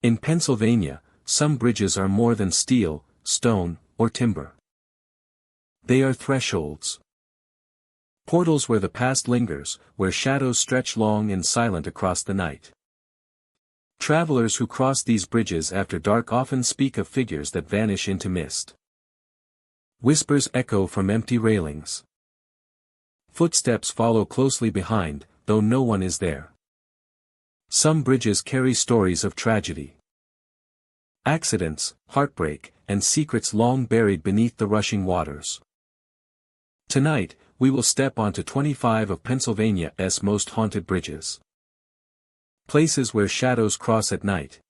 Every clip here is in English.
In Pennsylvania, some bridges are more than steel, stone, or timber. They are thresholds. Portals where the past lingers, where shadows stretch long and silent across the night. Travelers who cross these bridges after dark often speak of figures that vanish into mist. Whispers echo from empty railings. Footsteps follow closely behind, though no one is there. Some bridges carry stories of tragedy. Accidents, heartbreak, and secrets long buried beneath the rushing waters. Tonight, we will step onto 25 of Pennsylvania's most haunted bridges. Places where shadows cross at night.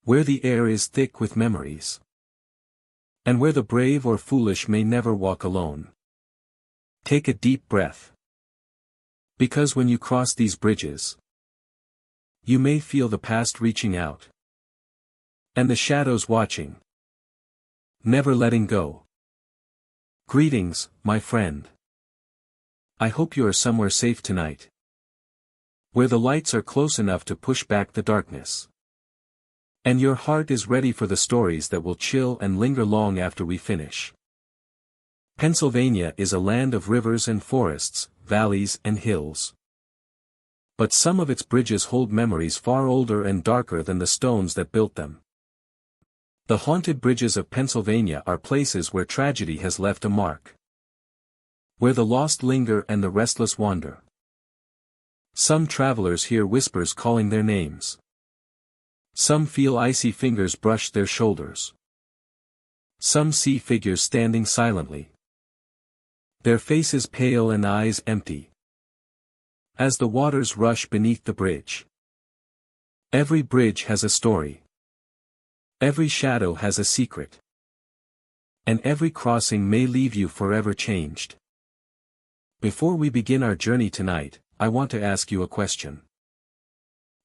Where the air is thick with memories. And where the brave or foolish may never walk alone. Take a deep breath. Because when you cross these bridges, you may feel the past reaching out. And the shadows watching. Never letting go. Greetings, my friend. I hope you are somewhere safe tonight. Where the lights are close enough to push back the darkness. And your heart is ready for the stories that will chill and linger long after we finish. Pennsylvania is a land of rivers and forests, valleys and hills. But some of its bridges hold memories far older and darker than the stones that built them. The haunted bridges of Pennsylvania are places where tragedy has left a mark. Where the lost linger and the restless wander. Some travelers hear whispers calling their names. Some feel icy fingers brush their shoulders. Some see figures standing silently. Their faces pale and eyes empty. As the waters rush beneath the bridge. Every bridge has a story. Every shadow has a secret. And every crossing may leave you forever changed. Before we begin our journey tonight, I want to ask you a question.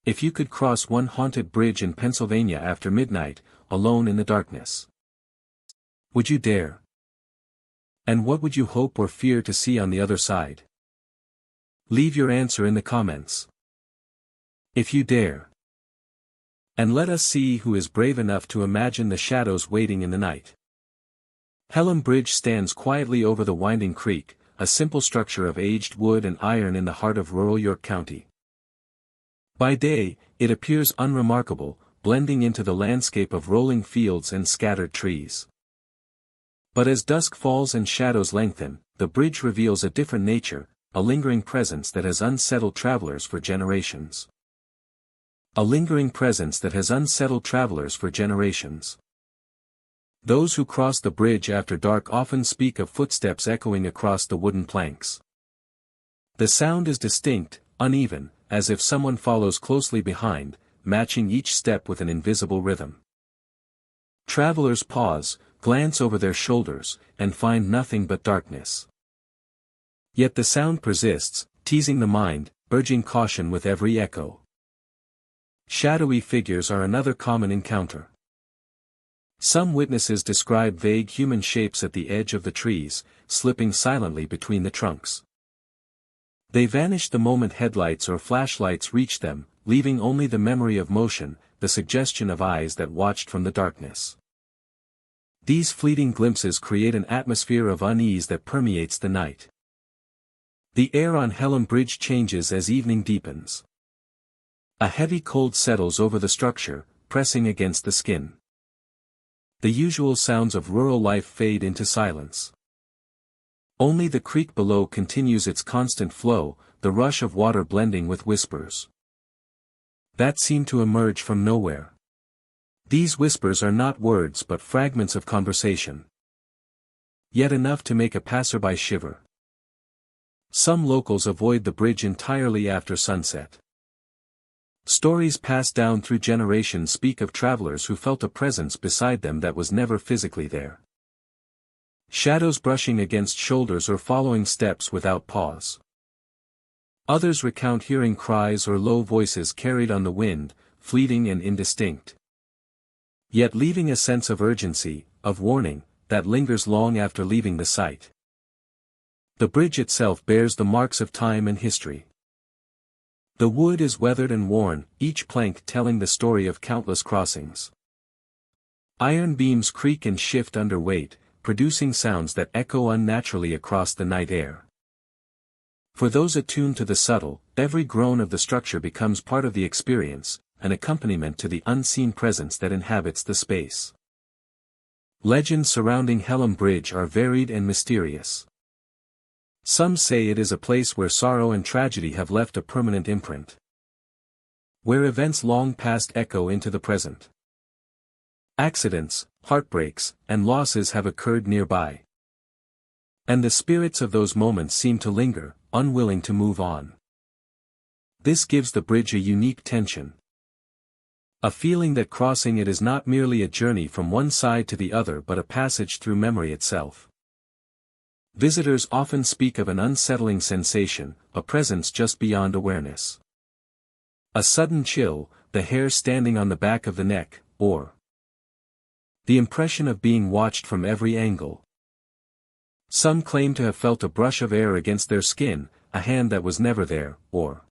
If you could cross one haunted bridge in Pennsylvania after midnight, alone in the darkness, would you dare? And what would you hope or fear to see on the other side? Leave your answer in the comments. If you dare. And let us see who is brave enough to imagine the shadows waiting in the night. Pelham Bridge stands quietly over the winding creek, a simple structure of aged wood and iron in the heart of rural York County. By day, it appears unremarkable, blending into the landscape of rolling fields and scattered trees. But as dusk falls and shadows lengthen, the bridge reveals a different nature, a lingering presence that has unsettled travelers for generations. A lingering presence that has unsettled travelers for generations. Those who cross the bridge after dark often speak of footsteps echoing across the wooden planks. The sound is distinct, uneven, as if someone follows closely behind, matching each step with an invisible rhythm. Travelers pause, glance over their shoulders, and find nothing but darkness. Yet the sound persists, teasing the mind, urging caution with every echo. Shadowy figures are another common encounter. Some witnesses describe vague human shapes at the edge of the trees, slipping silently between the trunks. They vanish the moment headlights or flashlights reach them, leaving only the memory of motion, the suggestion of eyes that watched from the darkness. These fleeting glimpses create an atmosphere of unease that permeates the night. The air on Pelham Bridge changes as evening deepens. A heavy cold settles over the structure, pressing against the skin. The usual sounds of rural life fade into silence. Only the creek below continues its constant flow, the rush of water blending with whispers that seem to emerge from nowhere. These whispers are not words but fragments of conversation. Yet enough to make a passerby shiver. Some locals avoid the bridge entirely after sunset. Stories passed down through generations speak of travelers who felt a presence beside them that was never physically there. Shadows brushing against shoulders or following steps without pause. Others recount hearing cries or low voices carried on the wind, fleeting and indistinct. Yet leaving a sense of urgency, of warning, that lingers long after leaving the site. The bridge itself bears the marks of time and history. The wood is weathered and worn, each plank telling the story of countless crossings. Iron beams creak and shift under weight, producing sounds that echo unnaturally across the night air. For those attuned to the subtle, every groan of the structure becomes part of the experience, an accompaniment to the unseen presence that inhabits the space. Legends surrounding Hallam Bridge are varied and mysterious. Some say it is a place where sorrow and tragedy have left a permanent imprint, where events long past echo into the present. Accidents, heartbreaks, and losses have occurred nearby, and the spirits of those moments seem to linger, unwilling to move on. This gives the bridge a unique tension. A feeling that crossing it is not merely a journey from one side to the other but a passage through memory itself. Visitors often speak of an unsettling sensation, a presence just beyond awareness. A sudden chill, the hair standing on the back of the neck, or the impression of being watched from every angle. Some claim to have felt a brush of air against their skin, a hand that was never there, or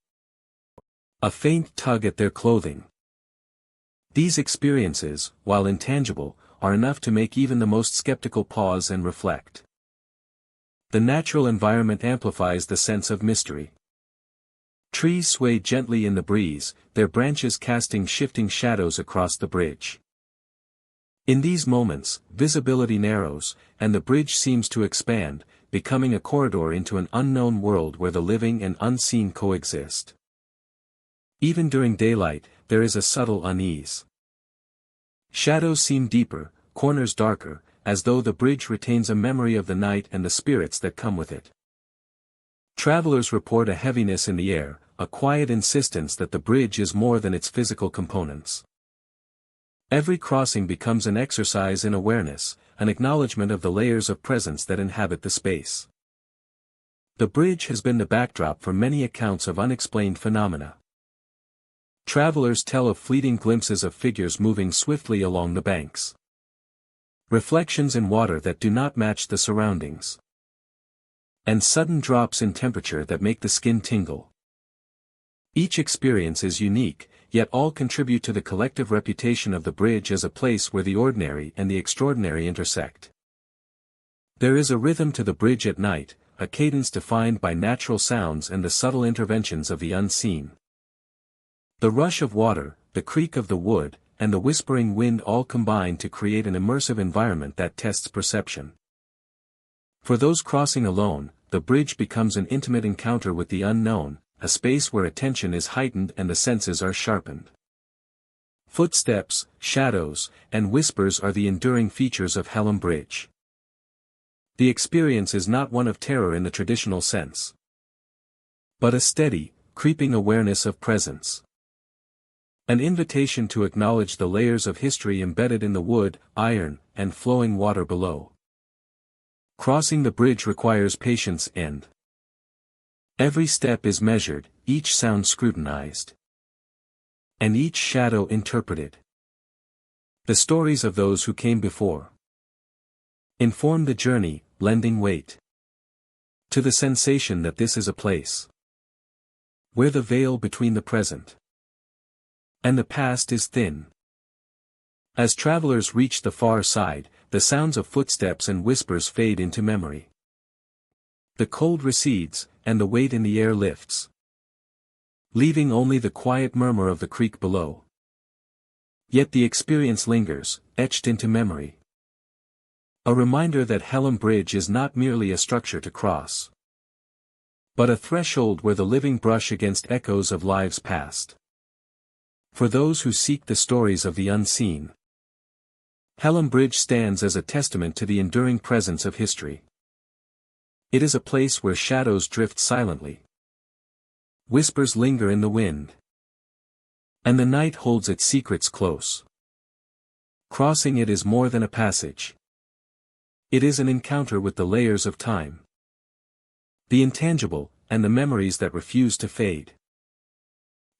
a faint tug at their clothing. These experiences, while intangible, are enough to make even the most skeptical pause and reflect. The natural environment amplifies the sense of mystery. Trees sway gently in the breeze, their branches casting shifting shadows across the bridge. In these moments, visibility narrows, and the bridge seems to expand, becoming a corridor into an unknown world where the living and unseen coexist. Even during daylight, there is a subtle unease. Shadows seem deeper, corners darker, as though the bridge retains a memory of the night and the spirits that come with it. Travelers report a heaviness in the air, a quiet insistence that the bridge is more than its physical components. Every crossing becomes an exercise in awareness, an acknowledgement of the layers of presence that inhabit the space. The bridge has been the backdrop for many accounts of unexplained phenomena. Travelers tell of fleeting glimpses of figures moving swiftly along the banks. Reflections in water that do not match the surroundings. And sudden drops in temperature that make the skin tingle. Each experience is unique, yet all contribute to the collective reputation of the bridge as a place where the ordinary and the extraordinary intersect. There is a rhythm to the bridge at night, a cadence defined by natural sounds and the subtle interventions of the unseen. The rush of water, the creak of the wood, and the whispering wind all combine to create an immersive environment that tests perception. For those crossing alone, the bridge becomes an intimate encounter with the unknown, a space where attention is heightened and the senses are sharpened. Footsteps, shadows, and whispers are the enduring features of Hallam Bridge. The experience is not one of terror in the traditional sense, but a steady, creeping awareness of presence. An invitation to acknowledge the layers of history embedded in the wood, iron, and flowing water below. Crossing the bridge requires patience and every step is measured, each sound scrutinized, and each shadow interpreted. The stories of those who came before inform the journey, lending weight to the sensation that this is a place where the veil between the present and the past is thin. As travelers reach the far side, the sounds of footsteps and whispers fade into memory. The cold recedes, and the weight in the air lifts, leaving only the quiet murmur of the creek below. Yet the experience lingers, etched into memory. A reminder that Hallam Bridge is not merely a structure to cross, but a threshold where the living brush against echoes of lives past. For those who seek the stories of the unseen, Hallam Bridge stands as a testament to the enduring presence of history. It is a place where shadows drift silently, whispers linger in the wind, and the night holds its secrets close. Crossing it is more than a passage. It is an encounter with the layers of time, the intangible, and the memories that refuse to fade.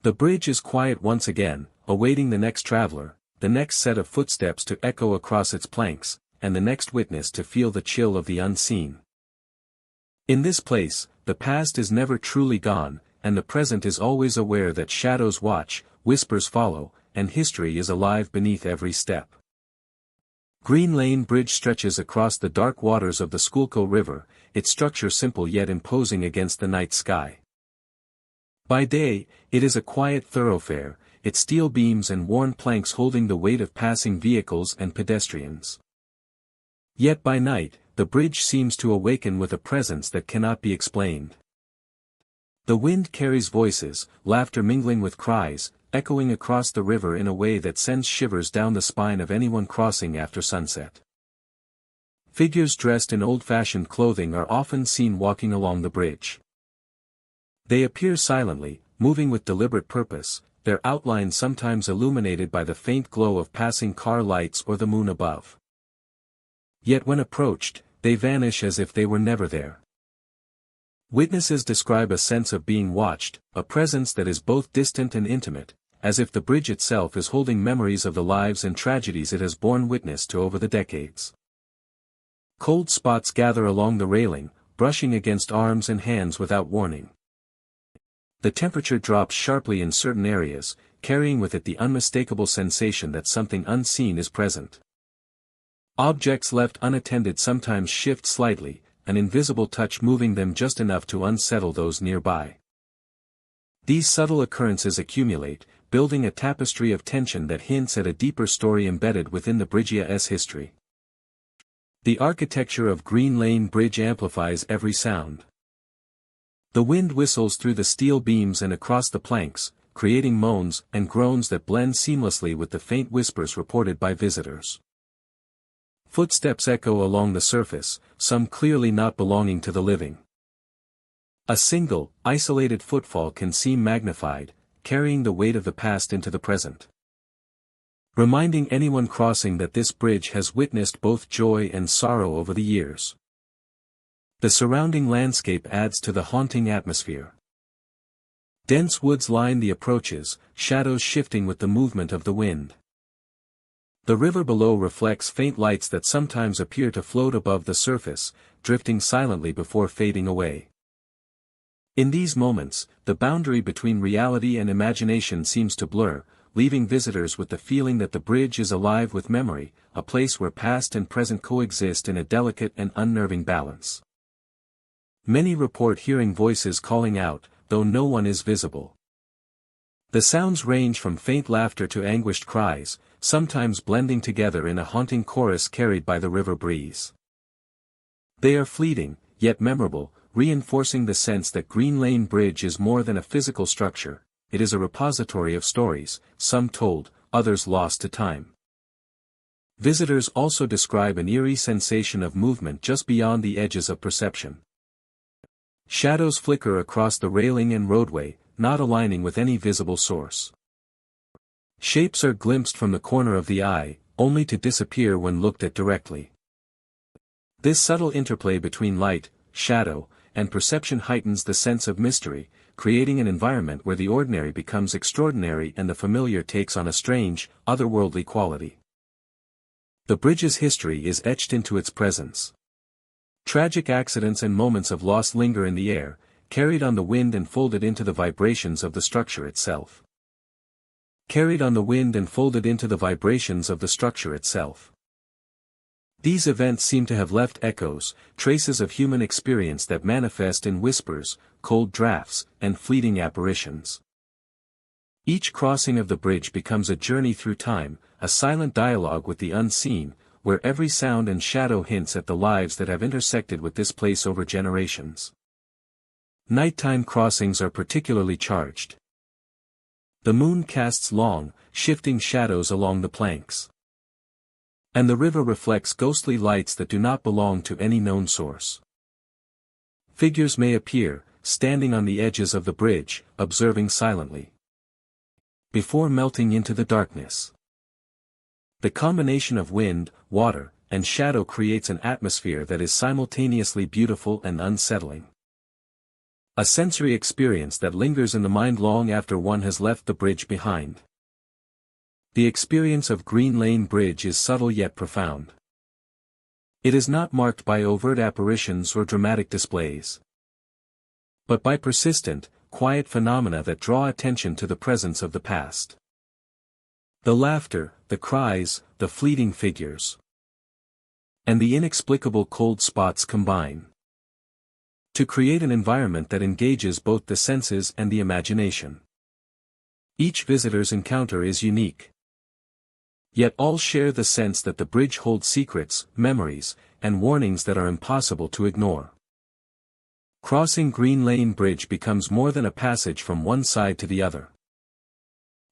The bridge is quiet once again, awaiting the next traveler, the next set of footsteps to echo across its planks, and the next witness to feel the chill of the unseen. In this place, the past is never truly gone, and the present is always aware that shadows watch, whispers follow, and history is alive beneath every step. Green Lane Bridge stretches across the dark waters of the Schuylkill River, its structure simple yet imposing against the night sky. By day, it is a quiet thoroughfare, its steel beams and worn planks holding the weight of passing vehicles and pedestrians. Yet by night, the bridge seems to awaken with a presence that cannot be explained. The wind carries voices, laughter mingling with cries, echoing across the river in a way that sends shivers down the spine of anyone crossing after sunset. Figures dressed in old-fashioned clothing are often seen walking along the bridge. They appear silently, moving with deliberate purpose, their outlines sometimes illuminated by the faint glow of passing car lights or the moon above. Yet when approached, they vanish as if they were never there. Witnesses describe a sense of being watched, a presence that is both distant and intimate, as if the bridge itself is holding memories of the lives and tragedies it has borne witness to over the decades. Cold spots gather along the railing, brushing against arms and hands without warning. The temperature drops sharply in certain areas, carrying with it the unmistakable sensation that something unseen is present. Objects left unattended sometimes shift slightly, an invisible touch moving them just enough to unsettle those nearby. These subtle occurrences accumulate, building a tapestry of tension that hints at a deeper story embedded within the bridge's history. The architecture of Green Lane Bridge amplifies every sound. The wind whistles through the steel beams and across the planks, creating moans and groans that blend seamlessly with the faint whispers reported by visitors. Footsteps echo along the surface, some clearly not belonging to the living. A single, isolated footfall can seem magnified, carrying the weight of the past into the present. Reminding anyone crossing that this bridge has witnessed both joy and sorrow over the years. The surrounding landscape adds to the haunting atmosphere. Dense woods line the approaches, shadows shifting with the movement of the wind. The river below reflects faint lights that sometimes appear to float above the surface, drifting silently before fading away. In these moments, the boundary between reality and imagination seems to blur, leaving visitors with the feeling that the bridge is alive with memory, a place where past and present coexist in a delicate and unnerving balance. Many report hearing voices calling out, though no one is visible. The sounds range from faint laughter to anguished cries, sometimes blending together in a haunting chorus carried by the river breeze. They are fleeting, yet memorable, reinforcing the sense that Green Lane Bridge is more than a physical structure, it is a repository of stories, some told, others lost to time. Visitors also describe an eerie sensation of movement just beyond the edges of perception. Shadows flicker across the railing and roadway, not aligning with any visible source. Shapes are glimpsed from the corner of the eye, only to disappear when looked at directly. This subtle interplay between light, shadow, and perception heightens the sense of mystery, creating an environment where the ordinary becomes extraordinary and the familiar takes on a strange, otherworldly quality. The bridge's history is etched into its presence. Tragic accidents and moments of loss linger in the air, carried on the wind and folded into the vibrations of the structure itself. Carried on the wind and folded into the vibrations of the structure itself. These events seem to have left echoes, traces of human experience that manifest in whispers, cold drafts, and fleeting apparitions. Each crossing of the bridge becomes a journey through time, a silent dialogue with the unseen, where every sound and shadow hints at the lives that have intersected with this place over generations. Nighttime crossings are particularly charged. The moon casts long, shifting shadows along the planks. And the river reflects ghostly lights that do not belong to any known source. Figures may appear, standing on the edges of the bridge, observing silently. Before melting into the darkness. The combination of wind, water, and shadow creates an atmosphere that is simultaneously beautiful and unsettling. A sensory experience that lingers in the mind long after one has left the bridge behind. The experience of Green Lane Bridge is subtle yet profound. It is not marked by overt apparitions or dramatic displays, but by persistent, quiet phenomena that draw attention to the presence of the past. The laughter, the cries, the fleeting figures, and the inexplicable cold spots combine to create an environment that engages both the senses and the imagination. Each visitor's encounter is unique. Yet all share the sense that the bridge holds secrets, memories, and warnings that are impossible to ignore. Crossing Green Lane Bridge becomes more than a passage from one side to the other.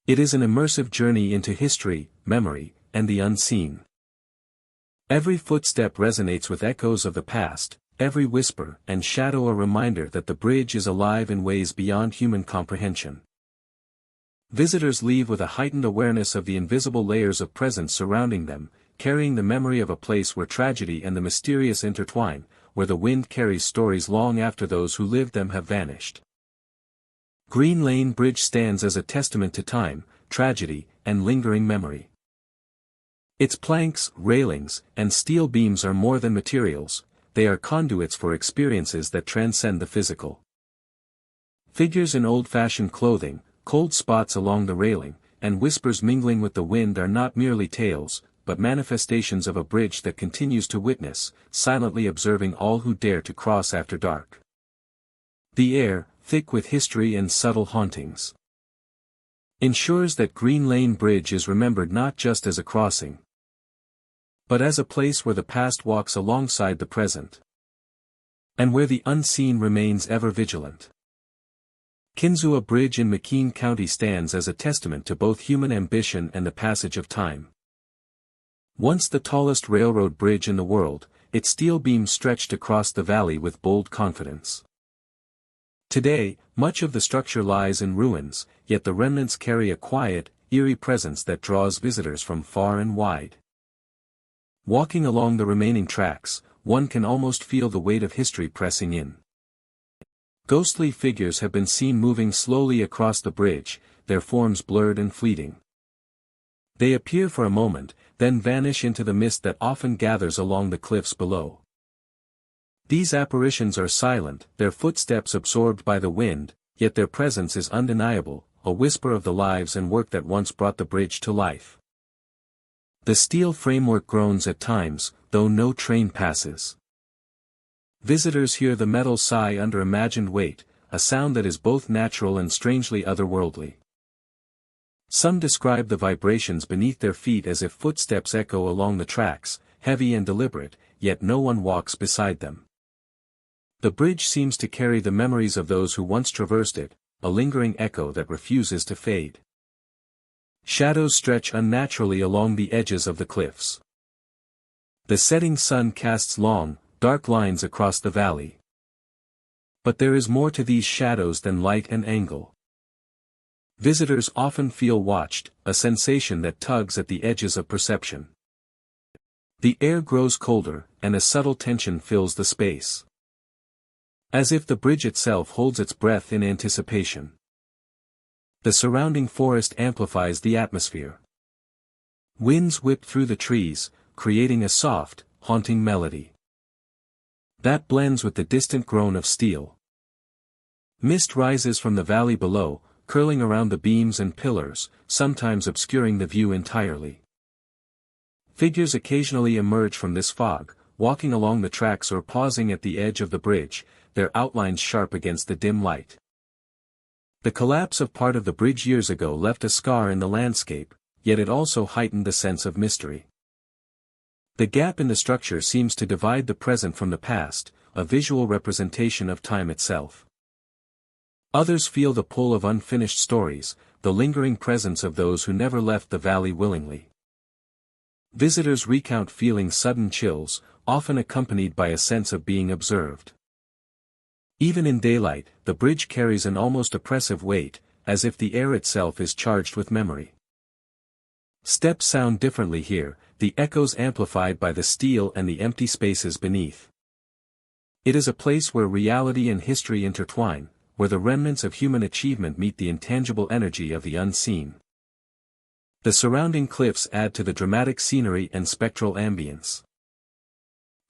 It is an immersive journey into history, memory, and the unseen. Every footstep resonates with echoes of the past, every whisper and shadow a reminder that the bridge is alive in ways beyond human comprehension. Visitors leave with a heightened awareness of the invisible layers of presence surrounding them, carrying the memory of a place where tragedy and the mysterious intertwine, where the wind carries stories long after those who lived them have vanished. Green Lane Bridge stands as a testament to time, tragedy, and lingering memory. Its planks, railings, and steel beams are more than materials, they are conduits for experiences that transcend the physical. Figures in old-fashioned clothing, cold spots along the railing, and whispers mingling with the wind are not merely tales, but manifestations of a bridge that continues to witness, silently observing all who dare to cross after dark. The air, thick with history and subtle hauntings, ensures that Green Lane Bridge is remembered not just as a crossing, but as a place where the past walks alongside the present, and where the unseen remains ever vigilant. Kinzua Bridge in McKean County stands as a testament to both human ambition and the passage of time. Once the tallest railroad bridge in the world, its steel beams stretched across the valley with bold confidence. Today, much of the structure lies in ruins, yet the remnants carry a quiet, eerie presence that draws visitors from far and wide. Walking along the remaining tracks, one can almost feel the weight of history pressing in. Ghostly figures have been seen moving slowly across the bridge, their forms blurred and fleeting. They appear for a moment, then vanish into the mist that often gathers along the cliffs below. These apparitions are silent, their footsteps absorbed by the wind, yet their presence is undeniable, a whisper of the lives and work that once brought the bridge to life. The steel framework groans at times, though no train passes. Visitors hear the metal sigh under imagined weight, a sound that is both natural and strangely otherworldly. Some describe the vibrations beneath their feet as if footsteps echo along the tracks, heavy and deliberate, yet no one walks beside them. The bridge seems to carry the memories of those who once traversed it, a lingering echo that refuses to fade. Shadows stretch unnaturally along the edges of the cliffs. The setting sun casts long, dark lines across the valley. But there is more to these shadows than light and angle. Visitors often feel watched, a sensation that tugs at the edges of perception. The air grows colder, and a subtle tension fills the space, as if the bridge itself holds its breath in anticipation. The surrounding forest amplifies the atmosphere. Winds whip through the trees, creating a soft, haunting melody that blends with the distant groan of steel. Mist rises from the valley below, curling around the beams and pillars, sometimes obscuring the view entirely. Figures occasionally emerge from this fog, walking along the tracks or pausing at the edge of the bridge, their outlines sharp against the dim light. The collapse of part of the bridge years ago left a scar in the landscape, yet it also heightened the sense of mystery. The gap in the structure seems to divide the present from the past, a visual representation of time itself. Others feel the pull of unfinished stories, the lingering presence of those who never left the valley willingly. Visitors recount feeling sudden chills, often accompanied by a sense of being observed. Even in daylight, the bridge carries an almost oppressive weight, as if the air itself is charged with memory. Steps sound differently here, the echoes amplified by the steel and the empty spaces beneath. It is a place where reality and history intertwine, where the remnants of human achievement meet the intangible energy of the unseen. The surrounding cliffs add to the dramatic scenery and spectral ambience.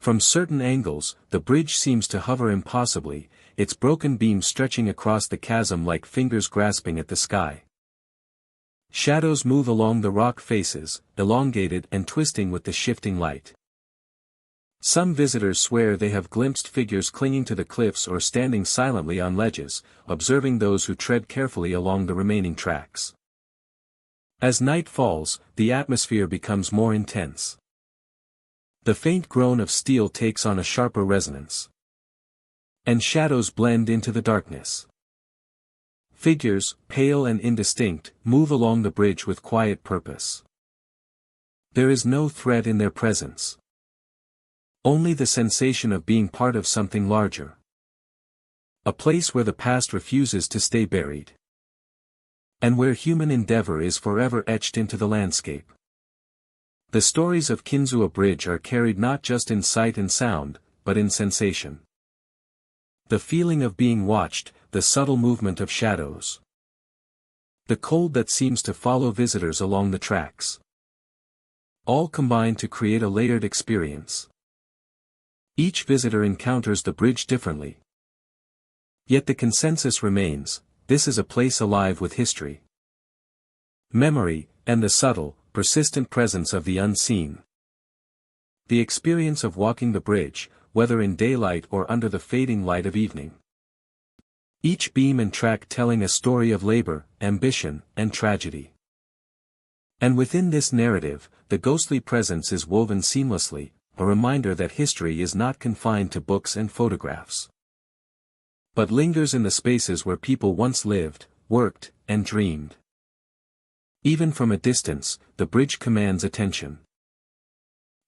From certain angles, the bridge seems to hover impossibly, its broken beams stretching across the chasm like fingers grasping at the sky. Shadows move along the rock faces, elongated and twisting with the shifting light. Some visitors swear they have glimpsed figures clinging to the cliffs or standing silently on ledges, observing those who tread carefully along the remaining tracks. As night falls, the atmosphere becomes more intense. The faint groan of steel takes on a sharper resonance. And shadows blend into the darkness. Figures, pale and indistinct, move along the bridge with quiet purpose. There is no threat in their presence. Only the sensation of being part of something larger. A place where the past refuses to stay buried. And where human endeavor is forever etched into the landscape. The stories of Kinzua Bridge are carried not just in sight and sound, but in sensation. The feeling of being watched, the subtle movement of shadows. The cold that seems to follow visitors along the tracks. All combine to create a layered experience. Each visitor encounters the bridge differently. Yet the consensus remains, this is a place alive with history, memory, and the subtle, persistent presence of the unseen. The experience of walking the bridge, whether in daylight or under the fading light of evening. Each beam and track telling a story of labor, ambition, and tragedy. And within this narrative, the ghostly presence is woven seamlessly, a reminder that history is not confined to books and photographs, but lingers in the spaces where people once lived, worked, and dreamed. Even from a distance, the bridge commands attention.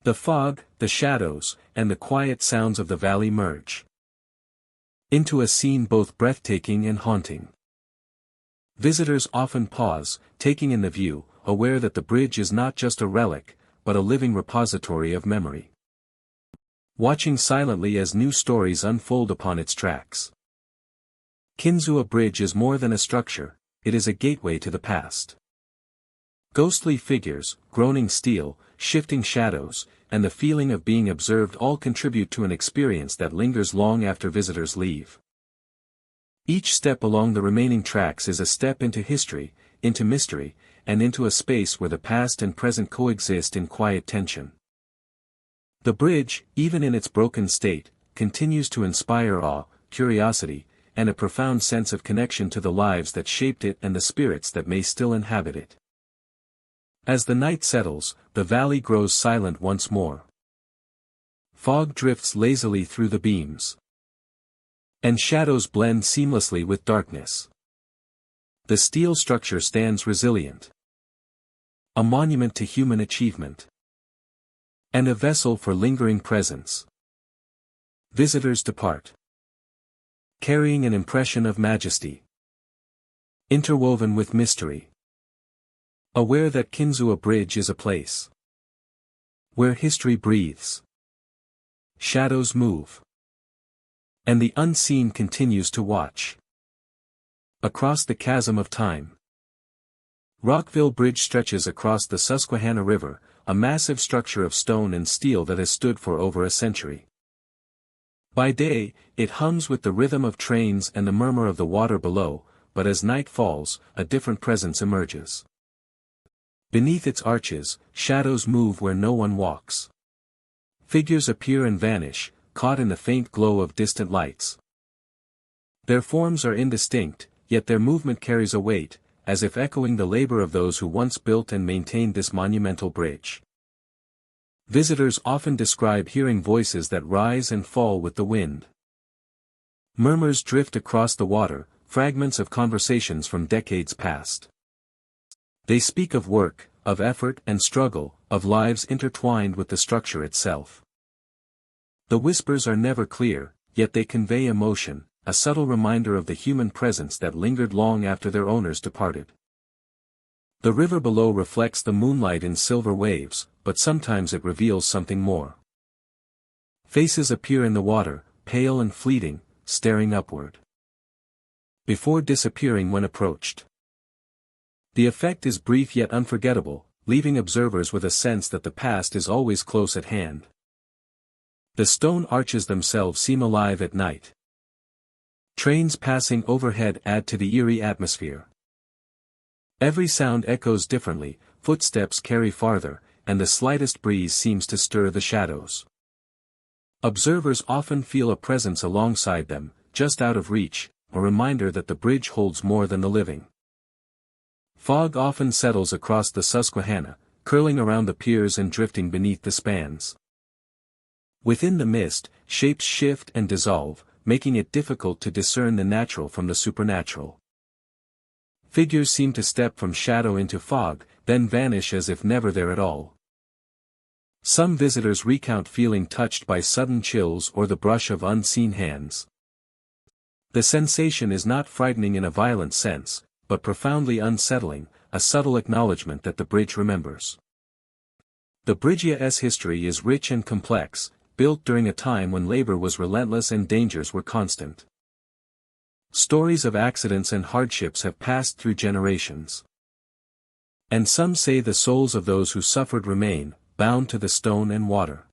The fog, the shadows, and the quiet sounds of the valley merge into a scene both breathtaking and haunting. Visitors often pause, taking in the view, aware that the bridge is not just a relic, but a living repository of memory. Watching silently as new stories unfold upon its tracks. Kinzua Bridge is more than a structure, it is a gateway to the past. Ghostly figures, groaning steel, shifting shadows, and the feeling of being observed all contribute to an experience that lingers long after visitors leave. Each step along the remaining tracks is a step into history, into mystery, and into a space where the past and present coexist in quiet tension. The bridge, even in its broken state, continues to inspire awe, curiosity, and a profound sense of connection to the lives that shaped it and the spirits that may still inhabit it. As the night settles, the valley grows silent once more. Fog drifts lazily through the beams. And shadows blend seamlessly with darkness. The steel structure stands resilient. A monument to human achievement. And a vessel for lingering presence. Visitors depart, carrying an impression of majesty, interwoven with mystery. Aware that Kinzua Bridge is a place where history breathes, shadows move, and the unseen continues to watch. Across the chasm of time, Rockville Bridge stretches across the Susquehanna River, a massive structure of stone and steel that has stood for over a century. By day, it hums with the rhythm of trains and the murmur of the water below, but as night falls, a different presence emerges. Beneath its arches, shadows move where no one walks. Figures appear and vanish, caught in the faint glow of distant lights. Their forms are indistinct, yet their movement carries a weight, as if echoing the labor of those who once built and maintained this monumental bridge. Visitors often describe hearing voices that rise and fall with the wind. Murmurs drift across the water, fragments of conversations from decades past. They speak of work, of effort and struggle, of lives intertwined with the structure itself. The whispers are never clear, yet they convey emotion, a subtle reminder of the human presence that lingered long after their owners departed. The river below reflects the moonlight in silver waves, but sometimes it reveals something more. Faces appear in the water, pale and fleeting, staring upward, before disappearing when approached. The effect is brief yet unforgettable, leaving observers with a sense that the past is always close at hand. The stone arches themselves seem alive at night. Trains passing overhead add to the eerie atmosphere. Every sound echoes differently, footsteps carry farther, and the slightest breeze seems to stir the shadows. Observers often feel a presence alongside them, just out of reach, a reminder that the bridge holds more than the living. Fog often settles across the Susquehanna, curling around the piers and drifting beneath the spans. Within the mist, shapes shift and dissolve, making it difficult to discern the natural from the supernatural. Figures seem to step from shadow into fog, then vanish as if never there at all. Some visitors recount feeling touched by sudden chills or the brush of unseen hands. The sensation is not frightening in a violent sense, but profoundly unsettling, a subtle acknowledgement that the bridge remembers. The Bridge's history is rich and complex, built during a time when labor was relentless and dangers were constant. Stories of accidents and hardships have passed through generations. And some say the souls of those who suffered remain, bound to the stone and water,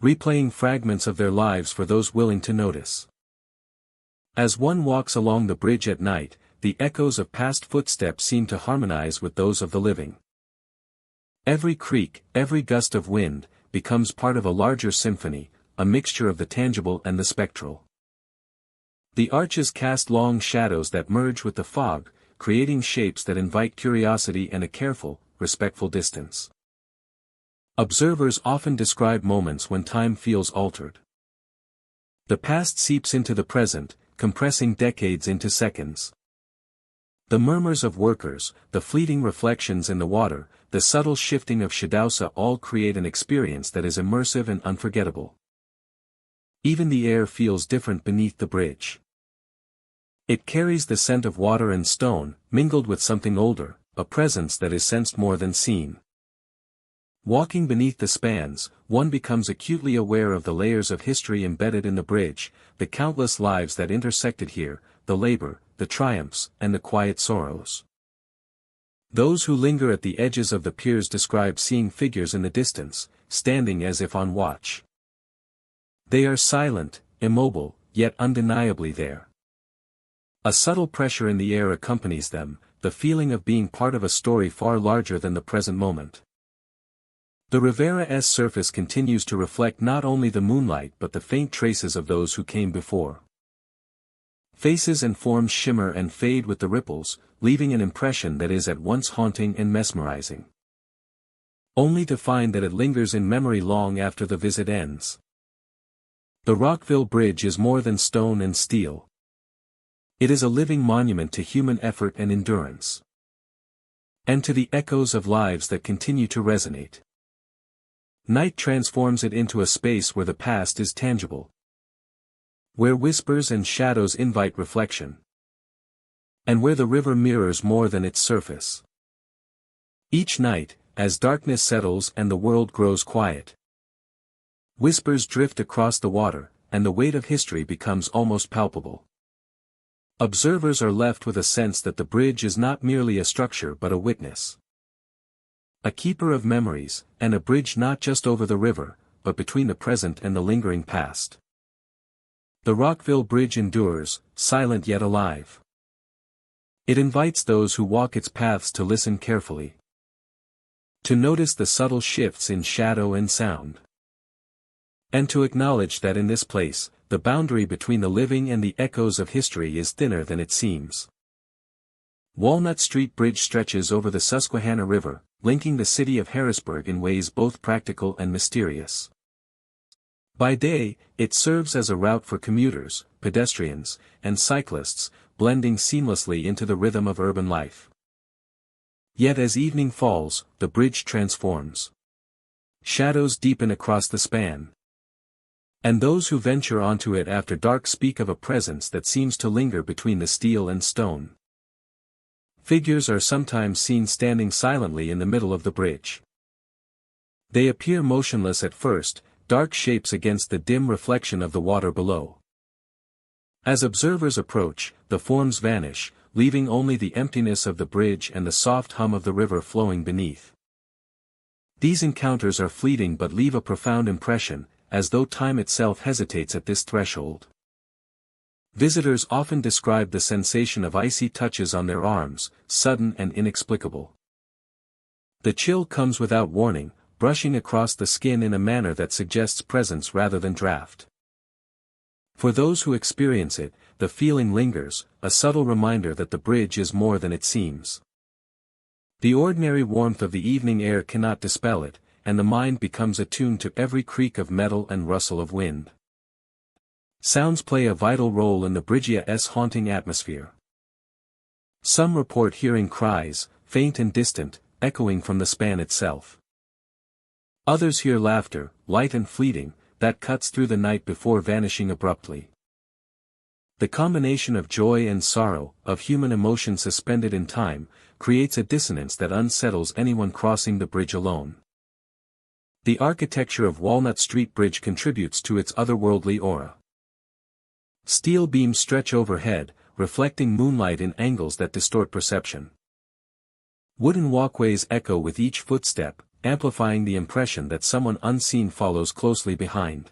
replaying fragments of their lives for those willing to notice. As one walks along the bridge at night, the echoes of past footsteps seem to harmonize with those of the living. Every creak, every gust of wind, becomes part of a larger symphony, a mixture of the tangible and the spectral. The arches cast long shadows that merge with the fog, creating shapes that invite curiosity and a careful, respectful distance. Observers often describe moments when time feels altered. The past seeps into the present, compressing decades into seconds. The murmurs of workers, the fleeting reflections in the water, the subtle shifting of shadows all create an experience that is immersive and unforgettable. Even the air feels different beneath the bridge. It carries the scent of water and stone, mingled with something older, a presence that is sensed more than seen. Walking beneath the spans, one becomes acutely aware of the layers of history embedded in the bridge, the countless lives that intersected here, the labor, the triumphs, and the quiet sorrows. Those who linger at the edges of the piers describe seeing figures in the distance, standing as if on watch. They are silent, immobile, yet undeniably there. A subtle pressure in the air accompanies them, the feeling of being part of a story far larger than the present moment. The Rivera's surface continues to reflect not only the moonlight but the faint traces of those who came before. Faces and forms shimmer and fade with the ripples, leaving an impression that is at once haunting and mesmerizing. Only to find that it lingers in memory long after the visit ends. The Rockville Bridge is more than stone and steel. It is a living monument to human effort and endurance. And to the echoes of lives that continue to resonate. Night transforms it into a space where the past is tangible. Where whispers and shadows invite reflection. And where the river mirrors more than its surface. Each night, as darkness settles and the world grows quiet, whispers drift across the water, and the weight of history becomes almost palpable. Observers are left with a sense that the bridge is not merely a structure but a witness. A keeper of memories, and a bridge not just over the river, but between the present and the lingering past. The Rockville Bridge endures, silent yet alive. It invites those who walk its paths to listen carefully. To notice the subtle shifts in shadow and sound. And to acknowledge that in this place, the boundary between the living and the echoes of history is thinner than it seems. Walnut Street Bridge stretches over the Susquehanna River, linking the city of Harrisburg in ways both practical and mysterious. By day, it serves as a route for commuters, pedestrians, and cyclists, blending seamlessly into the rhythm of urban life. Yet as evening falls, the bridge transforms. Shadows deepen across the span. And those who venture onto it after dark speak of a presence that seems to linger between the steel and stone. Figures are sometimes seen standing silently in the middle of the bridge. They appear motionless at first, dark shapes against the dim reflection of the water below. As observers approach, the forms vanish, leaving only the emptiness of the bridge and the soft hum of the river flowing beneath. These encounters are fleeting but leave a profound impression, as though time itself hesitates at this threshold. Visitors often describe the sensation of icy touches on their arms, sudden and inexplicable. The chill comes without warning, brushing across the skin in a manner that suggests presence rather than draft. For those who experience it, the feeling lingers, a subtle reminder that the bridge is more than it seems. The ordinary warmth of the evening air cannot dispel it, and the mind becomes attuned to every creak of metal and rustle of wind. Sounds play a vital role in the bridge's haunting atmosphere. Some report hearing cries, faint and distant, echoing from the span itself. Others hear laughter, light and fleeting, that cuts through the night before vanishing abruptly. The combination of joy and sorrow, of human emotion suspended in time, creates a dissonance that unsettles anyone crossing the bridge alone. The architecture of Walnut Street Bridge contributes to its otherworldly aura. Steel beams stretch overhead, reflecting moonlight in angles that distort perception. Wooden walkways echo with each footstep, amplifying the impression that someone unseen follows closely behind.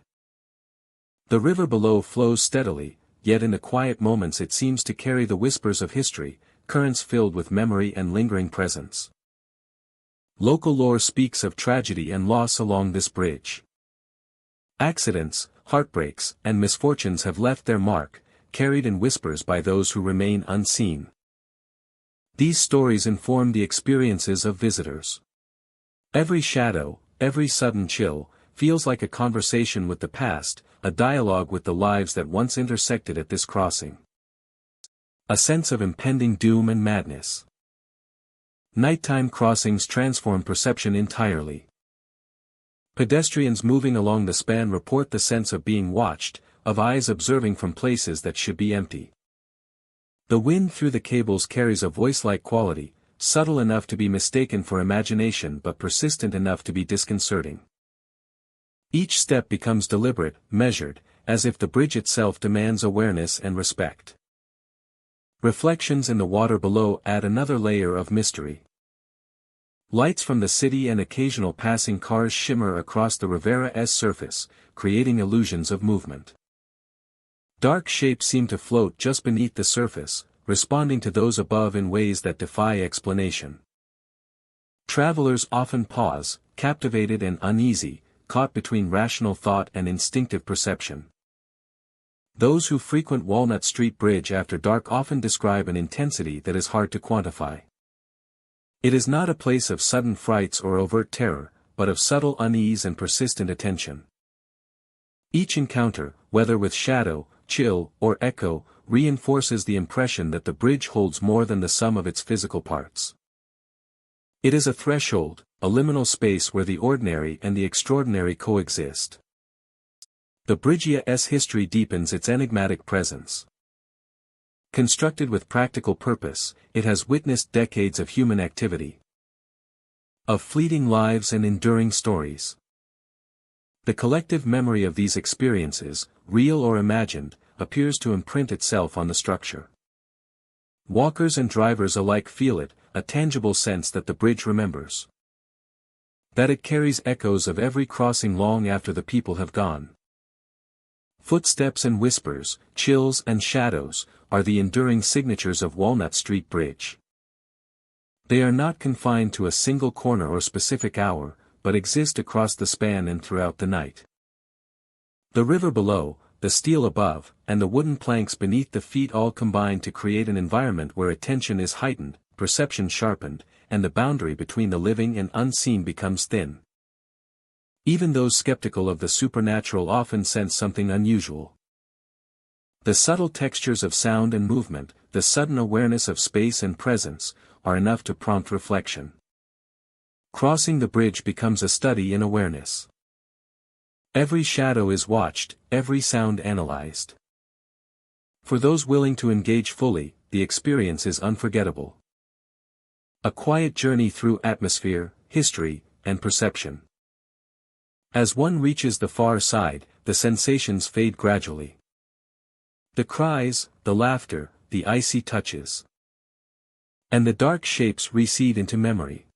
The river below flows steadily, yet in the quiet moments it seems to carry the whispers of history, currents filled with memory and lingering presence. Local lore speaks of tragedy and loss along this bridge. Accidents, heartbreaks, and misfortunes have left their mark, carried in whispers by those who remain unseen. These stories inform the experiences of visitors. Every shadow, every sudden chill, feels like a conversation with the past, a dialogue with the lives that once intersected at this crossing. A sense of impending doom and madness. Nighttime crossings transform perception entirely. Pedestrians moving along the span report the sense of being watched, of eyes observing from places that should be empty. The wind through the cables carries a voice-like quality, subtle enough to be mistaken for imagination but persistent enough to be disconcerting. Each step becomes deliberate, measured, as if the bridge itself demands awareness and respect. Reflections in the water below add another layer of mystery. Lights from the city and occasional passing cars shimmer across the Rivera's surface, creating illusions of movement. Dark shapes seem to float just beneath the surface, responding to those above in ways that defy explanation. Travelers often pause, captivated and uneasy, caught between rational thought and instinctive perception. Those who frequent Walnut Street Bridge after dark often describe an intensity that is hard to quantify. It is not a place of sudden frights or overt terror, but of subtle unease and persistent attention. Each encounter, whether with shadow, chill, or echo, reinforces the impression that the bridge holds more than the sum of its physical parts. It is a threshold, a liminal space where the ordinary and the extraordinary coexist. The bridge's history deepens its enigmatic presence. Constructed with practical purpose, it has witnessed decades of human activity. Of fleeting lives and enduring stories. The collective memory of these experiences, real or imagined, appears to imprint itself on the structure. Walkers and drivers alike feel it, a tangible sense that the bridge remembers. That it carries echoes of every crossing long after the people have gone. Footsteps and whispers, chills and shadows, are the enduring signatures of Walnut Street Bridge. They are not confined to a single corner or specific hour, but exist across the span and throughout the night. The river below, the steel above, and the wooden planks beneath the feet all combine to create an environment where attention is heightened, perception sharpened, and the boundary between the living and unseen becomes thin. Even those skeptical of the supernatural often sense something unusual. The subtle textures of sound and movement, the sudden awareness of space and presence, are enough to prompt reflection. Crossing the bridge becomes a study in awareness. Every shadow is watched, every sound analyzed. For those willing to engage fully, the experience is unforgettable. A quiet journey through atmosphere, history, and perception. As one reaches the far side, the sensations fade gradually. The cries, the laughter, the icy touches. And the dark shapes recede into memory.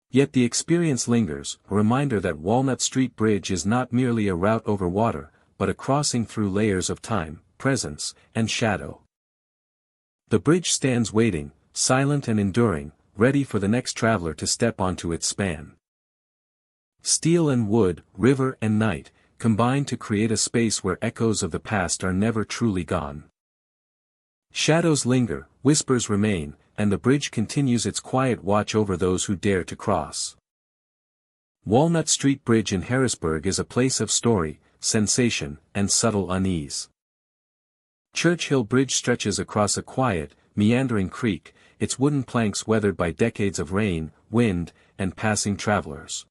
Yet the experience lingers, a reminder that Walnut Street Bridge is not merely a route over water, but a crossing through layers of time, presence, and shadow. The bridge stands waiting, silent and enduring, ready for the next traveler to step onto its span. Steel and wood, river and night, combine to create a space where echoes of the past are never truly gone. Shadows linger, whispers remain, and the bridge continues its quiet watch over those who dare to cross. Walnut Street Bridge in Harrisburg is a place of story, sensation, and subtle unease. Church Hill Bridge stretches across a quiet, meandering creek, its wooden planks weathered by decades of rain, wind, and passing travelers.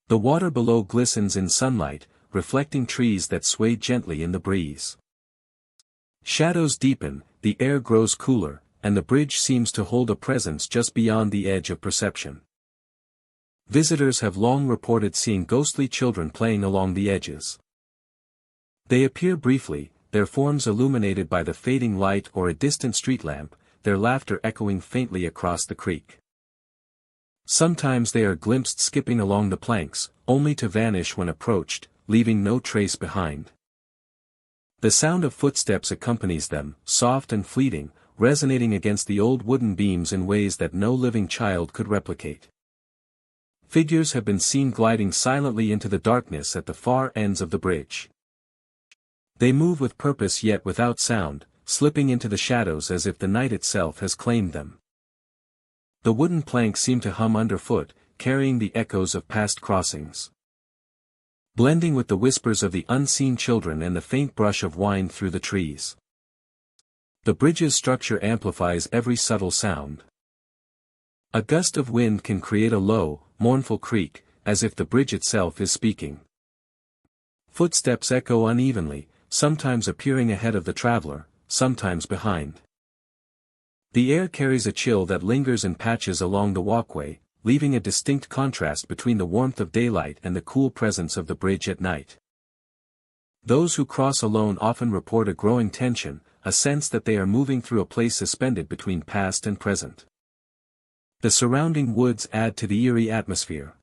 The water below glistens in sunlight, reflecting trees that sway gently in the breeze. Shadows deepen, the air grows cooler, and the bridge seems to hold a presence just beyond the edge of perception. Visitors have long reported seeing ghostly children playing along the edges. They appear briefly, their forms illuminated by the fading light or a distant street lamp, their laughter echoing faintly across the creek. Sometimes they are glimpsed skipping along the planks, only to vanish when approached, leaving no trace behind. The sound of footsteps accompanies them, soft and fleeting, resonating against the old wooden beams in ways that no living child could replicate. Figures have been seen gliding silently into the darkness at the far ends of the bridge. They move with purpose yet without sound, slipping into the shadows as if the night itself has claimed them. The wooden planks seem to hum underfoot, carrying the echoes of past crossings. Blending with the whispers of the unseen children and the faint brush of wind through the trees. The bridge's structure amplifies every subtle sound. A gust of wind can create a low, mournful creak, as if the bridge itself is speaking. Footsteps echo unevenly, sometimes appearing ahead of the traveler, sometimes behind. The air carries a chill that lingers in patches along the walkway, leaving a distinct contrast between the warmth of daylight and the cool presence of the bridge at night. Those who cross alone often report a growing tension, a sense that they are moving through a place suspended between past and present. The surrounding woods add to the eerie atmosphere.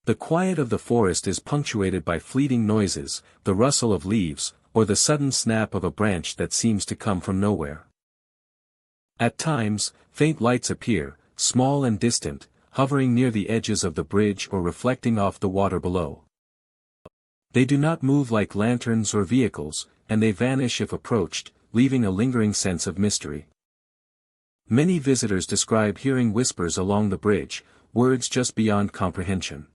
The quiet of the forest is punctuated by fleeting noises, the rustle of leaves, or the sudden snap of a branch that seems to come from nowhere. At times, faint lights appear, small and distant, hovering near the edges of the bridge or reflecting off the water below. They do not move like lanterns or vehicles, and they vanish if approached, leaving a lingering sense of mystery. Many visitors describe hearing whispers along the bridge, words just beyond comprehension.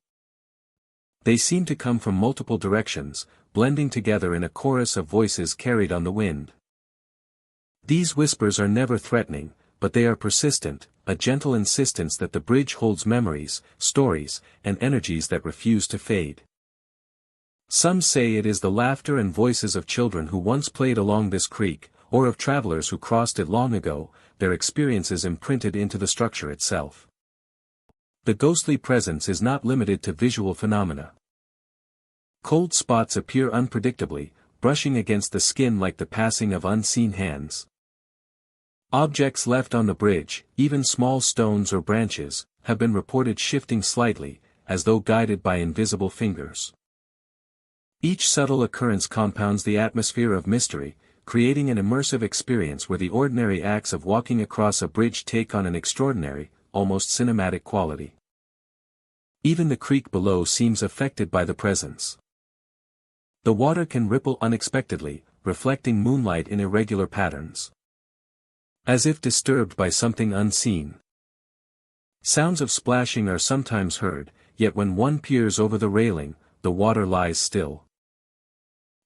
They seem to come from multiple directions, blending together in a chorus of voices carried on the wind. These whispers are never threatening, but they are persistent, a gentle insistence that the bridge holds memories, stories, and energies that refuse to fade. Some say it is the laughter and voices of children who once played along this creek, or of travelers who crossed it long ago, their experiences imprinted into the structure itself. The ghostly presence is not limited to visual phenomena. Cold spots appear unpredictably, brushing against the skin like the passing of unseen hands. Objects left on the bridge, even small stones or branches, have been reported shifting slightly, as though guided by invisible fingers. Each subtle occurrence compounds the atmosphere of mystery, creating an immersive experience where the ordinary acts of walking across a bridge take on an extraordinary, almost cinematic quality. Even the creek below seems affected by the presence. The water can ripple unexpectedly, reflecting moonlight in irregular patterns. As if disturbed by something unseen. Sounds of splashing are sometimes heard, yet when one peers over the railing, the water lies still.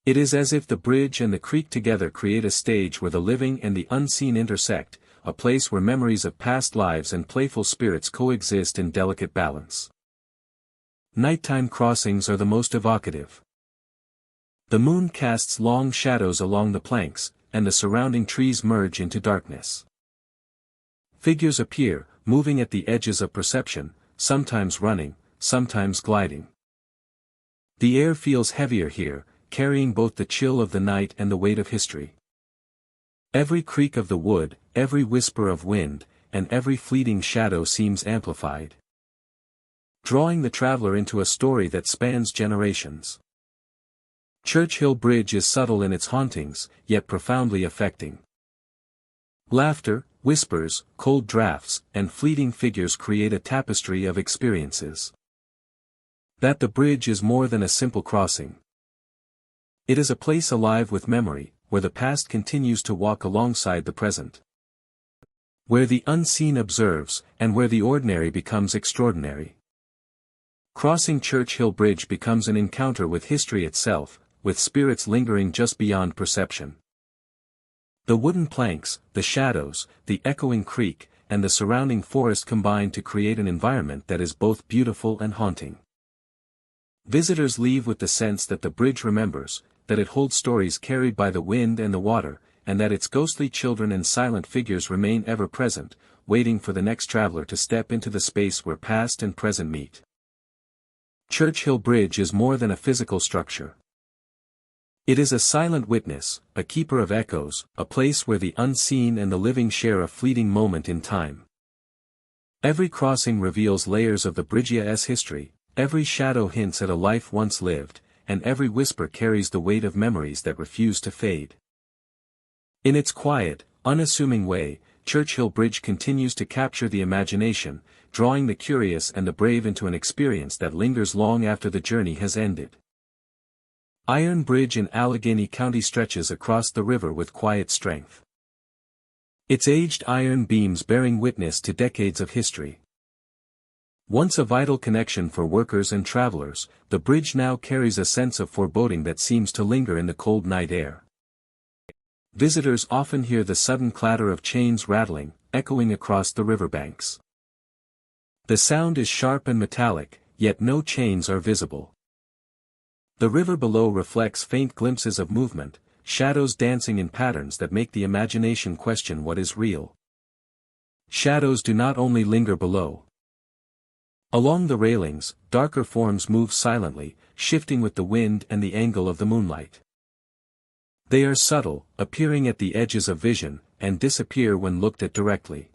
It is as if the bridge and the creek together create a stage where the living and the unseen intersect, a place where memories of past lives and playful spirits coexist in delicate balance. Nighttime crossings are the most evocative. The moon casts long shadows along the planks, and the surrounding trees merge into darkness. Figures appear, moving at the edges of perception, sometimes running, sometimes gliding. The air feels heavier here, carrying both the chill of the night and the weight of history. Every creak of the wood, every whisper of wind, and every fleeting shadow seems amplified, drawing the traveler into a story that spans generations. Churchill Bridge is subtle in its hauntings, yet profoundly affecting. Laughter, whispers, cold drafts, and fleeting figures create a tapestry of experiences. That the bridge is more than a simple crossing. It is a place alive with memory, where the past continues to walk alongside the present. Where the unseen observes, and where the ordinary becomes extraordinary. Crossing Churchill Bridge becomes an encounter with history itself, with spirits lingering just beyond perception. The wooden planks, the shadows, the echoing creek, and the surrounding forest combine to create an environment that is both beautiful and haunting. Visitors leave with the sense that the bridge remembers, that it holds stories carried by the wind and the water, and that its ghostly children and silent figures remain ever present, waiting for the next traveler to step into the space where past and present meet. Churchill Bridge is more than a physical structure. It is a silent witness, a keeper of echoes, a place where the unseen and the living share a fleeting moment in time. Every crossing reveals layers of the bridge's history, every shadow hints at a life once lived, and every whisper carries the weight of memories that refuse to fade. In its quiet, unassuming way, Churchill Bridge continues to capture the imagination, drawing the curious and the brave into an experience that lingers long after the journey has ended. Iron Bridge in Allegheny County stretches across the river with quiet strength. Its aged iron beams bearing witness to decades of history. Once a vital connection for workers and travelers, the bridge now carries a sense of foreboding that seems to linger in the cold night air. Visitors often hear the sudden clatter of chains rattling, echoing across the riverbanks. The sound is sharp and metallic, yet no chains are visible. The river below reflects faint glimpses of movement, shadows dancing in patterns that make the imagination question what is real. Shadows do not only linger below. Along the railings, darker forms move silently, shifting with the wind and the angle of the moonlight. They are subtle, appearing at the edges of vision, and disappear when looked at directly.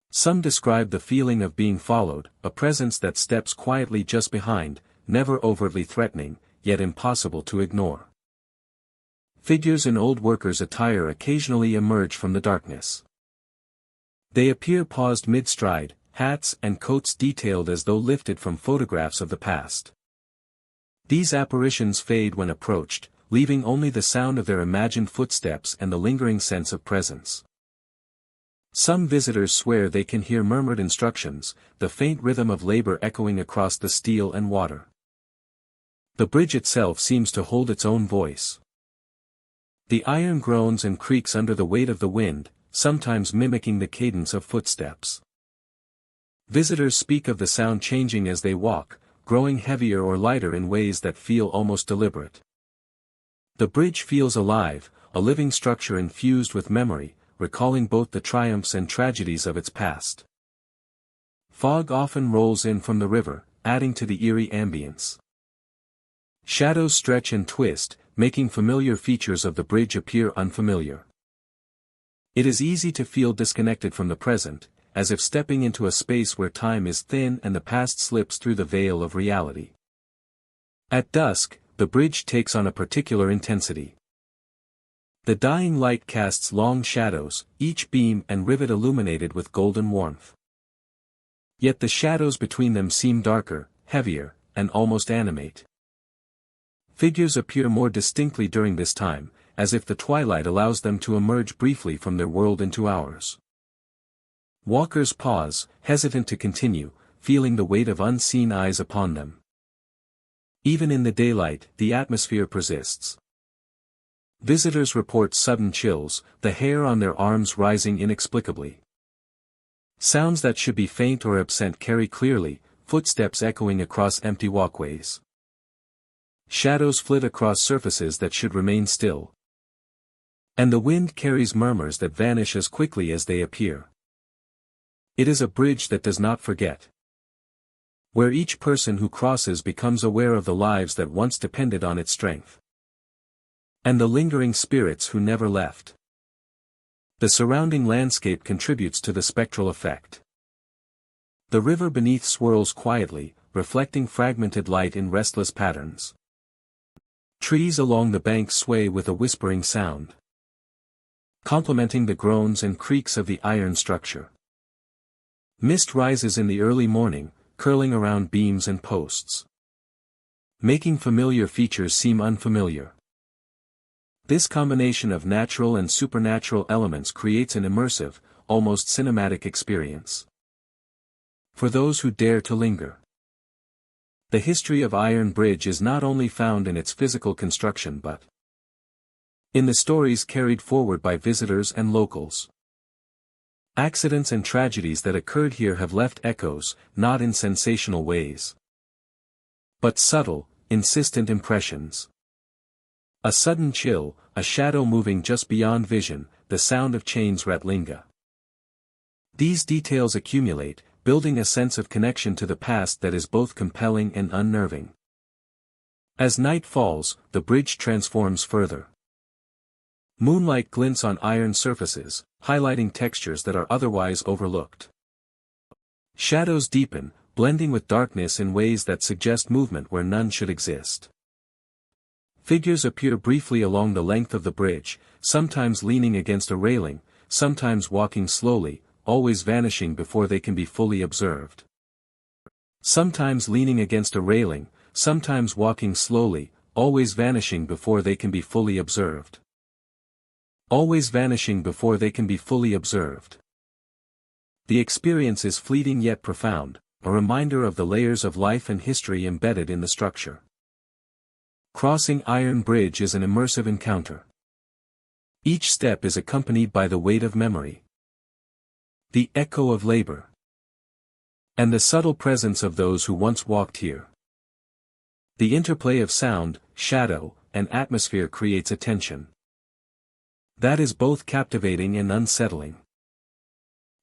Some describe the feeling of being followed, a presence that steps quietly just behind, never overtly threatening, yet impossible to ignore. Figures in old workers' attire occasionally emerge from the darkness. They appear paused mid-stride, hats and coats detailed as though lifted from photographs of the past. These apparitions fade when approached, leaving only the sound of their imagined footsteps and the lingering sense of presence. Some visitors swear they can hear murmured instructions, the faint rhythm of labor echoing across the steel and water. The bridge itself seems to hold its own voice. The iron groans and creaks under the weight of the wind, sometimes mimicking the cadence of footsteps. Visitors speak of the sound changing as they walk, growing heavier or lighter in ways that feel almost deliberate. The bridge feels alive, a living structure infused with memory, recalling both the triumphs and tragedies of its past. Fog often rolls in from the river, adding to the eerie ambience. Shadows stretch and twist, making familiar features of the bridge appear unfamiliar. It is easy to feel disconnected from the present, as if stepping into a space where time is thin and the past slips through the veil of reality. At dusk, the bridge takes on a particular intensity. The dying light casts long shadows, each beam and rivet illuminated with golden warmth. Yet the shadows between them seem darker, heavier, and almost animate. Figures appear more distinctly during this time, as if the twilight allows them to emerge briefly from their world into ours. Walkers pause, hesitant to continue, feeling the weight of unseen eyes upon them. Even in the daylight, the atmosphere persists. Visitors report sudden chills, the hair on their arms rising inexplicably. Sounds that should be faint or absent carry clearly, footsteps echoing across empty walkways. Shadows flit across surfaces that should remain still. And the wind carries murmurs that vanish as quickly as they appear. It is a bridge that does not forget. Where each person who crosses becomes aware of the lives that once depended on its strength. And the lingering spirits who never left. The surrounding landscape contributes to the spectral effect. The river beneath swirls quietly, reflecting fragmented light in restless patterns. Trees along the bank sway with a whispering sound, complementing the groans and creaks of the iron structure. Mist rises in the early morning, curling around beams and posts, making familiar features seem unfamiliar. This combination of natural and supernatural elements creates an immersive, almost cinematic experience for those who dare to linger. The history of Iron Bridge is not only found in its physical construction but in the stories carried forward by visitors and locals. Accidents and tragedies that occurred here have left echoes, not in sensational ways, but subtle, insistent impressions. A sudden chill, a shadow moving just beyond vision, the sound of chains rattling. These details accumulate, building a sense of connection to the past that is both compelling and unnerving. As night falls, the bridge transforms further. Moonlight glints on iron surfaces, highlighting textures that are otherwise overlooked. Shadows deepen, blending with darkness in ways that suggest movement where none should exist. Figures appear briefly along the length of the bridge, sometimes leaning against a railing, sometimes walking slowly, always vanishing before they can be fully observed. Sometimes leaning against a railing, sometimes walking slowly, always vanishing before they can be fully observed. Always vanishing before they can be fully observed. The experience is fleeting yet profound, a reminder of the layers of life and history embedded in the structure. Crossing Iron Bridge is an immersive encounter. Each step is accompanied by the weight of memory, the echo of labor, and the subtle presence of those who once walked here. The interplay of sound, shadow, and atmosphere creates a tension that is both captivating and unsettling.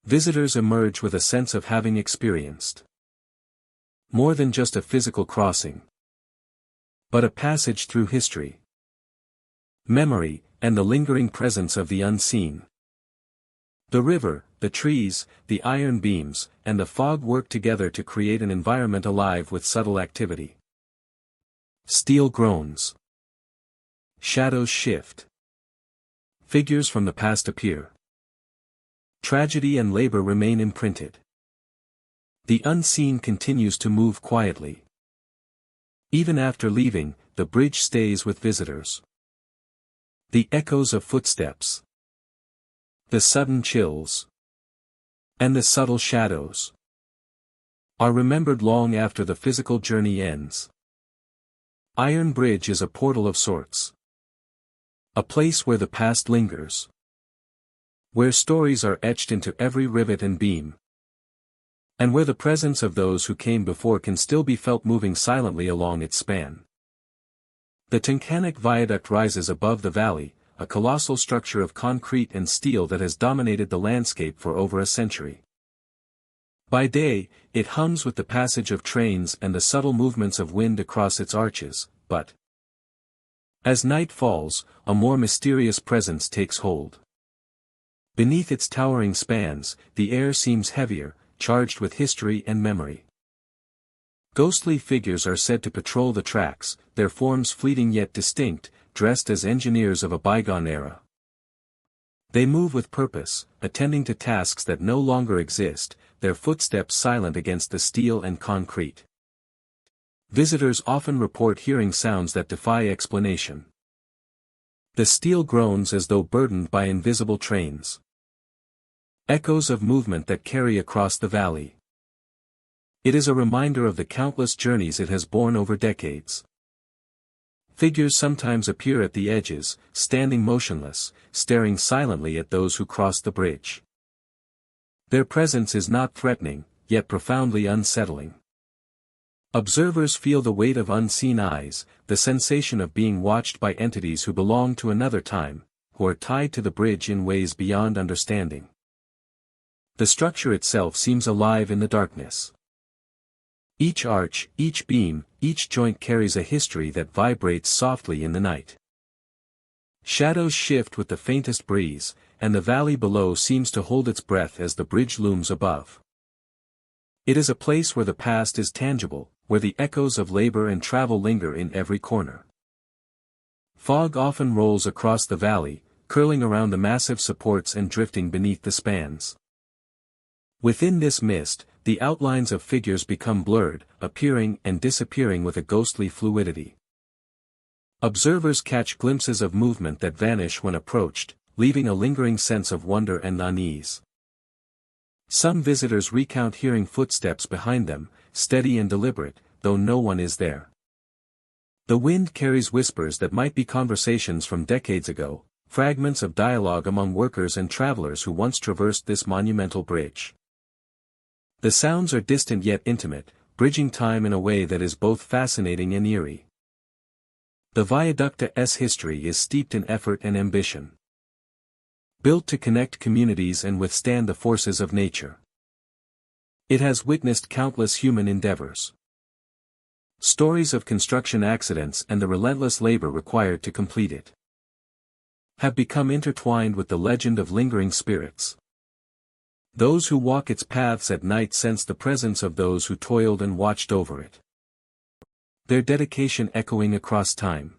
Visitors emerge with a sense of having experienced more than just a physical crossing, but a passage through history, memory, and the lingering presence of the unseen. The river, the trees, the iron beams, and the fog work together to create an environment alive with subtle activity. Steel groans. Shadows shift. Figures from the past appear. Tragedy and labor remain imprinted. The unseen continues to move quietly. Even after leaving, the bridge stays with visitors. The echoes of footsteps, the sudden chills, and the subtle shadows are remembered long after the physical journey ends. Iron Bridge is a portal of sorts. A place where the past lingers, where stories are etched into every rivet and beam, and where the presence of those who came before can still be felt moving silently along its span. The Tyncanic Viaduct rises above the valley, a colossal structure of concrete and steel that has dominated the landscape for over a century. By day, it hums with the passage of trains and the subtle movements of wind across its arches, but as night falls, a more mysterious presence takes hold. Beneath its towering spans, the air seems heavier, charged with history and memory. Ghostly figures are said to patrol the tracks, their forms fleeting yet distinct, dressed as engineers of a bygone era. They move with purpose, attending to tasks that no longer exist, their footsteps silent against the steel and concrete. Visitors often report hearing sounds that defy explanation. The steel groans as though burdened by invisible trains. Echoes of movement that carry across the valley. It is a reminder of the countless journeys it has borne over decades. Figures sometimes appear at the edges, standing motionless, staring silently at those who cross the bridge. Their presence is not threatening, yet profoundly unsettling. Observers feel the weight of unseen eyes, the sensation of being watched by entities who belong to another time, who are tied to the bridge in ways beyond understanding. The structure itself seems alive in the darkness. Each arch, each beam, each joint carries a history that vibrates softly in the night. Shadows shift with the faintest breeze, and the valley below seems to hold its breath as the bridge looms above. It is a place where the past is tangible, where the echoes of labor and travel linger in every corner. Fog often rolls across the valley, curling around the massive supports and drifting beneath the spans. Within this mist, the outlines of figures become blurred, appearing and disappearing with a ghostly fluidity. Observers catch glimpses of movement that vanish when approached, leaving a lingering sense of wonder and unease. Some visitors recount hearing footsteps behind them, steady and deliberate, though no one is there. The wind carries whispers that might be conversations from decades ago, fragments of dialogue among workers and travelers who once traversed this monumental bridge. The sounds are distant yet intimate, bridging time in a way that is both fascinating and eerie. The viaduct's history is steeped in effort and ambition. Built to connect communities and withstand the forces of nature. It has witnessed countless human endeavors. Stories of construction accidents and the relentless labor required to complete it have become intertwined with the legend of lingering spirits. Those who walk its paths at night sense the presence of those who toiled and watched over it. Their dedication echoing across time.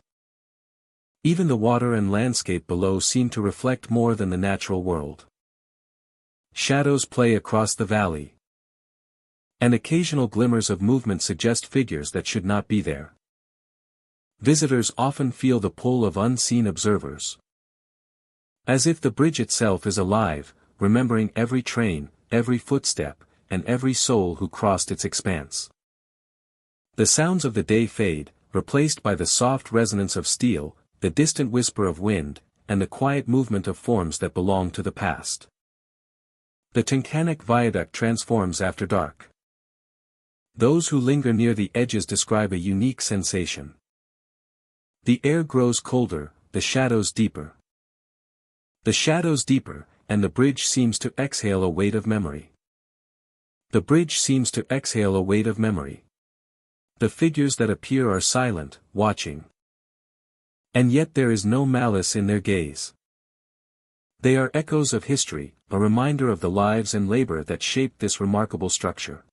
Even the water and landscape below seem to reflect more than the natural world. Shadows play across the valley. And occasional glimmers of movement suggest figures that should not be there. Visitors often feel the pull of unseen observers. As if the bridge itself is alive, remembering every train, every footstep, and every soul who crossed its expanse. The sounds of the day fade, replaced by the soft resonance of steel, the distant whisper of wind, and the quiet movement of forms that belong to the past. The Tyncanic Viaduct transforms after dark. Those who linger near the edges describe a unique sensation. The air grows colder, the shadows deeper. The shadows deeper, and the bridge seems to exhale a weight of memory. The bridge seems to exhale a weight of memory. The figures that appear are silent, watching. And yet there is no malice in their gaze. They are echoes of history, a reminder of the lives and labor that shaped this remarkable structure.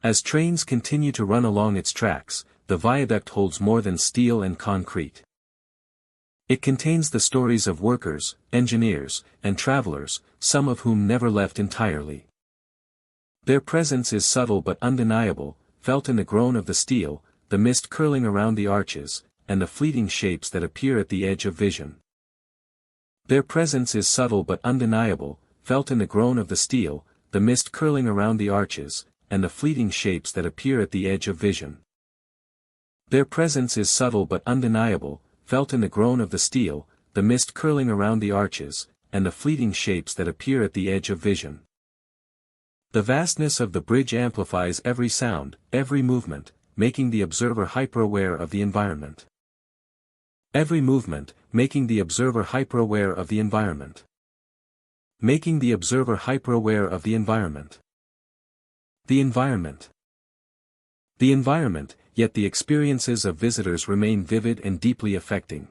As trains continue to run along its tracks, the viaduct holds more than steel and concrete. It contains the stories of workers, engineers, and travelers, some of whom never left entirely. Their presence is subtle but undeniable, felt in the groan of the steel, the mist curling around the arches, and the fleeting shapes that appear at the edge of vision. Their presence is subtle but undeniable, felt in the groan of the steel, the mist curling around the arches, and the fleeting shapes that appear at the edge of vision. Their presence is subtle but undeniable, felt in the groan of the steel, the mist curling around the arches, and the fleeting shapes that appear at the edge of vision. The vastness of the bridge amplifies every sound, every movement, making the observer hyper-aware of the environment. Every movement, making the observer hyper-aware of the environment. Making the observer hyper-aware of the environment. The environment. The environment, yet the experiences of visitors remain vivid and deeply affecting.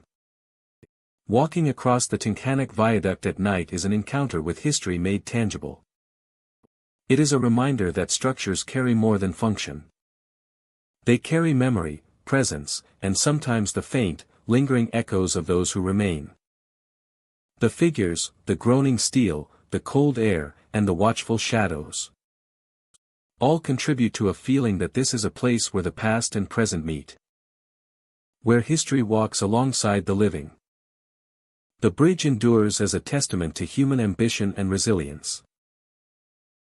Walking across the Tyncanic Viaduct at night is an encounter with history made tangible. It is a reminder that structures carry more than function. They carry memory, presence, and sometimes the faint, lingering echoes of those who remain. The figures, the groaning steel, the cold air, and the watchful shadows. All contribute to a feeling that this is a place where the past and present meet. Where history walks alongside the living. The bridge endures as a testament to human ambition and resilience.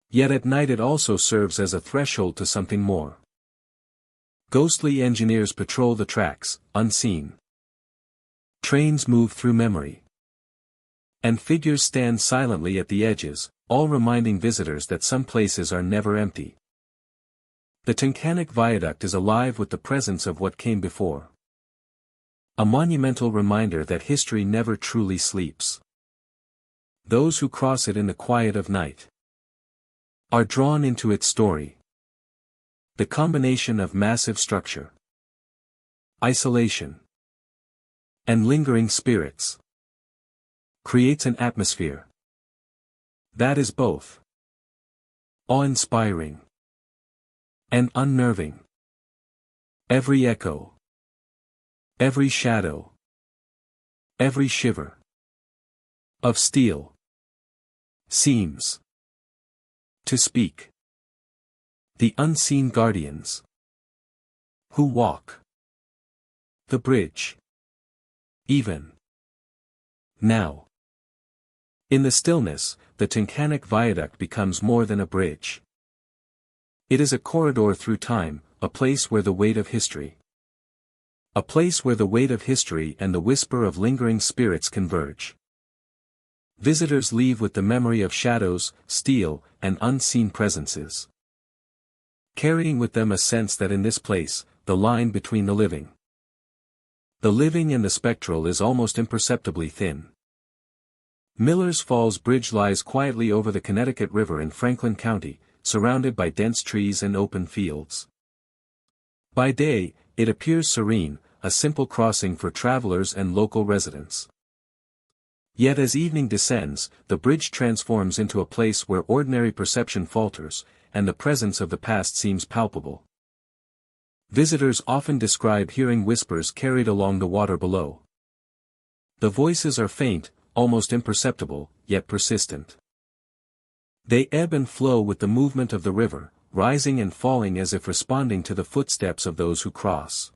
Yet at night it also serves as a threshold to something more. Ghostly engineers patrol the tracks, unseen. Trains move through memory. And figures stand silently at the edges, all reminding visitors that some places are never empty. The Tyncanic Viaduct is alive with the presence of what came before. A monumental reminder that history never truly sleeps. Those who cross it in the quiet of night are drawn into its story. The combination of massive structure, isolation, and lingering spirits creates an atmosphere that is both awe-inspiring and unnerving. Every echo, every shadow, Every shiver of steel seems to speak. The unseen guardians who walk the bridge. Even now, in the stillness, the Tyncanic Viaduct becomes more than a bridge. It is a corridor through time, a place where the weight of history. A place where the weight of history and the whisper of lingering spirits converge. Visitors leave with the memory of shadows, steel, and unseen presences, carrying with them a sense that in this place, the line between the living and the spectral is almost imperceptibly thin. Miller's Falls Bridge lies quietly over the Connecticut River in Franklin County, surrounded by dense trees and open fields. By day, it appears serene, a simple crossing for travelers and local residents. Yet as evening descends, the bridge transforms into a place where ordinary perception falters, and the presence of the past seems palpable. Visitors often describe hearing whispers carried along the water below. The voices are faint, almost imperceptible, yet persistent. They ebb and flow with the movement of the river, rising and falling as if responding to the footsteps of those who cross.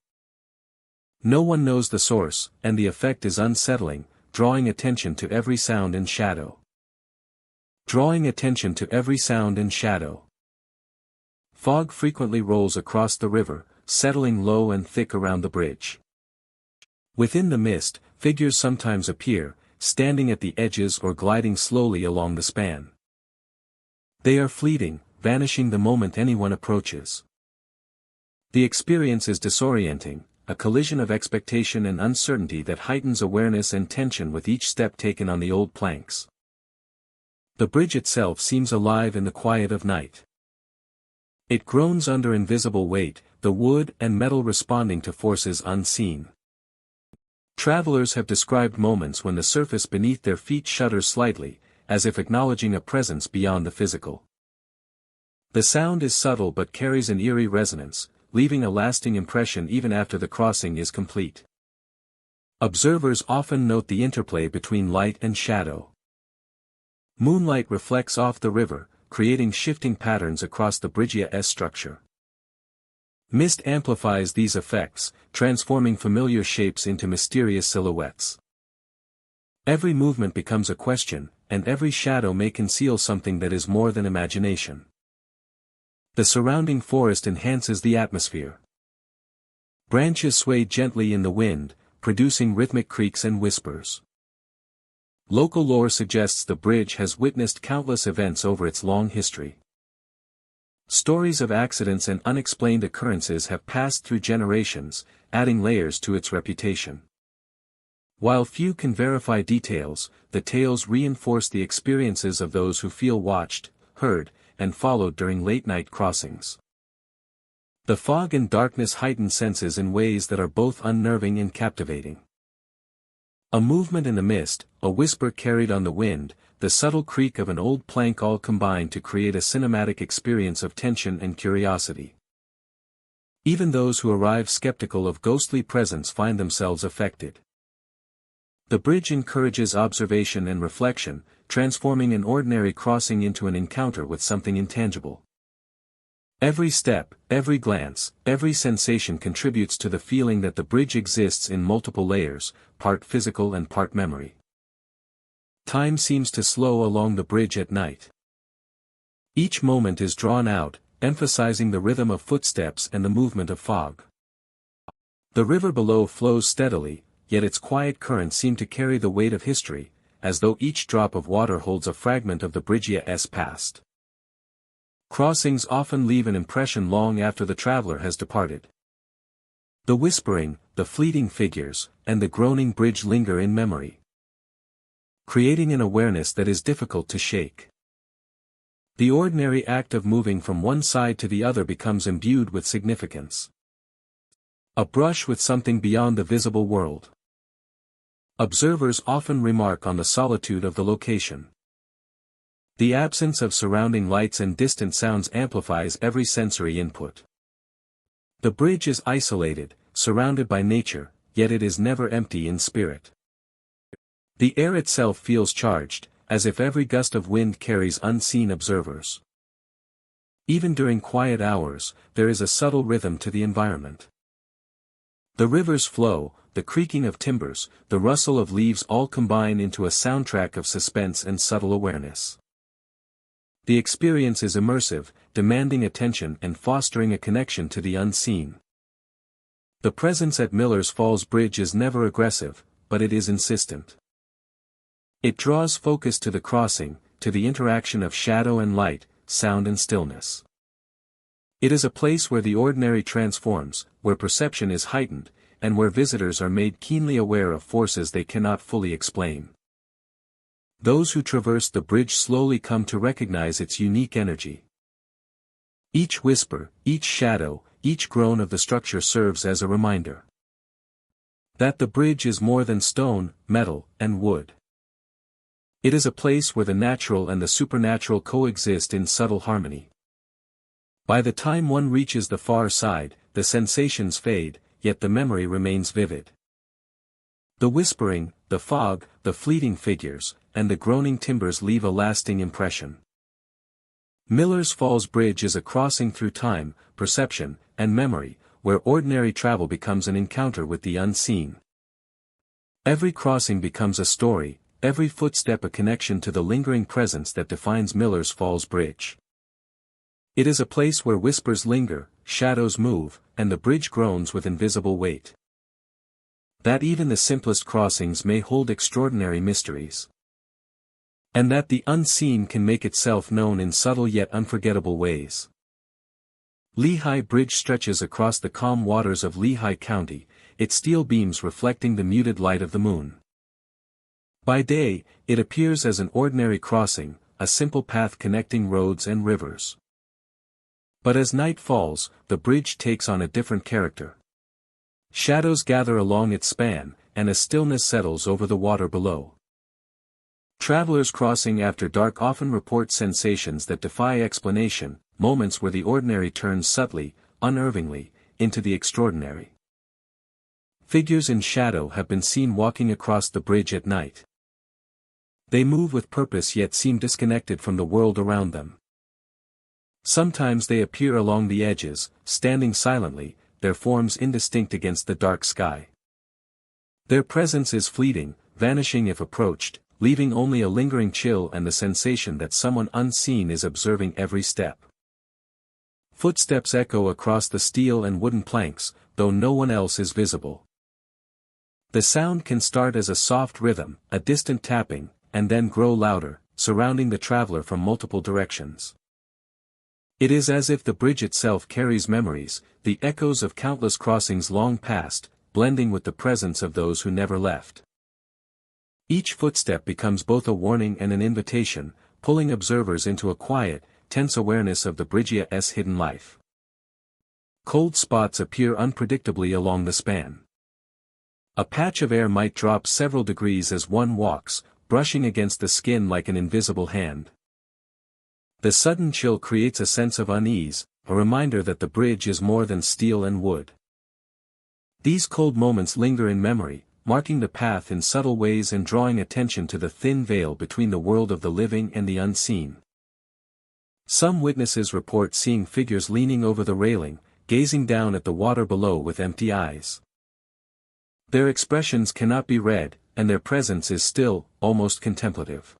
No one knows the source, and the effect is unsettling, drawing attention to every sound and shadow. Fog frequently rolls across the river, settling low and thick around the bridge. Within the mist, figures sometimes appear, standing at the edges or gliding slowly along the span. They are fleeting, vanishing the moment anyone approaches. The experience is disorienting, a collision of expectation and uncertainty that heightens awareness and tension with each step taken on the old planks. The bridge itself seems alive in the quiet of night. It groans under invisible weight, the wood and metal responding to forces unseen. Travelers have described moments when the surface beneath their feet shudders slightly, as if acknowledging a presence beyond the physical. The sound is subtle but carries an eerie resonance, leaving a lasting impression even after the crossing is complete. Observers often note the interplay between light and shadow. Moonlight reflects off the river, creating shifting patterns across the bridge's structure. Mist amplifies these effects, transforming familiar shapes into mysterious silhouettes. Every movement becomes a question, and every shadow may conceal something that is more than imagination. The surrounding forest enhances the atmosphere. Branches sway gently in the wind, producing rhythmic creaks and whispers. Local lore suggests the bridge has witnessed countless events over its long history. Stories of accidents and unexplained occurrences have passed through generations, adding layers to its reputation. While few can verify details, the tales reinforce the experiences of those who feel watched, heard, and followed during late-night crossings. The fog and darkness heighten senses in ways that are both unnerving and captivating. A movement in the mist, a whisper carried on the wind, the subtle creak of an old plank all combine to create a cinematic experience of tension and curiosity. Even those who arrive skeptical of ghostly presence find themselves affected. The bridge encourages observation and reflection, transforming an ordinary crossing into an encounter with something intangible. Every step, every glance, every sensation contributes to the feeling that the bridge exists in multiple layers, part physical and part memory. Time seems to slow along the bridge at night. Each moment is drawn out, emphasizing the rhythm of footsteps and the movement of fog. The river below flows steadily, yet its quiet currents seem to carry the weight of history, as though each drop of water holds a fragment of the bridge's past. Crossings often leave an impression long after the traveler has departed. The whispering, the fleeting figures, and the groaning bridge linger in memory, creating an awareness that is difficult to shake. The ordinary act of moving from one side to the other becomes imbued with significance. A brush with something beyond the visible world. Observers often remark on the solitude of the location. The absence of surrounding lights and distant sounds amplifies every sensory input. The bridge is isolated, surrounded by nature, yet it is never empty in spirit. The air itself feels charged, as if every gust of wind carries unseen observers. Even during quiet hours, there is a subtle rhythm to the environment. The river's flow, the creaking of timbers, the rustle of leaves all combine into a soundtrack of suspense and subtle awareness. The experience is immersive, demanding attention and fostering a connection to the unseen. The presence at Miller's Falls Bridge is never aggressive, but it is insistent. It draws focus to the crossing, to the interaction of shadow and light, sound and stillness. It is a place where the ordinary transforms, where perception is heightened, and where visitors are made keenly aware of forces they cannot fully explain. Those who traverse the bridge slowly come to recognize its unique energy. Each whisper, each shadow, each groan of the structure serves as a reminder that the bridge is more than stone, metal, and wood. It is a place where the natural and the supernatural coexist in subtle harmony. By the time one reaches the far side, the sensations fade, yet the memory remains vivid. The whispering, the fog, the fleeting figures, and the groaning timbers leave a lasting impression. Miller's Falls Bridge is a crossing through time, perception, and memory, where ordinary travel becomes an encounter with the unseen. Every crossing becomes a story, every footstep a connection to the lingering presence that defines Miller's Falls Bridge. It is a place where whispers linger, shadows move, and the bridge groans with invisible weight. That even the simplest crossings may hold extraordinary mysteries. And that the unseen can make itself known in subtle yet unforgettable ways. Lehigh Bridge stretches across the calm waters of Lehigh County, its steel beams reflecting the muted light of the moon. By day, it appears as an ordinary crossing, a simple path connecting roads and rivers. But as night falls, the bridge takes on a different character. Shadows gather along its span, and a stillness settles over the water below. Travelers crossing after dark often report sensations that defy explanation, moments where the ordinary turns subtly, unnervingly, into the extraordinary. Figures in shadow have been seen walking across the bridge at night. They move with purpose yet seem disconnected from the world around them. Sometimes they appear along the edges, standing silently, their forms indistinct against the dark sky. Their presence is fleeting, vanishing if approached, leaving only a lingering chill and the sensation that someone unseen is observing every step. Footsteps echo across the steel and wooden planks, though no one else is visible. The sound can start as a soft rhythm, a distant tapping, and then grow louder, surrounding the traveler from multiple directions. It is as if the bridge itself carries memories, the echoes of countless crossings long past, blending with the presence of those who never left. Each footstep becomes both a warning and an invitation, pulling observers into a quiet, tense awareness of the bridge's hidden life. Cold spots appear unpredictably along the span. A patch of air might drop several degrees as one walks, brushing against the skin like an invisible hand. The sudden chill creates a sense of unease, a reminder that the bridge is more than steel and wood. These cold moments linger in memory, marking the path in subtle ways and drawing attention to the thin veil between the world of the living and the unseen. Some witnesses report seeing figures leaning over the railing, gazing down at the water below with empty eyes. Their expressions cannot be read, and their presence is still, almost contemplative.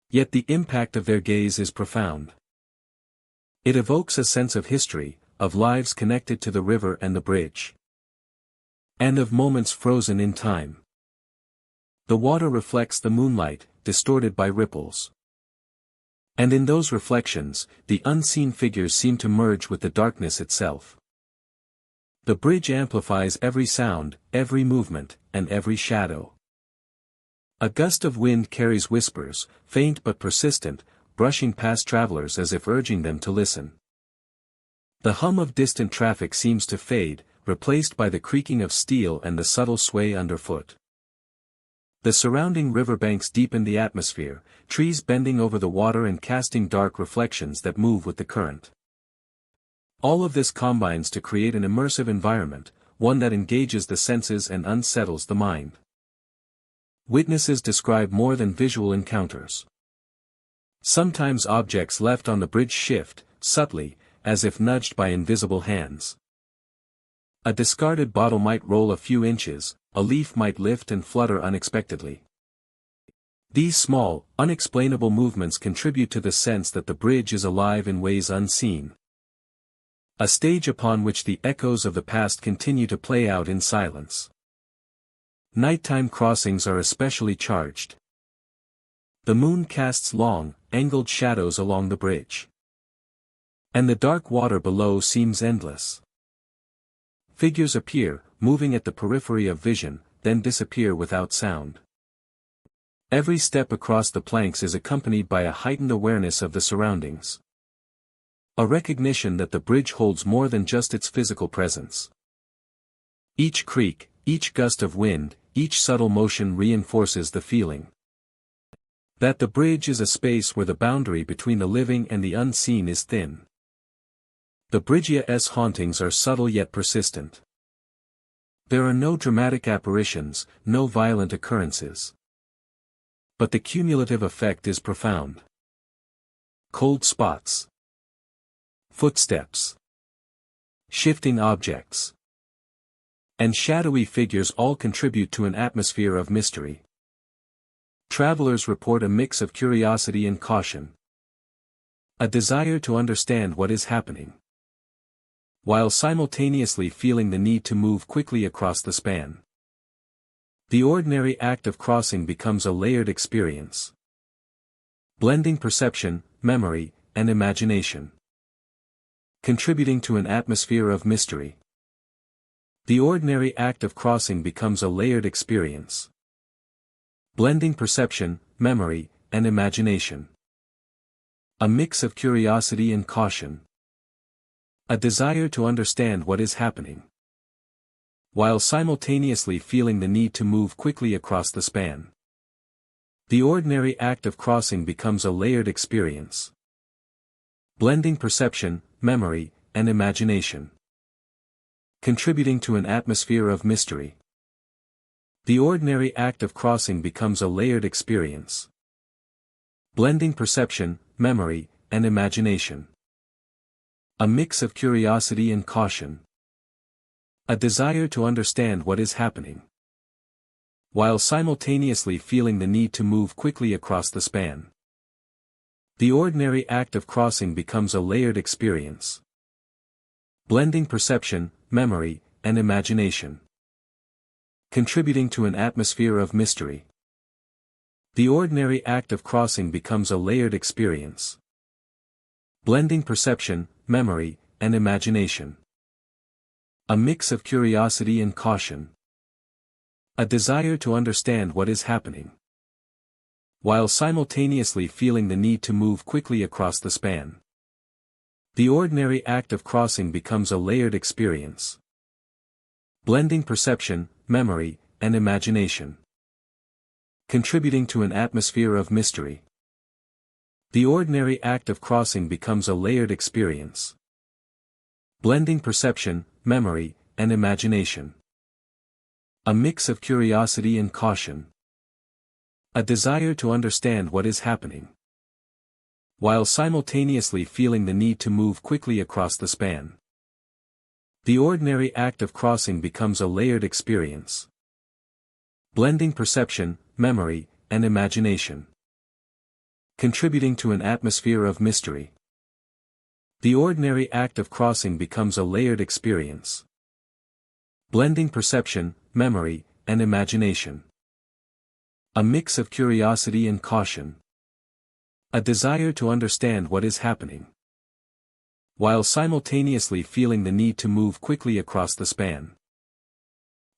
Yet the impact of their gaze is profound. It evokes a sense of history, of lives connected to the river and the bridge. And of moments frozen in time. The water reflects the moonlight, distorted by ripples. And in those reflections, the unseen figures seem to merge with the darkness itself. The bridge amplifies every sound, every movement, and every shadow. A gust of wind carries whispers, faint but persistent, brushing past travelers as if urging them to listen. The hum of distant traffic seems to fade, replaced by the creaking of steel and the subtle sway underfoot. The surrounding riverbanks deepen the atmosphere, trees bending over the water and casting dark reflections that move with the current. All of this combines to create an immersive environment, one that engages the senses and unsettles the mind. Witnesses describe more than visual encounters. Sometimes objects left on the bridge shift, subtly, as if nudged by invisible hands. A discarded bottle might roll a few inches, a leaf might lift and flutter unexpectedly. These small, unexplainable movements contribute to the sense that the bridge is alive in ways unseen. A stage upon which the echoes of the past continue to play out in silence. Nighttime crossings are especially charged. The moon casts long, angled shadows along the bridge. And the dark water below seems endless. Figures appear, moving at the periphery of vision, then disappear without sound. Every step across the planks is accompanied by a heightened awareness of the surroundings. A recognition that the bridge holds more than just its physical presence. Each creak, each gust of wind, each subtle motion reinforces the feeling that the bridge is a space where the boundary between the living and the unseen is thin. The bridge's hauntings are subtle yet persistent. There are no dramatic apparitions, no violent occurrences. But the cumulative effect is profound. Cold spots. Footsteps. Shifting objects. And shadowy figures all contribute to an atmosphere of mystery. Travelers report a mix of curiosity and caution. A desire to understand what is happening, while simultaneously feeling the need to move quickly across the span. The ordinary act of crossing becomes a layered experience, blending perception, memory, and imagination, contributing to an atmosphere of mystery. The ordinary act of crossing becomes a layered experience, blending perception, memory, and imagination. A mix of curiosity and caution. A desire to understand what is happening, while simultaneously feeling the need to move quickly across the span. The ordinary act of crossing becomes a layered experience, blending perception, memory, and imagination, contributing to an atmosphere of mystery. The ordinary act of crossing becomes a layered experience, blending perception, memory, and imagination. A mix of curiosity and caution. A desire to understand what is happening, while simultaneously feeling the need to move quickly across the span. The ordinary act of crossing becomes a layered experience, blending perception, memory, and imagination, contributing to an atmosphere of mystery. The ordinary act of crossing becomes a layered experience, blending perception, memory, and imagination. A mix of curiosity and caution. A desire to understand what is happening, while simultaneously feeling the need to move quickly across the span. The ordinary act of crossing becomes a layered experience, blending perception, memory, and imagination, contributing to an atmosphere of mystery. The ordinary act of crossing becomes a layered experience, blending perception, memory, and imagination. A mix of curiosity and caution. A desire to understand what is happening, while simultaneously feeling the need to move quickly across the span. The ordinary act of crossing becomes a layered experience, blending perception, memory, and imagination, contributing to an atmosphere of mystery. The ordinary act of crossing becomes a layered experience, blending perception, memory, and imagination. A mix of curiosity and caution. A desire to understand what is happening, while simultaneously feeling the need to move quickly across the span.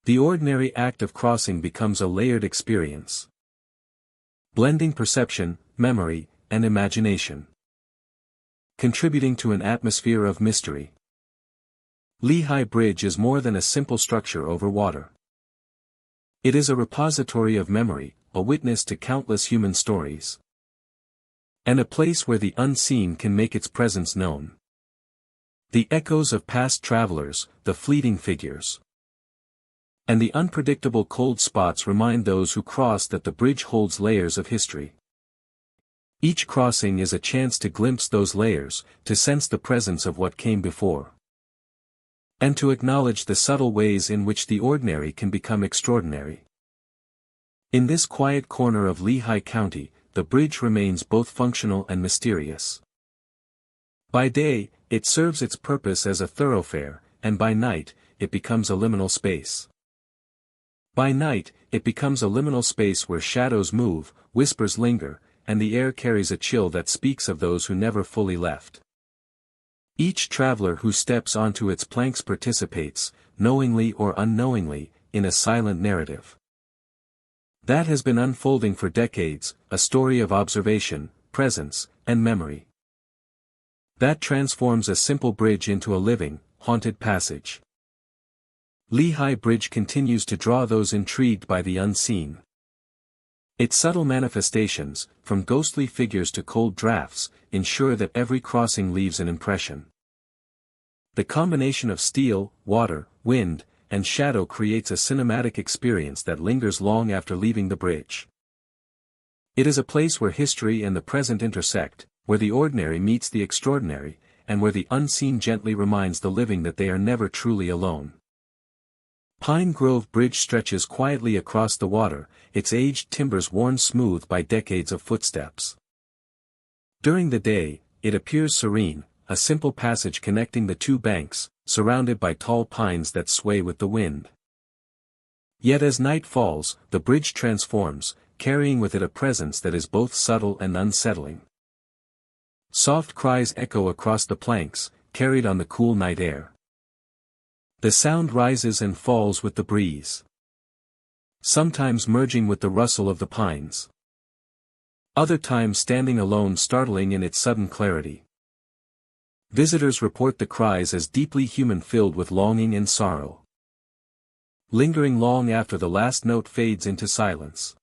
The ordinary act of crossing becomes a layered experience, blending perception, memory, and imagination, contributing to an atmosphere of mystery. Lehigh Bridge is more than a simple structure over water. It is a repository of memory, a witness to countless human stories, and a place where the unseen can make its presence known. The echoes of past travelers, the fleeting figures, And the unpredictable cold spots remind those who cross that the bridge holds layers of history. Each crossing is a chance to glimpse those layers, to sense the presence of what came before. And to acknowledge the subtle ways in which the ordinary can become extraordinary. In this quiet corner of Lehigh County, the bridge remains both functional and mysterious. By day, it serves its purpose as a thoroughfare, and by night, it becomes a liminal space. By night, it becomes a liminal space where shadows move, whispers linger, and the air carries a chill that speaks of those who never fully left. Each traveler who steps onto its planks participates, knowingly or unknowingly, in a silent narrative that has been unfolding for decades, a story of observation, presence, and memory that transforms a simple bridge into a living, haunted passage. Lehigh Bridge continues to draw those intrigued by the unseen. Its subtle manifestations, from ghostly figures to cold drafts, ensure that every crossing leaves an impression. The combination of steel, water, wind, and shadow creates a cinematic experience that lingers long after leaving the bridge. It is a place where history and the present intersect, where the ordinary meets the extraordinary, and where the unseen gently reminds the living that they are never truly alone. Pine Grove Bridge stretches quietly across the water, its aged timbers worn smooth by decades of footsteps. During the day, it appears serene, a simple passage connecting the two banks, surrounded by tall pines that sway with the wind. Yet as night falls, the bridge transforms, carrying with it a presence that is both subtle and unsettling. Soft cries echo across the planks, carried on the cool night air. The sound rises and falls with the breeze, sometimes merging with the rustle of the pines, other times standing alone, startling in its sudden clarity. Visitors report the cries as deeply human, filled with longing and sorrow, lingering long after the last note fades into silence.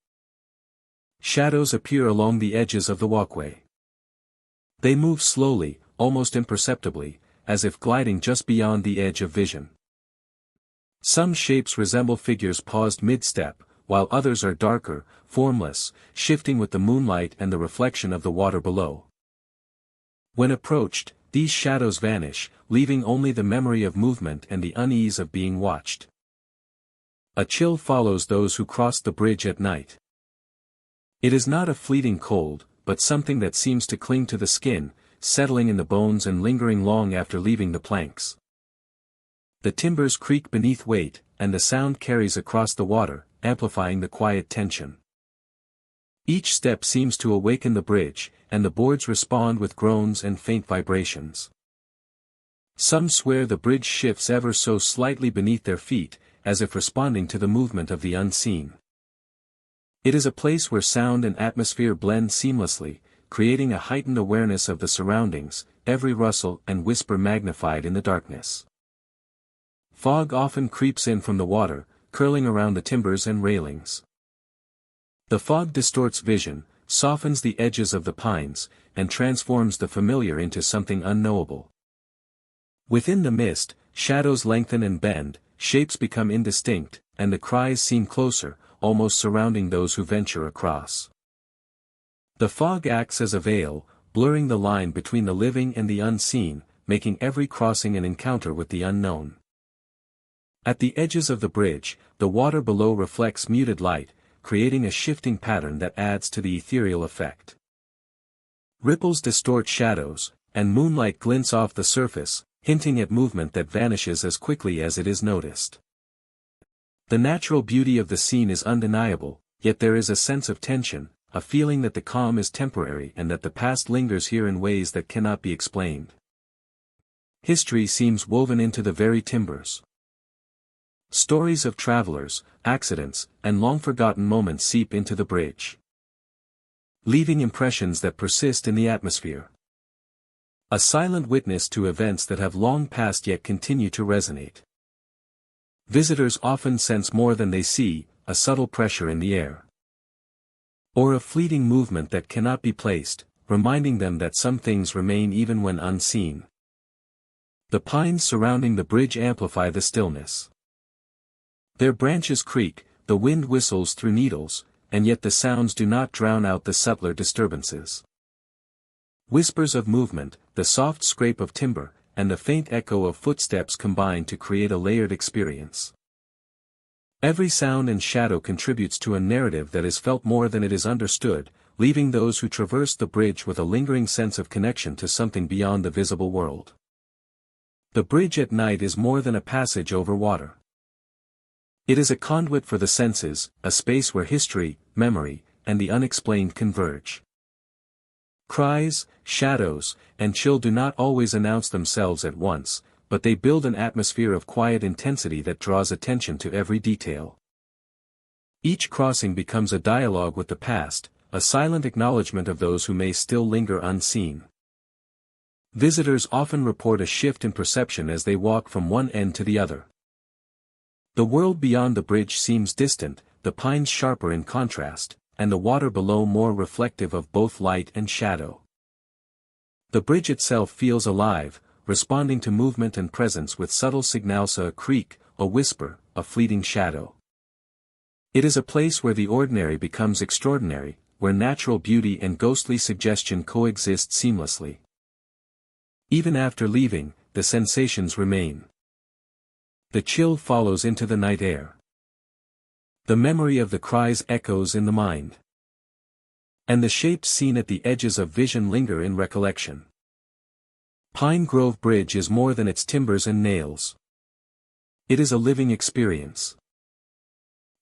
Shadows appear along the edges of the walkway. They move slowly, almost imperceptibly, as if gliding just beyond the edge of vision. Some shapes resemble figures paused mid-step, while others are darker, formless, shifting with the moonlight and the reflection of the water below. When approached, these shadows vanish, leaving only the memory of movement and the unease of being watched. A chill follows those who cross the bridge at night. It is not a fleeting cold, but something that seems to cling to the skin, settling in the bones and lingering long after leaving the planks. The timbers creak beneath weight, and the sound carries across the water, amplifying the quiet tension. Each step seems to awaken the bridge, and the boards respond with groans and faint vibrations. Some swear the bridge shifts ever so slightly beneath their feet, as if responding to the movement of the unseen. It is a place where sound and atmosphere blend seamlessly, creating a heightened awareness of the surroundings, every rustle and whisper magnified in the darkness. Fog often creeps in from the water, curling around the timbers and railings. The fog distorts vision, softens the edges of the pines, and transforms the familiar into something unknowable. Within the mist, shadows lengthen and bend, shapes become indistinct, and the cries seem closer, almost surrounding those who venture across. The fog acts as a veil, blurring the line between the living and the unseen, making every crossing an encounter with the unknown. At the edges of the bridge, the water below reflects muted light, creating a shifting pattern that adds to the ethereal effect. Ripples distort shadows, and moonlight glints off the surface, hinting at movement that vanishes as quickly as it is noticed. The natural beauty of the scene is undeniable, yet there is a sense of tension, a feeling that the calm is temporary and that the past lingers here in ways that cannot be explained. History seems woven into the very timbers. Stories of travelers, accidents, and long-forgotten moments seep into the bridge, leaving impressions that persist in the atmosphere. A silent witness to events that have long passed yet continue to resonate. Visitors often sense more than they see, a subtle pressure in the air, or a fleeting movement that cannot be placed, reminding them that some things remain even when unseen. The pines surrounding the bridge amplify the stillness. Their branches creak, the wind whistles through needles, and yet the sounds do not drown out the subtler disturbances. Whispers of movement, the soft scrape of timber, and the faint echo of footsteps combine to create a layered experience. Every sound and shadow contributes to a narrative that is felt more than it is understood, leaving those who traverse the bridge with a lingering sense of connection to something beyond the visible world. The bridge at night is more than a passage over water. It is a conduit for the senses, a space where history, memory, and the unexplained converge. Cries, shadows, and chill do not always announce themselves at once, but they build an atmosphere of quiet intensity that draws attention to every detail. Each crossing becomes a dialogue with the past, a silent acknowledgement of those who may still linger unseen. Visitors often report a shift in perception as they walk from one end to the other. The world beyond the bridge seems distant, the pines sharper in contrast, and the water below more reflective of both light and shadow. The bridge itself feels alive, responding to movement and presence with subtle signals, a creak, a whisper, a fleeting shadow. It is a place where the ordinary becomes extraordinary, where natural beauty and ghostly suggestion coexist seamlessly. Even after leaving, the sensations remain. The chill follows into the night air. The memory of the cries echoes in the mind. And the shapes seen at the edges of vision linger in recollection. Pine Grove Bridge is more than its timbers and nails. It is a living experience.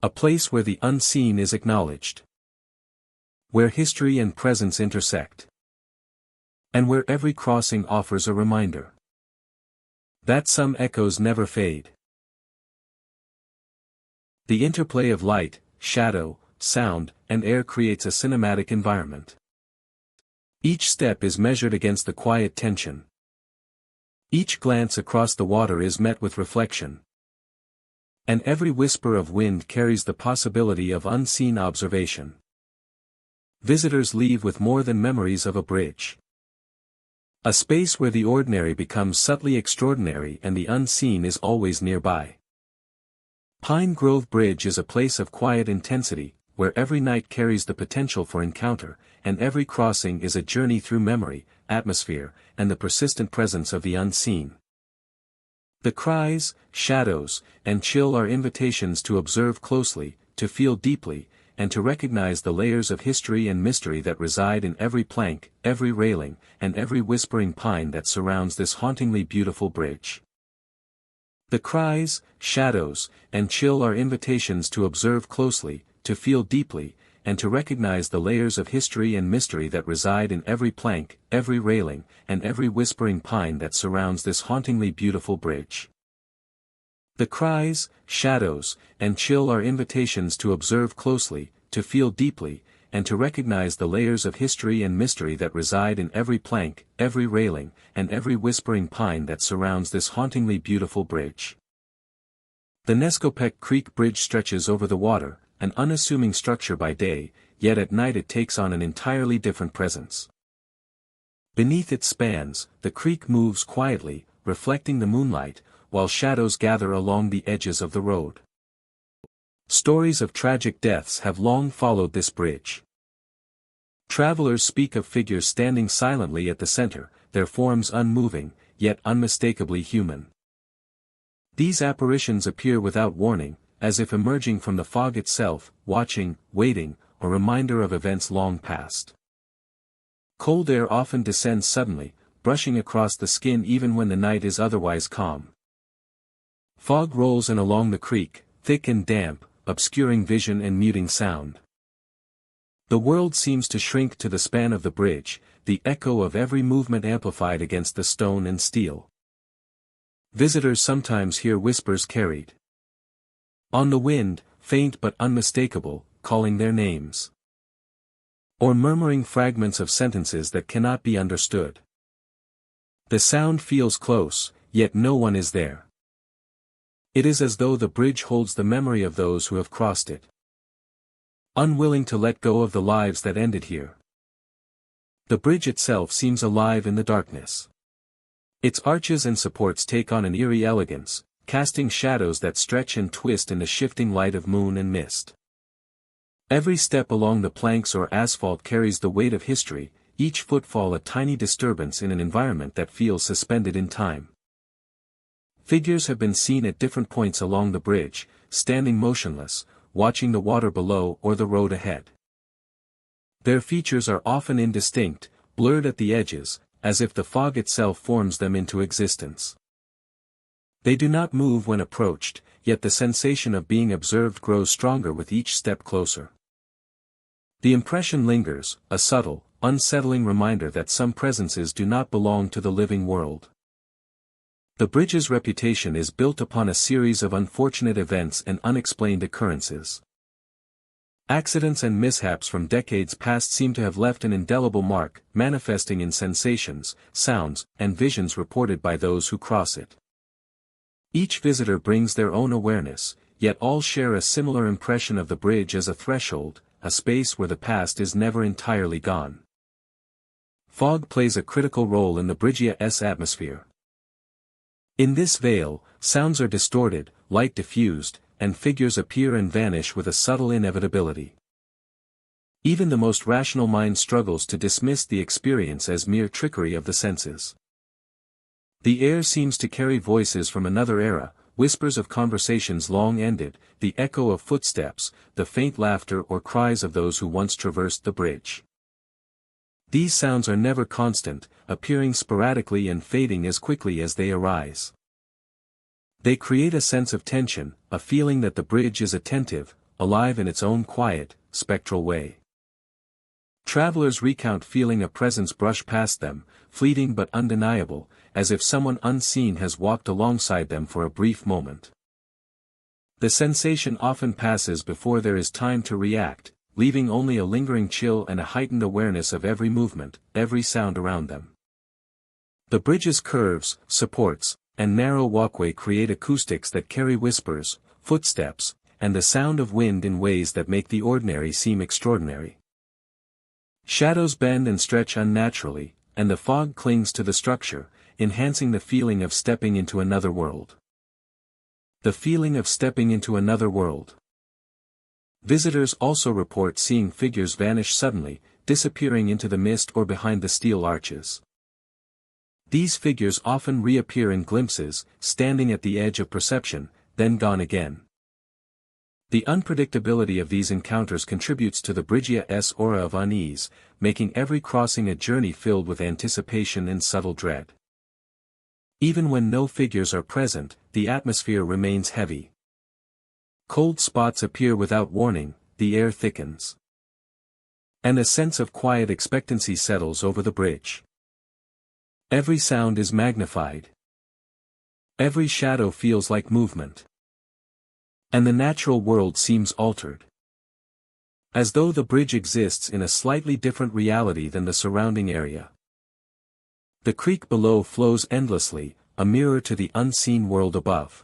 A place where the unseen is acknowledged. Where history and presence intersect. And where every crossing offers a reminder that some echoes never fade. The interplay of light, shadow, sound, and air creates a cinematic environment. Each step is measured against the quiet tension. Each glance across the water is met with reflection. And every whisper of wind carries the possibility of unseen observation. Visitors leave with more than memories of a bridge. A space where the ordinary becomes subtly extraordinary and the unseen is always nearby. Pine Grove Bridge is a place of quiet intensity, where every night carries the potential for encounter, and every crossing is a journey through memory, atmosphere, and the persistent presence of the unseen. The cries, shadows, and chill are invitations to observe closely, to feel deeply, and to recognize the layers of history and mystery that reside in every plank, every railing, and every whispering pine that surrounds this hauntingly beautiful bridge. The cries, shadows, and chill are invitations to observe closely, to feel deeply, and to recognize the layers of history and mystery that reside in every plank, every railing, and every whispering pine that surrounds this hauntingly beautiful bridge. The cries, shadows, and chill are invitations to observe closely, to feel deeply, and to recognize the layers of history and mystery that reside in every plank, every railing, and every whispering pine that surrounds this hauntingly beautiful bridge. The Nescopec Creek Bridge stretches over the water, an unassuming structure by day, yet at night it takes on an entirely different presence. Beneath its spans, the creek moves quietly, reflecting the moonlight, while shadows gather along the edges of the road. Stories of tragic deaths have long followed this bridge. Travelers speak of figures standing silently at the center, their forms unmoving, yet unmistakably human. These apparitions appear without warning, as if emerging from the fog itself, watching, waiting, a reminder of events long past. Cold air often descends suddenly, brushing across the skin even when the night is otherwise calm. Fog rolls in along the creek, thick and damp, obscuring vision and muting sound. The world seems to shrink to the span of the bridge, the echo of every movement amplified against the stone and steel. Visitors sometimes hear whispers carried on the wind, faint but unmistakable, calling their names. Or murmuring fragments of sentences that cannot be understood. The sound feels close, yet no one is there. It is as though the bridge holds the memory of those who have crossed it, unwilling to let go of the lives that ended here. The bridge itself seems alive in the darkness. Its arches and supports take on an eerie elegance, casting shadows that stretch and twist in the shifting light of moon and mist. Every step along the planks or asphalt carries the weight of history, each footfall a tiny disturbance in an environment that feels suspended in time. Figures have been seen at different points along the bridge, standing motionless, watching the water below or the road ahead. Their features are often indistinct, blurred at the edges, as if the fog itself forms them into existence. They do not move when approached, yet the sensation of being observed grows stronger with each step closer. The impression lingers, a subtle, unsettling reminder that some presences do not belong to the living world. The bridge's reputation is built upon a series of unfortunate events and unexplained occurrences. Accidents and mishaps from decades past seem to have left an indelible mark, manifesting in sensations, sounds, and visions reported by those who cross it. Each visitor brings their own awareness, yet all share a similar impression of the bridge as a threshold, a space where the past is never entirely gone. Fog plays a critical role in the bridge's atmosphere. In this veil, sounds are distorted, light diffused, and figures appear and vanish with a subtle inevitability. Even the most rational mind struggles to dismiss the experience as mere trickery of the senses. The air seems to carry voices from another era, whispers of conversations long ended, the echo of footsteps, the faint laughter or cries of those who once traversed the bridge. These sounds are never constant, appearing sporadically and fading as quickly as they arise. They create a sense of tension, a feeling that the bridge is attentive, alive in its own quiet, spectral way. Travelers recount feeling a presence brush past them, fleeting but undeniable, as if someone unseen has walked alongside them for a brief moment. The sensation often passes before there is time to react, leaving only a lingering chill and a heightened awareness of every movement, every sound around them. The bridge's curves, supports, and narrow walkway create acoustics that carry whispers, footsteps, and the sound of wind in ways that make the ordinary seem extraordinary. Shadows bend and stretch unnaturally, and the fog clings to the structure, enhancing the feeling of stepping into another world. The feeling of stepping into another world. Visitors also report seeing figures vanish suddenly, disappearing into the mist or behind the steel arches. These figures often reappear in glimpses, standing at the edge of perception, then gone again. The unpredictability of these encounters contributes to the bridge's aura of unease, making every crossing a journey filled with anticipation and subtle dread. Even when no figures are present, the atmosphere remains heavy. Cold spots appear without warning, the air thickens. And a sense of quiet expectancy settles over the bridge. Every sound is magnified. Every shadow feels like movement. And the natural world seems altered. As though the bridge exists in a slightly different reality than the surrounding area. The creek below flows endlessly, a mirror to the unseen world above.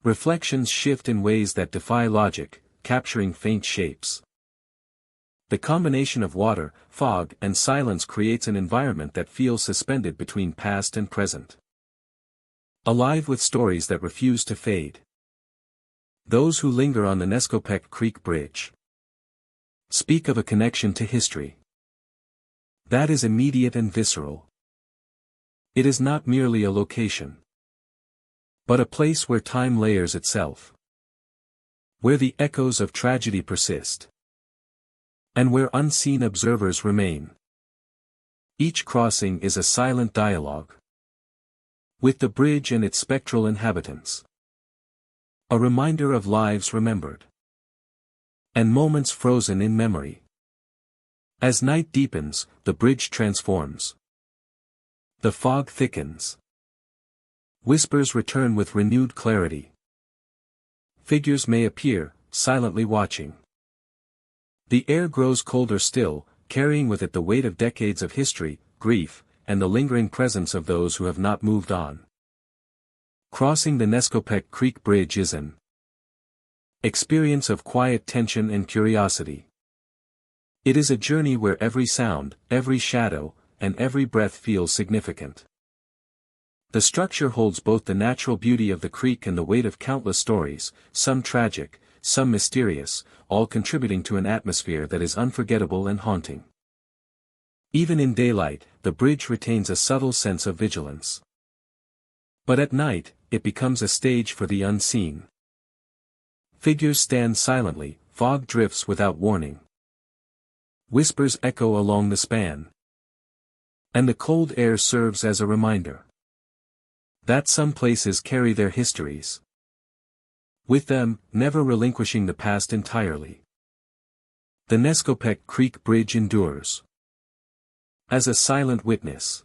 Reflections shift in ways that defy logic, capturing faint shapes. The combination of water, fog, and silence creates an environment that feels suspended between past and present. Alive with stories that refuse to fade. Those who linger on the Nescopec Creek Bridge speak of a connection to history that is immediate and visceral. It is not merely a location, but a place where time layers itself, where the echoes of tragedy persist, and where unseen observers remain. Each crossing is a silent dialogue with the bridge and its spectral inhabitants. A reminder of lives remembered. And moments frozen in memory. As night deepens, the bridge transforms. The fog thickens. Whispers return with renewed clarity. Figures may appear, silently watching. The air grows colder still, carrying with it the weight of decades of history, grief, and the lingering presence of those who have not moved on. Crossing the Nescopec Creek Bridge is an experience of quiet tension and curiosity. It is a journey where every sound, every shadow, and every breath feels significant. The structure holds both the natural beauty of the creek and the weight of countless stories, some tragic, some mysterious, all contributing to an atmosphere that is unforgettable and haunting. Even in daylight, the bridge retains a subtle sense of vigilance. But at night, it becomes a stage for the unseen. Figures stand silently, fog drifts without warning. Whispers echo along the span. And the cold air serves as a reminder that some places carry their histories with them, never relinquishing the past entirely. The Nescopec Creek Bridge endures as a silent witness.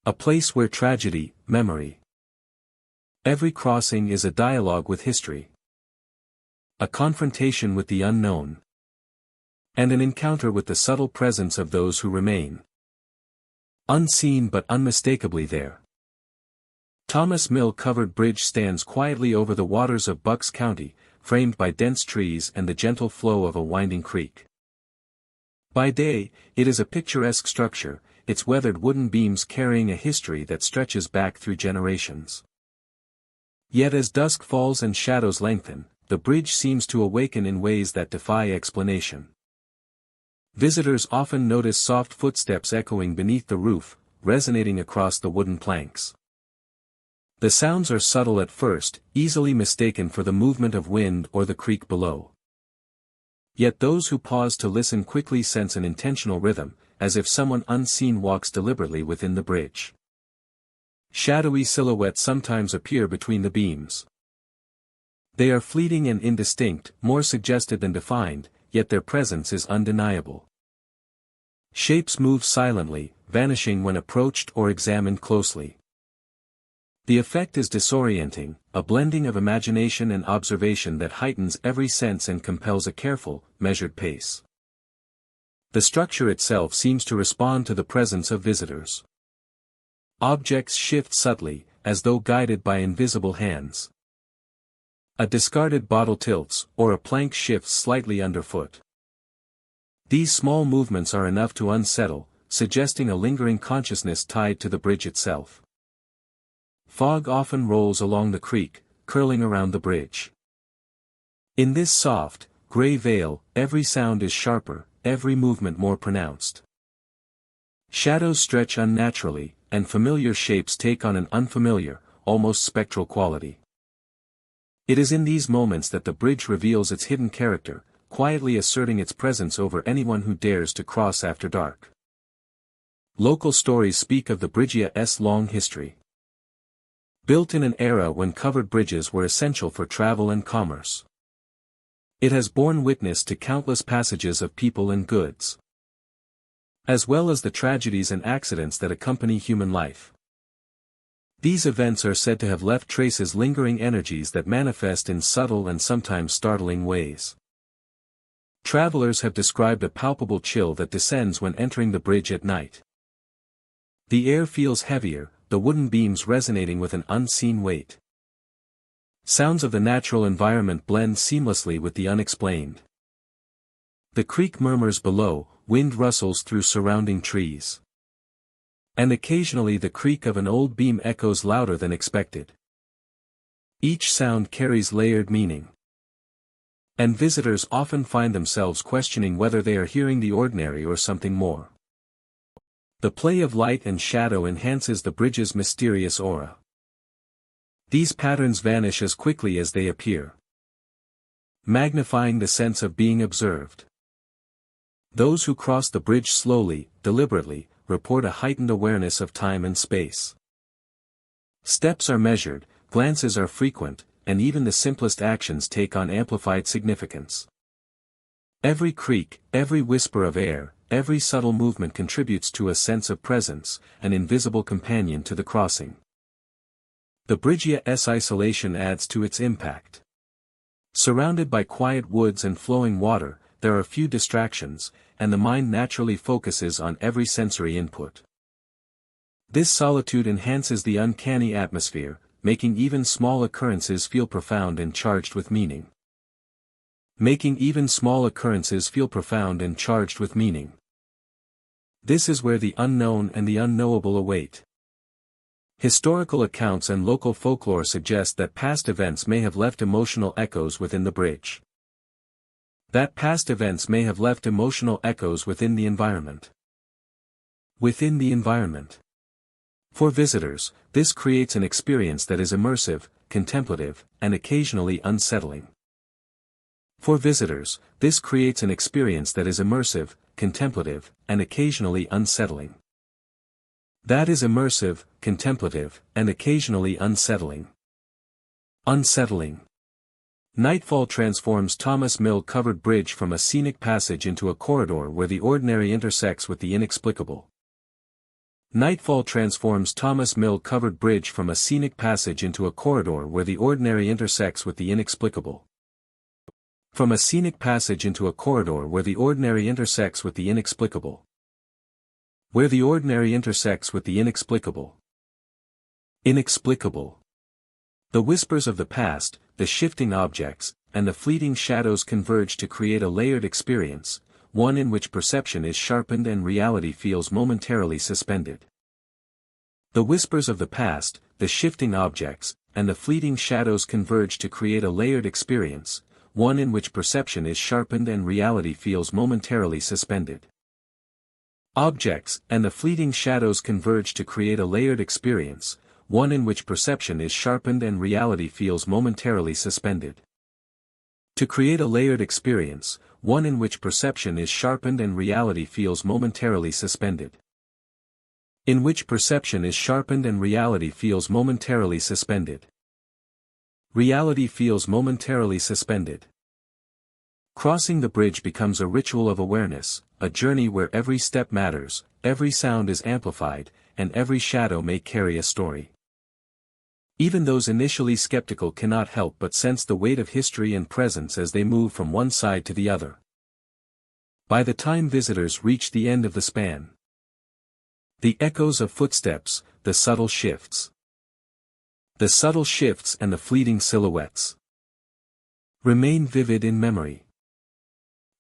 A place where tragedy, memory. Every crossing is a dialogue with history. A confrontation with the unknown. And an encounter with the subtle presence of those who remain unseen but unmistakably there. Thomas Mill-covered bridge stands quietly over the waters of Bucks County, framed by dense trees and the gentle flow of a winding creek. By day, it is a picturesque structure, its weathered wooden beams carrying a history that stretches back through generations. Yet as dusk falls and shadows lengthen, the bridge seems to awaken in ways that defy explanation. Visitors often notice soft footsteps echoing beneath the roof, resonating across the wooden planks. The sounds are subtle at first, easily mistaken for the movement of wind or the creek below. Yet those who pause to listen quickly sense an intentional rhythm, as if someone unseen walks deliberately within the bridge. Shadowy silhouettes sometimes appear between the beams. They are fleeting and indistinct, more suggested than defined, yet their presence is undeniable. Shapes move silently, vanishing when approached or examined closely. The effect is disorienting, a blending of imagination and observation that heightens every sense and compels a careful, measured pace. The structure itself seems to respond to the presence of visitors. Objects shift subtly, as though guided by invisible hands. A discarded bottle tilts, or a plank shifts slightly underfoot. These small movements are enough to unsettle, suggesting a lingering consciousness tied to the bridge itself. Fog often rolls along the creek, curling around the bridge. In this soft, gray veil, every sound is sharper, every movement more pronounced. Shadows stretch unnaturally, and familiar shapes take on an unfamiliar, almost spectral quality. It is in these moments that the bridge reveals its hidden character, quietly asserting its presence over anyone who dares to cross after dark. Local stories speak of the bridge's long history. Built in an era when covered bridges were essential for travel and commerce, it has borne witness to countless passages of people and goods, as well as the tragedies and accidents that accompany human life. These events are said to have left traces, lingering energies that manifest in subtle and sometimes startling ways. Travelers have described a palpable chill that descends when entering the bridge at night. The air feels heavier, the wooden beams resonating with an unseen weight. Sounds of the natural environment blend seamlessly with the unexplained. The creek murmurs below, wind rustles through surrounding trees. And occasionally the creak of an old beam echoes louder than expected. Each sound carries layered meaning. And visitors often find themselves questioning whether they are hearing the ordinary or something more. The play of light and shadow enhances the bridge's mysterious aura. These patterns vanish as quickly as they appear, magnifying the sense of being observed. Those who cross the bridge slowly, deliberately, report a heightened awareness of time and space. Steps are measured, glances are frequent, and even the simplest actions take on amplified significance. Every creak, every whisper of air, every subtle movement contributes to a sense of presence, an invisible companion to the crossing. The bridge's isolation adds to its impact. Surrounded by quiet woods and flowing water, there are few distractions, and the mind naturally focuses on every sensory input. This solitude enhances the uncanny atmosphere, making even small occurrences feel profound and charged with meaning. This is where the unknown and the unknowable await. Historical accounts and local folklore suggest that past events may have left emotional echoes within the bridge. That past events may have left emotional echoes within the environment. Within the environment. For visitors, this creates an experience that is immersive, contemplative, and occasionally unsettling. For visitors, this creates an experience that is immersive, contemplative, and occasionally unsettling. That is immersive, contemplative, and occasionally unsettling. Unsettling. Nightfall transforms Thomas Mill covered bridge from a scenic passage into a corridor where the ordinary intersects with the inexplicable. Nightfall transforms Thomas Mill covered bridge from a scenic passage into a corridor where the ordinary intersects with the inexplicable. From a scenic passage into a corridor where the ordinary intersects with the inexplicable. Where the ordinary intersects with the inexplicable. Inexplicable. The whispers of the past, the shifting objects, and the fleeting shadows converge to create a layered experience, one in which perception is sharpened and reality feels momentarily suspended. The whispers of the past, the shifting objects, and the fleeting shadows converge to create a layered experience, one in which perception is sharpened and reality feels momentarily suspended. Objects and the fleeting shadows converge to create a layered experience, one in which perception is sharpened and reality feels momentarily suspended. To create a layered experience, one in which perception is sharpened and reality feels momentarily suspended. In which perception is sharpened and reality feels momentarily suspended. Reality feels momentarily suspended. Crossing the bridge becomes a ritual of awareness, a journey where every step matters, every sound is amplified, and every shadow may carry a story. Even those initially skeptical cannot help but sense the weight of history and presence as they move from one side to the other. By the time visitors reach the end of the span, the echoes of footsteps, the subtle shifts. The subtle shifts and the fleeting silhouettes remain vivid in memory.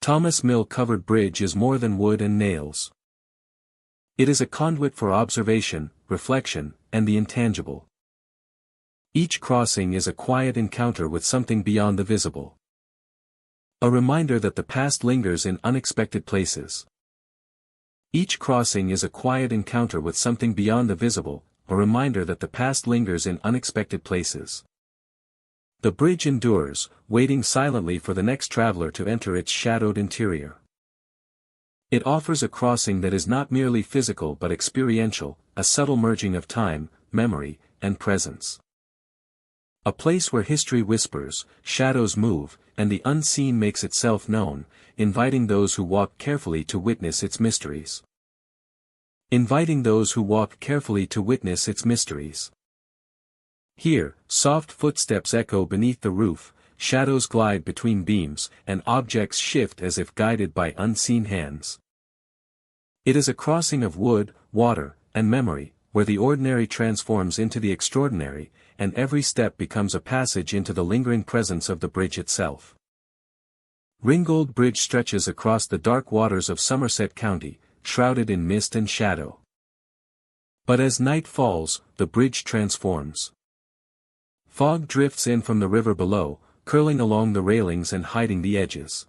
Thomas Mill covered bridge is more than wood and nails. It is a conduit for observation, reflection, and the intangible. Each crossing is a quiet encounter with something beyond the visible. A reminder that the past lingers in unexpected places. Each crossing is a quiet encounter with something beyond the visible, a reminder that the past lingers in unexpected places. The bridge endures, waiting silently for the next traveler to enter its shadowed interior. It offers a crossing that is not merely physical but experiential, a subtle merging of time, memory, and presence. A place where history whispers, shadows move, and the unseen makes itself known, inviting those who walk carefully to witness its mysteries. Inviting those who walk carefully to witness its mysteries. Here, soft footsteps echo beneath the roof, shadows glide between beams, and objects shift as if guided by unseen hands. It is a crossing of wood, water, and memory, where the ordinary transforms into the extraordinary, and every step becomes a passage into the lingering presence of the bridge itself. Ringgold Bridge stretches across the dark waters of Somerset County, shrouded in mist and shadow. But as night falls, the bridge transforms. Fog drifts in from the river below, curling along the railings and hiding the edges.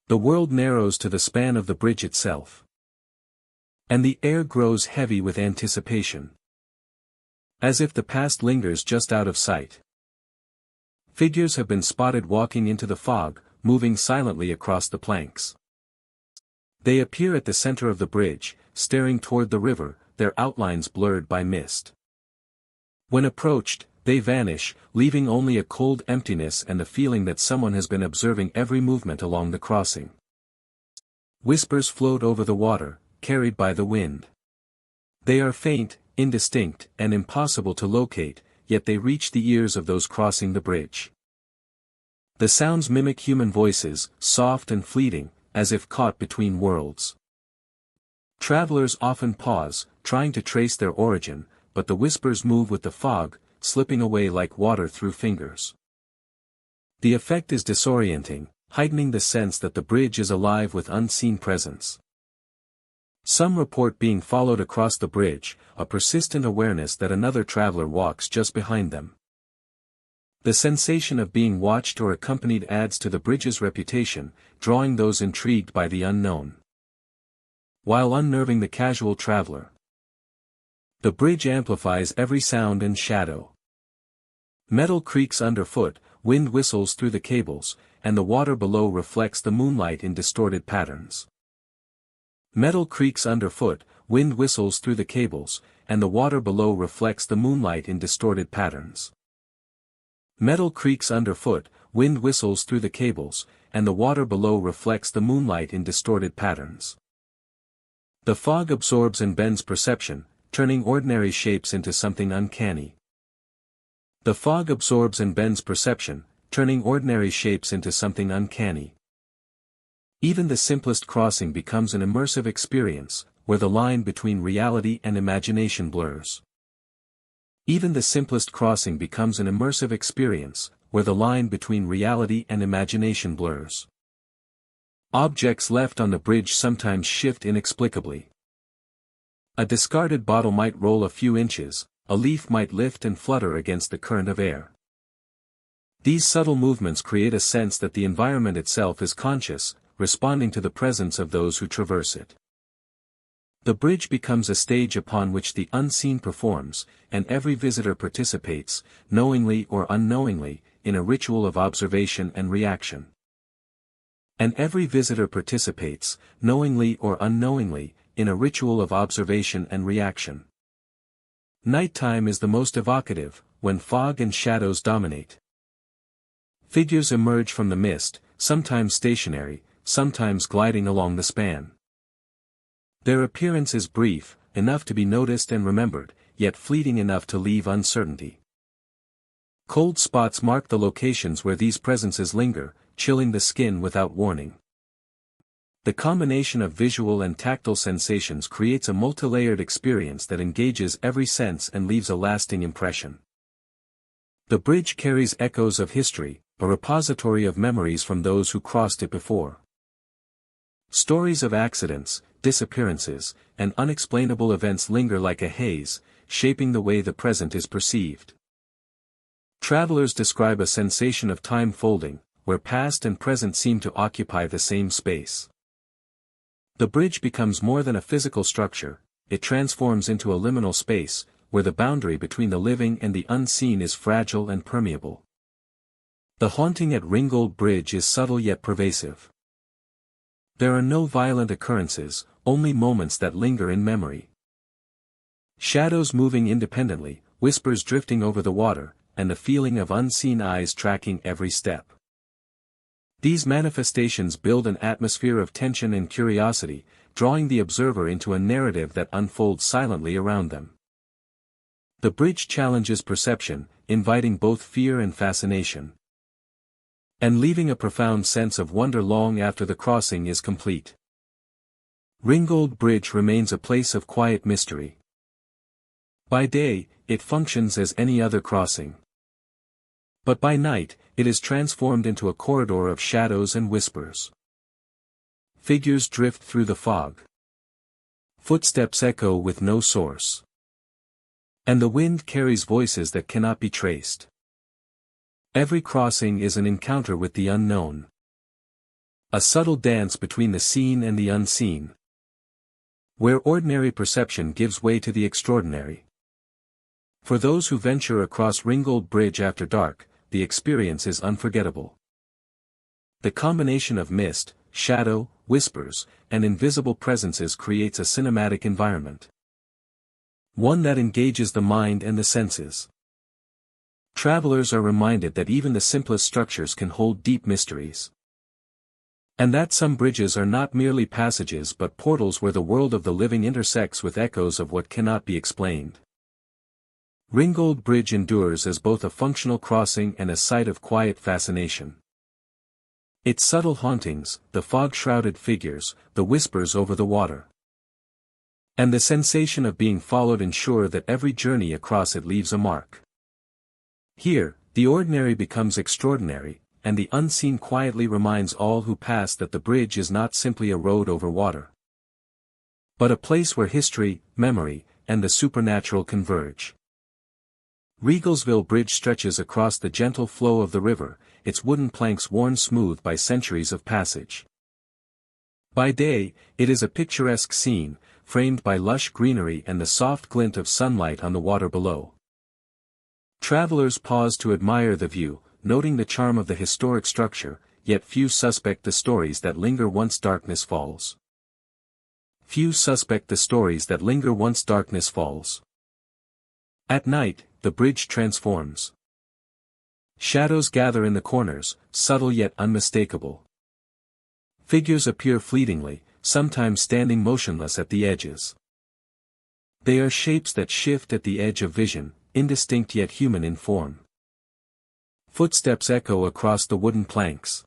The world narrows to the span of the bridge itself. And the air grows heavy with anticipation. As if the past lingers just out of sight. Figures have been spotted walking into the fog, moving silently across the planks. They appear at the center of the bridge, staring toward the river, their outlines blurred by mist. When approached, they vanish, leaving only a cold emptiness and the feeling that someone has been observing every movement along the crossing. Whispers float over the water, carried by the wind. They are faint, indistinct, and impossible to locate, yet they reach the ears of those crossing the bridge. The sounds mimic human voices, soft and fleeting, as if caught between worlds. Travelers often pause, trying to trace their origin, but the whispers move with the fog, slipping away like water through fingers. The effect is disorienting, heightening the sense that the bridge is alive with unseen presence. Some report being followed across the bridge, a persistent awareness that another traveler walks just behind them. The sensation of being watched or accompanied adds to the bridge's reputation, drawing those intrigued by the unknown, while unnerving the casual traveler. The bridge amplifies every sound and shadow. Metal creaks underfoot, wind whistles through the cables, and the water below reflects the moonlight in distorted patterns. Metal creaks underfoot, wind whistles through the cables, and the water below reflects the moonlight in distorted patterns. Metal creaks underfoot, wind whistles through the cables, and the water below reflects the moonlight in distorted patterns. The fog absorbs and bends perception, turning ordinary shapes into something uncanny. The fog absorbs and bends perception, turning ordinary shapes into something uncanny. Even the simplest crossing becomes an immersive experience, where the line between reality and imagination blurs. Even the simplest crossing becomes an immersive experience, where the line between reality and imagination blurs. Objects left on the bridge sometimes shift inexplicably. A discarded bottle might roll a few inches, a leaf might lift and flutter against the current of air. These subtle movements create a sense that the environment itself is conscious, responding to the presence of those who traverse it. The bridge becomes a stage upon which the unseen performs, and every visitor participates, knowingly or unknowingly, in a ritual of observation and reaction. And every visitor participates, knowingly or unknowingly, in a ritual of observation and reaction. Nighttime is the most evocative, when fog and shadows dominate. Figures emerge from the mist, sometimes stationary, sometimes gliding along the span. Their appearance is brief, enough to be noticed and remembered, yet fleeting enough to leave uncertainty. Cold spots mark the locations where these presences linger, chilling the skin without warning. The combination of visual and tactile sensations creates a multilayered experience that engages every sense and leaves a lasting impression. The bridge carries echoes of history, a repository of memories from those who crossed it before. Stories of accidents, disappearances, and unexplainable events linger like a haze, shaping the way the present is perceived. Travelers describe a sensation of time folding, where past and present seem to occupy the same space. The bridge becomes more than a physical structure, it transforms into a liminal space, where the boundary between the living and the unseen is fragile and permeable. The haunting at Ringgold Bridge is subtle yet pervasive. There are no violent occurrences, only moments that linger in memory. Shadows moving independently, whispers drifting over the water, and the feeling of unseen eyes tracking every step. These manifestations build an atmosphere of tension and curiosity, drawing the observer into a narrative that unfolds silently around them. The bridge challenges perception, inviting both fear and fascination, and leaving a profound sense of wonder long after the crossing is complete. Ringgold Bridge remains a place of quiet mystery. By day, it functions as any other crossing. But by night, it is transformed into a corridor of shadows and whispers. Figures drift through the fog. Footsteps echo with no source. And the wind carries voices that cannot be traced. Every crossing is an encounter with the unknown. A subtle dance between the seen and the unseen, where ordinary perception gives way to the extraordinary. For those who venture across Ringgold Bridge after dark, the experience is unforgettable. The combination of mist, shadow, whispers, and invisible presences creates a cinematic environment. One that engages the mind and the senses. Travelers are reminded that even the simplest structures can hold deep mysteries. And that some bridges are not merely passages but portals where the world of the living intersects with echoes of what cannot be explained. Ringgold Bridge endures as both a functional crossing and a site of quiet fascination. Its subtle hauntings, the fog-shrouded figures, the whispers over the water, and the sensation of being followed ensure that every journey across it leaves a mark. Here, the ordinary becomes extraordinary, and the unseen quietly reminds all who pass that the bridge is not simply a road over water, but a place where history, memory, and the supernatural converge. Regalsville Bridge stretches across the gentle flow of the river, its wooden planks worn smooth by centuries of passage. By day, it is a picturesque scene, framed by lush greenery and the soft glint of sunlight on the water below. Travelers pause to admire the view, noting the charm of the historic structure, yet few suspect the stories that linger once darkness falls. At night, the bridge transforms. Shadows gather in the corners, subtle yet unmistakable. Figures appear fleetingly, sometimes standing motionless at the edges. They are shapes that shift at the edge of vision, indistinct yet human in form. Footsteps echo across the wooden planks.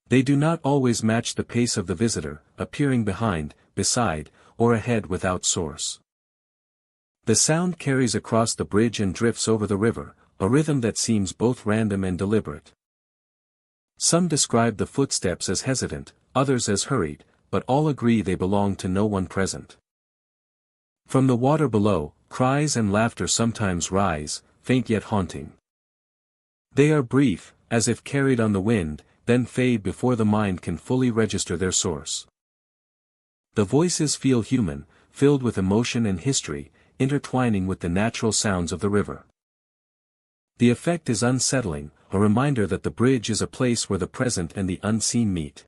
They do not always match the pace of the visitor, appearing behind, beside, or ahead without source. The sound carries across the bridge and drifts over the river, a rhythm that seems both random and deliberate. Some describe the footsteps as hesitant, others as hurried, but all agree they belong to no one present. From the water below, cries and laughter sometimes rise, faint yet haunting. They are brief, as if carried on the wind, then fade before the mind can fully register their source. The voices feel human, filled with emotion and history, intertwining with the natural sounds of the river. The effect is unsettling, a reminder that the bridge is a place where the present and the unseen meet.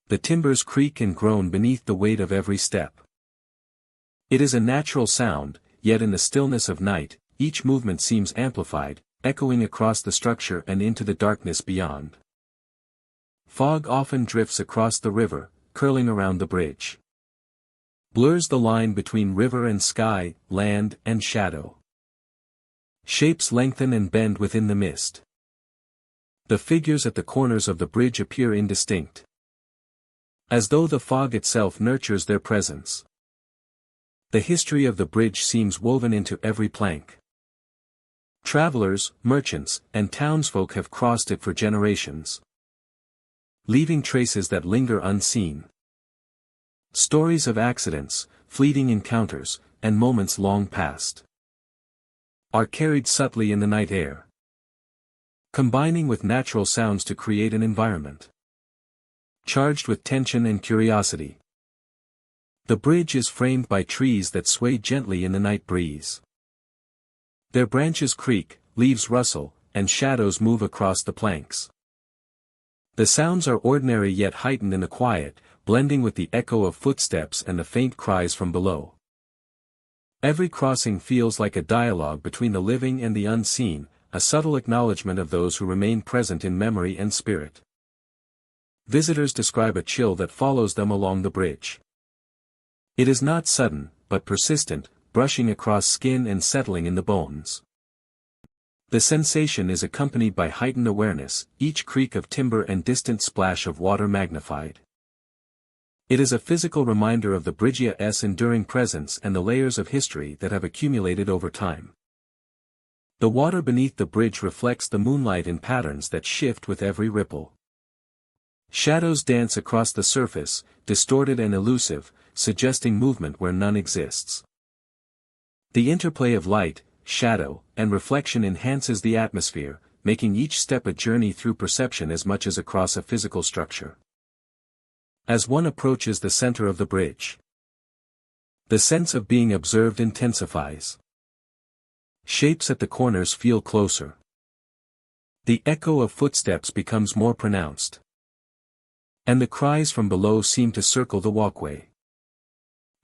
The timbers creak and groan beneath the weight of every step. It is a natural sound, yet in the stillness of night, each movement seems amplified, echoing across the structure and into the darkness beyond. Fog often drifts across the river, curling around the bridge. Blurs the line between river and sky, land and shadow. Shapes lengthen and bend within the mist. The figures at the corners of the bridge appear indistinct, as though the fog itself nurtures their presence. The history of the bridge seems woven into every plank. Travelers, merchants, and townsfolk have crossed it for generations, leaving traces that linger unseen. Stories of accidents, fleeting encounters, and moments long past are carried subtly in the night air, combining with natural sounds to create an environment charged with tension and curiosity. The bridge is framed by trees that sway gently in the night breeze. Their branches creak, leaves rustle, and shadows move across the planks. The sounds are ordinary yet heightened in the quiet, blending with the echo of footsteps and the faint cries from below. Every crossing feels like a dialogue between the living and the unseen, a subtle acknowledgement of those who remain present in memory and spirit. Visitors describe a chill that follows them along the bridge. It is not sudden, but persistent, brushing across skin and settling in the bones. The sensation is accompanied by heightened awareness, each creak of timber and distant splash of water magnified. It is a physical reminder of the bridge's enduring presence and the layers of history that have accumulated over time. The water beneath the bridge reflects the moonlight in patterns that shift with every ripple. Shadows dance across the surface, distorted and elusive, suggesting movement where none exists. The interplay of light, shadow, and reflection enhances the atmosphere, making each step a journey through perception as much as across a physical structure. As one approaches the center of the bridge, the sense of being observed intensifies. Shapes at the corners feel closer. The echo of footsteps becomes more pronounced, and the cries from below seem to circle the walkway.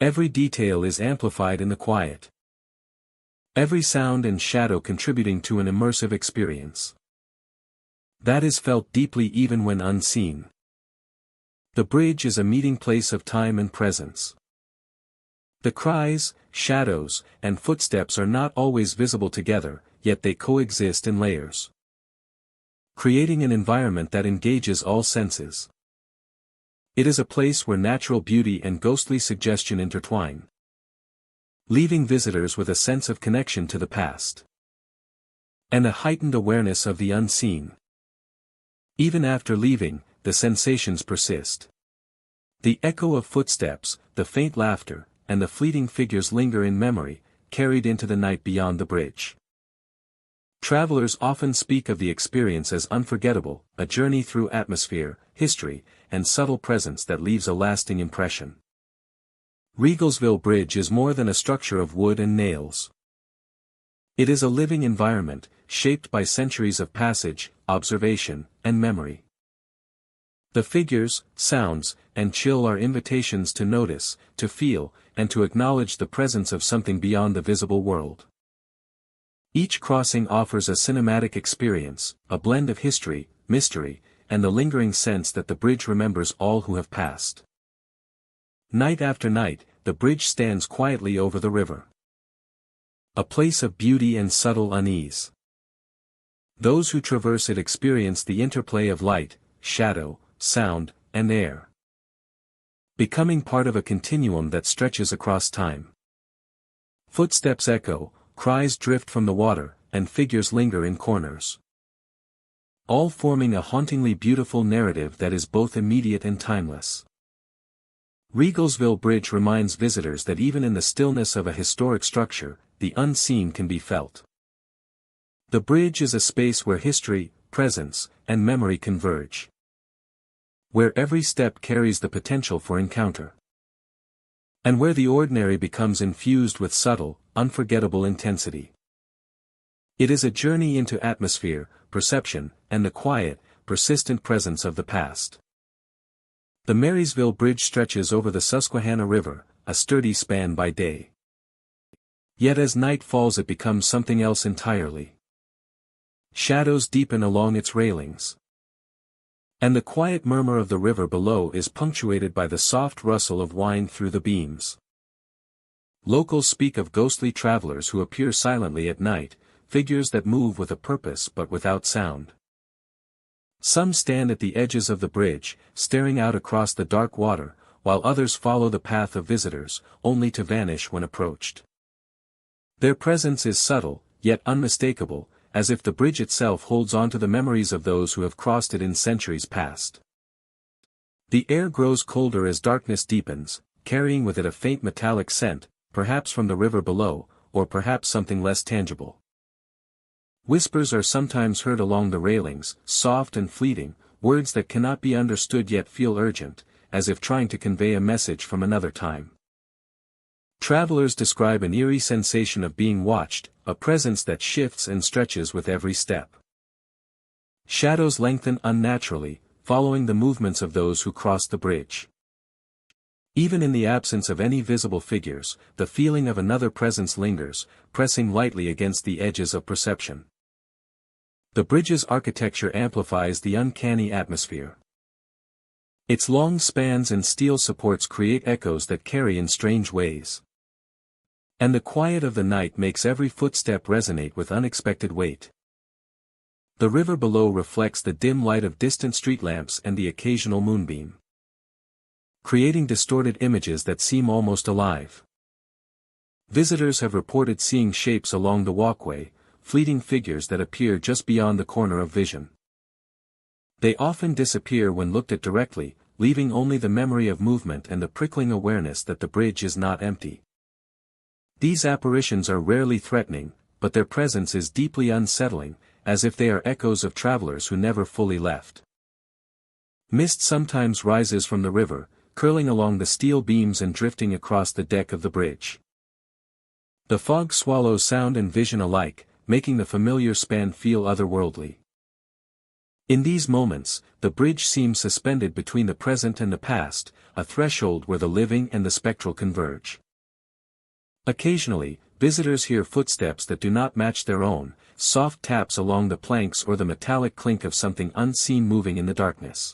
Every detail is amplified in the quiet, every sound and shadow contributing to an immersive experience that is felt deeply even when unseen. The bridge is a meeting place of time and presence. The cries, shadows, and footsteps are not always visible together, yet they coexist in layers, creating an environment that engages all senses. It is a place where natural beauty and ghostly suggestion intertwine, leaving visitors with a sense of connection to the past and a heightened awareness of the unseen. Even after leaving, the sensations persist. The echo of footsteps, the faint laughter, and the fleeting figures linger in memory, carried into the night beyond the bridge. Travelers often speak of the experience as unforgettable, a journey through atmosphere, history, and subtle presence that leaves a lasting impression. Regalsville Bridge is more than a structure of wood and nails. It is a living environment, shaped by centuries of passage, observation, and memory. The figures, sounds, and chill are invitations to notice, to feel, and to acknowledge the presence of something beyond the visible world. Each crossing offers a cinematic experience, a blend of history, mystery, and the lingering sense that the bridge remembers all who have passed. Night after night, the bridge stands quietly over the river. A place of beauty and subtle unease. Those who traverse it experience the interplay of light, shadow, sound, and air, becoming part of a continuum that stretches across time. Footsteps echo, cries drift from the water, and figures linger in corners, all forming a hauntingly beautiful narrative that is both immediate and timeless. Regalsville Bridge reminds visitors that even in the stillness of a historic structure, the unseen can be felt. The bridge is a space where history, presence, and memory converge, where every step carries the potential for encounter, and where the ordinary becomes infused with subtle, unforgettable intensity. It is a journey into atmosphere, perception, and the quiet, persistent presence of the past. The Marysville Bridge stretches over the Susquehanna River, a sturdy span by day. Yet as night falls it becomes something else entirely. Shadows deepen along its railings, and the quiet murmur of the river below is punctuated by the soft rustle of wind through the beams. Locals speak of ghostly travelers who appear silently at night, figures that move with a purpose but without sound. Some stand at the edges of the bridge, staring out across the dark water, while others follow the path of visitors, only to vanish when approached. Their presence is subtle, yet unmistakable, as if the bridge itself holds on to the memories of those who have crossed it in centuries past. The air grows colder as darkness deepens, carrying with it a faint metallic scent, perhaps from the river below, or perhaps something less tangible. Whispers are sometimes heard along the railings, soft and fleeting, words that cannot be understood yet feel urgent, as if trying to convey a message from another time. Travelers describe an eerie sensation of being watched, a presence that shifts and stretches with every step. Shadows lengthen unnaturally, following the movements of those who cross the bridge. Even in the absence of any visible figures, the feeling of another presence lingers, pressing lightly against the edges of perception. The bridge's architecture amplifies the uncanny atmosphere. Its long spans and steel supports create echoes that carry in strange ways. And the quiet of the night makes every footstep resonate with unexpected weight. The river below reflects the dim light of distant street lamps and the occasional moonbeam, creating distorted images that seem almost alive. Visitors have reported seeing shapes along the walkway, fleeting figures that appear just beyond the corner of vision. They often disappear when looked at directly, leaving only the memory of movement and the prickling awareness that the bridge is not empty. These apparitions are rarely threatening, but their presence is deeply unsettling, as if they are echoes of travelers who never fully left. Mist sometimes rises from the river, curling along the steel beams and drifting across the deck of the bridge. The fog swallows sound and vision alike, making the familiar span feel otherworldly. In these moments, the bridge seems suspended between the present and the past, a threshold where the living and the spectral converge. Occasionally, visitors hear footsteps that do not match their own, soft taps along the planks or the metallic clink of something unseen moving in the darkness.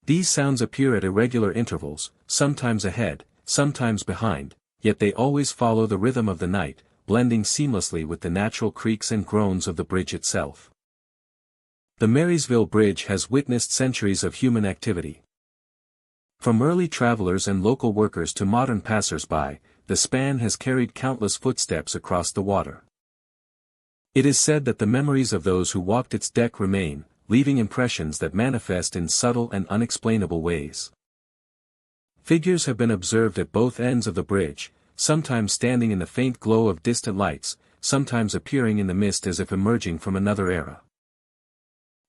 These sounds appear at irregular intervals, sometimes ahead, sometimes behind, yet they always follow the rhythm of the night, blending seamlessly with the natural creaks and groans of the bridge itself. The Marysville Bridge has witnessed centuries of human activity. From early travelers and local workers to modern passers-by, the span has carried countless footsteps across the water. It is said that the memories of those who walked its deck remain, leaving impressions that manifest in subtle and unexplainable ways. Figures have been observed at both ends of the bridge, sometimes standing in the faint glow of distant lights, sometimes appearing in the mist as if emerging from another era.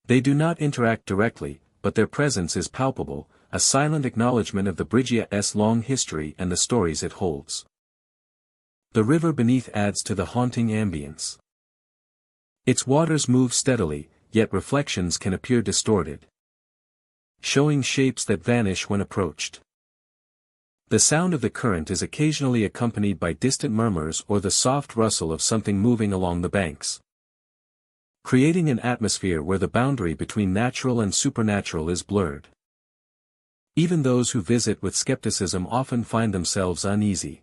They do not interact directly, but their presence is palpable, a silent acknowledgement of the bridge's long history and the stories it holds. The river beneath adds to the haunting ambience. Its waters move steadily, yet reflections can appear distorted, showing shapes that vanish when approached. The sound of the current is occasionally accompanied by distant murmurs or the soft rustle of something moving along the banks, creating an atmosphere where the boundary between natural and supernatural is blurred. Even those who visit with skepticism often find themselves uneasy.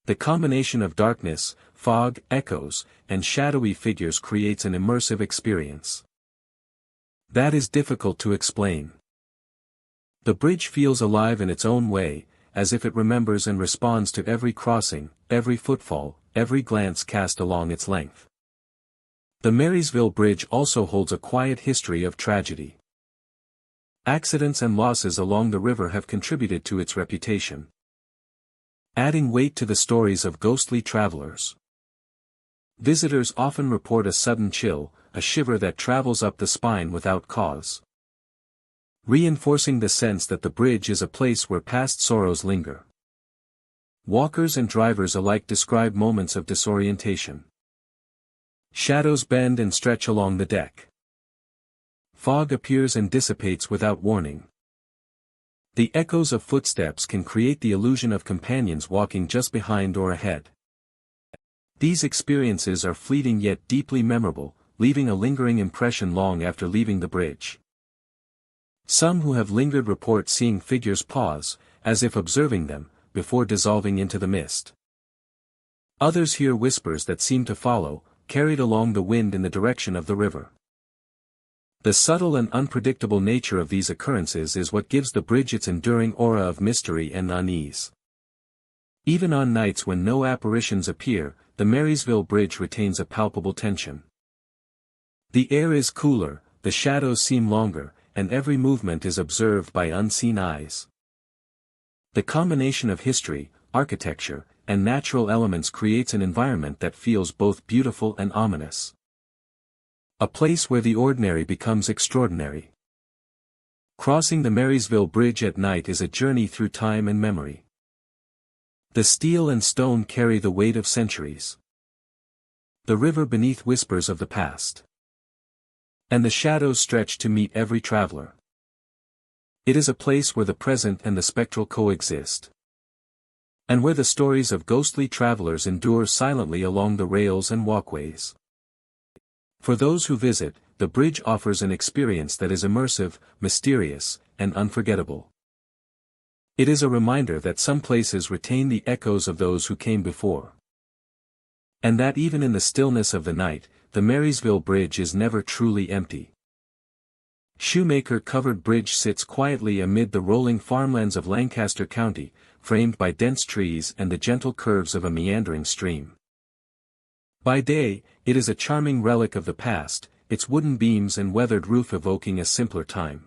The combination of darkness, fog, echoes, and shadowy figures creates an immersive experience that is difficult to explain. The bridge feels alive in its own way, as if it remembers and responds to every crossing, every footfall, every glance cast along its length. The Marysville Bridge also holds a quiet history of tragedy. Accidents and losses along the river have contributed to its reputation, adding weight to the stories of ghostly travelers. Visitors often report a sudden chill, a shiver that travels up the spine without cause, reinforcing the sense that the bridge is a place where past sorrows linger. Walkers and drivers alike describe moments of disorientation. Shadows bend and stretch along the deck. Fog appears and dissipates without warning. The echoes of footsteps can create the illusion of companions walking just behind or ahead. These experiences are fleeting yet deeply memorable, leaving a lingering impression long after leaving the bridge. Some who have lingered report seeing figures pause, as if observing them, before dissolving into the mist. Others hear whispers that seem to follow, carried along the wind in the direction of the river. The subtle and unpredictable nature of these occurrences is what gives the bridge its enduring aura of mystery and unease. Even on nights when no apparitions appear, the Marysville Bridge retains a palpable tension. The air is cooler, the shadows seem longer, and every movement is observed by unseen eyes. The combination of history, architecture, and natural elements creates an environment that feels both beautiful and ominous. A place where the ordinary becomes extraordinary. Crossing the Marysville Bridge at night is a journey through time and memory. The steel and stone carry the weight of centuries. The river beneath whispers of the past, and the shadows stretch to meet every traveler. It is a place where the present and the spectral coexist, and where the stories of ghostly travelers endure silently along the rails and walkways. For those who visit, the bridge offers an experience that is immersive, mysterious, and unforgettable. It is a reminder that some places retain the echoes of those who came before, and that even in the stillness of the night, the Marysville Bridge is never truly empty. Shoemaker-covered bridge sits quietly amid the rolling farmlands of Lancaster County, framed by dense trees and the gentle curves of a meandering stream. By day, it is a charming relic of the past, its wooden beams and weathered roof evoking a simpler time.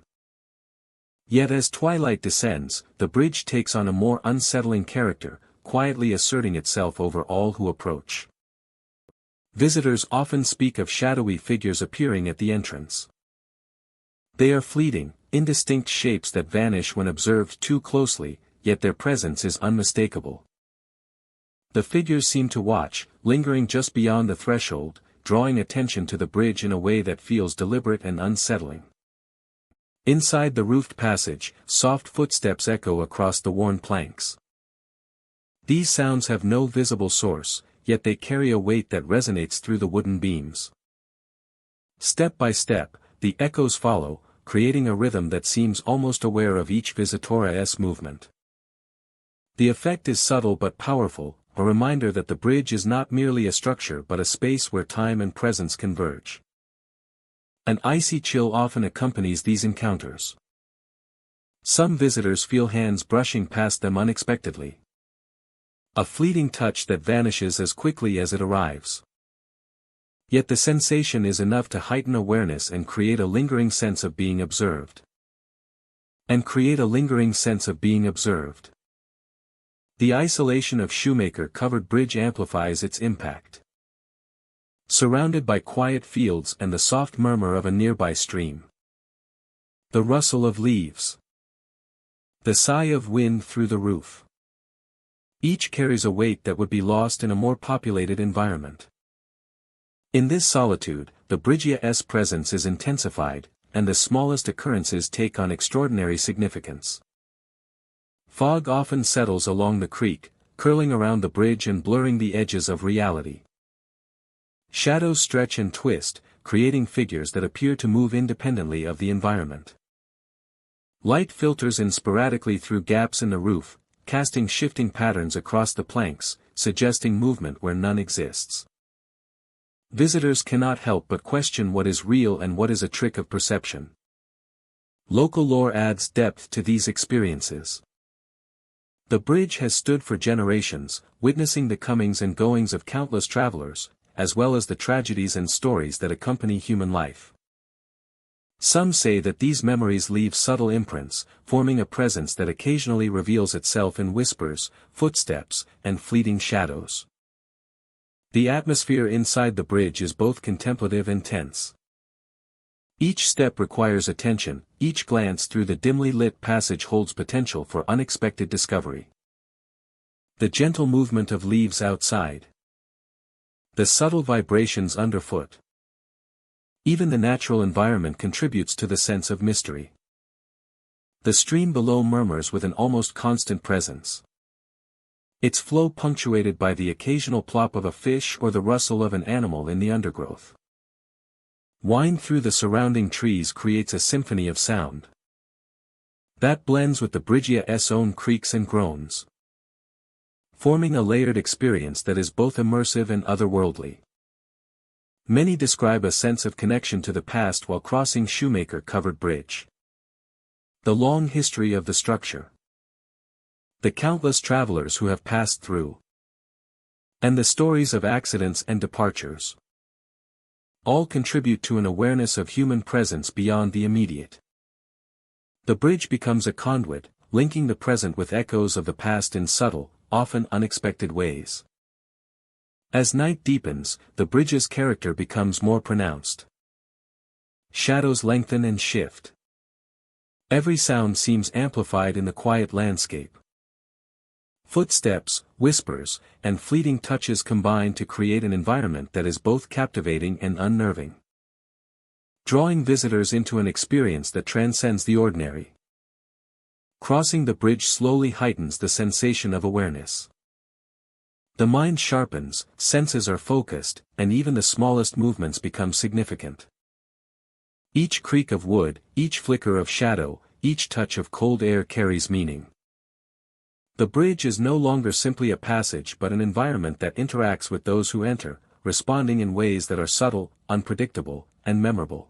Yet as twilight descends, the bridge takes on a more unsettling character, quietly asserting itself over all who approach. Visitors often speak of shadowy figures appearing at the entrance. They are fleeting, indistinct shapes that vanish when observed too closely, yet their presence is unmistakable. The figures seem to watch, lingering just beyond the threshold, drawing attention to the bridge in a way that feels deliberate and unsettling. Inside the roofed passage, soft footsteps echo across the worn planks. These sounds have no visible source, yet they carry a weight that resonates through the wooden beams. Step by step, the echoes follow, creating a rhythm that seems almost aware of each visitor's movement. The effect is subtle but powerful, a reminder that the bridge is not merely a structure but a space where time and presence converge. An icy chill often accompanies these encounters. Some visitors feel hands brushing past them unexpectedly. A fleeting touch that vanishes as quickly as it arrives. Yet the sensation is enough to heighten awareness and create a lingering sense of being observed. and create a lingering sense of being observed. The isolation of shoemaker-covered bridge amplifies its impact. Surrounded by quiet fields and the soft murmur of a nearby stream. The rustle of leaves. The sigh of wind through the roof. Each carries a weight that would be lost in a more populated environment. In this solitude, the Bridgia's presence is intensified, and the smallest occurrences take on extraordinary significance. Fog often settles along the creek, curling around the bridge and blurring the edges of reality. Shadows stretch and twist, creating figures that appear to move independently of the environment. Light filters in sporadically through gaps in the roof, casting shifting patterns across the planks, suggesting movement where none exists. Visitors cannot help but question what is real and what is a trick of perception. Local lore adds depth to these experiences. The bridge has stood for generations, witnessing the comings and goings of countless travelers, as well as the tragedies and stories that accompany human life. Some say that these memories leave subtle imprints, forming a presence that occasionally reveals itself in whispers, footsteps, and fleeting shadows. The atmosphere inside the bridge is both contemplative and tense. Each step requires attention, each glance through the dimly lit passage holds potential for unexpected discovery. The gentle movement of leaves outside. The subtle vibrations underfoot. Even the natural environment contributes to the sense of mystery. The stream below murmurs with an almost constant presence. Its flow punctuated by the occasional plop of a fish or the rustle of an animal in the undergrowth. Wind through the surrounding trees creates a symphony of sound that blends with the Bridgia's own creaks and groans, forming a layered experience that is both immersive and otherworldly. Many describe a sense of connection to the past while crossing shoemaker-covered bridge. The long history of the structure. The countless travelers who have passed through. And the stories of accidents and departures. All contribute to an awareness of human presence beyond the immediate. The bridge becomes a conduit, linking the present with echoes of the past in subtle, often unexpected ways. As night deepens, the bridge's character becomes more pronounced. Shadows lengthen and shift. Every sound seems amplified in the quiet landscape. Footsteps, whispers, and fleeting touches combine to create an environment that is both captivating and unnerving. Drawing visitors into an experience that transcends the ordinary. Crossing the bridge slowly heightens the sensation of awareness. The mind sharpens, senses are focused, and even the smallest movements become significant. Each creak of wood, each flicker of shadow, each touch of cold air carries meaning. The bridge is no longer simply a passage but an environment that interacts with those who enter, responding in ways that are subtle, unpredictable, and memorable.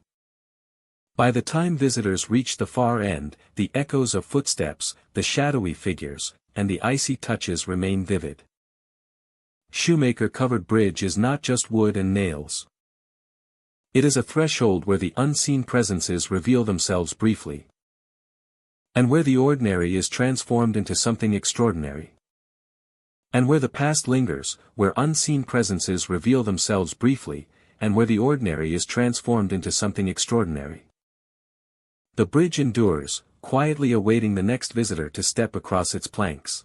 By the time visitors reach the far end, the echoes of footsteps, the shadowy figures, and the icy touches remain vivid. Shoemaker-covered bridge is not just wood and nails. It is a threshold where the unseen presences reveal themselves briefly. And where the ordinary is transformed into something extraordinary. And where the past lingers, where unseen presences reveal themselves briefly, and where the ordinary is transformed into something extraordinary. The bridge endures, quietly awaiting the next visitor to step across its planks.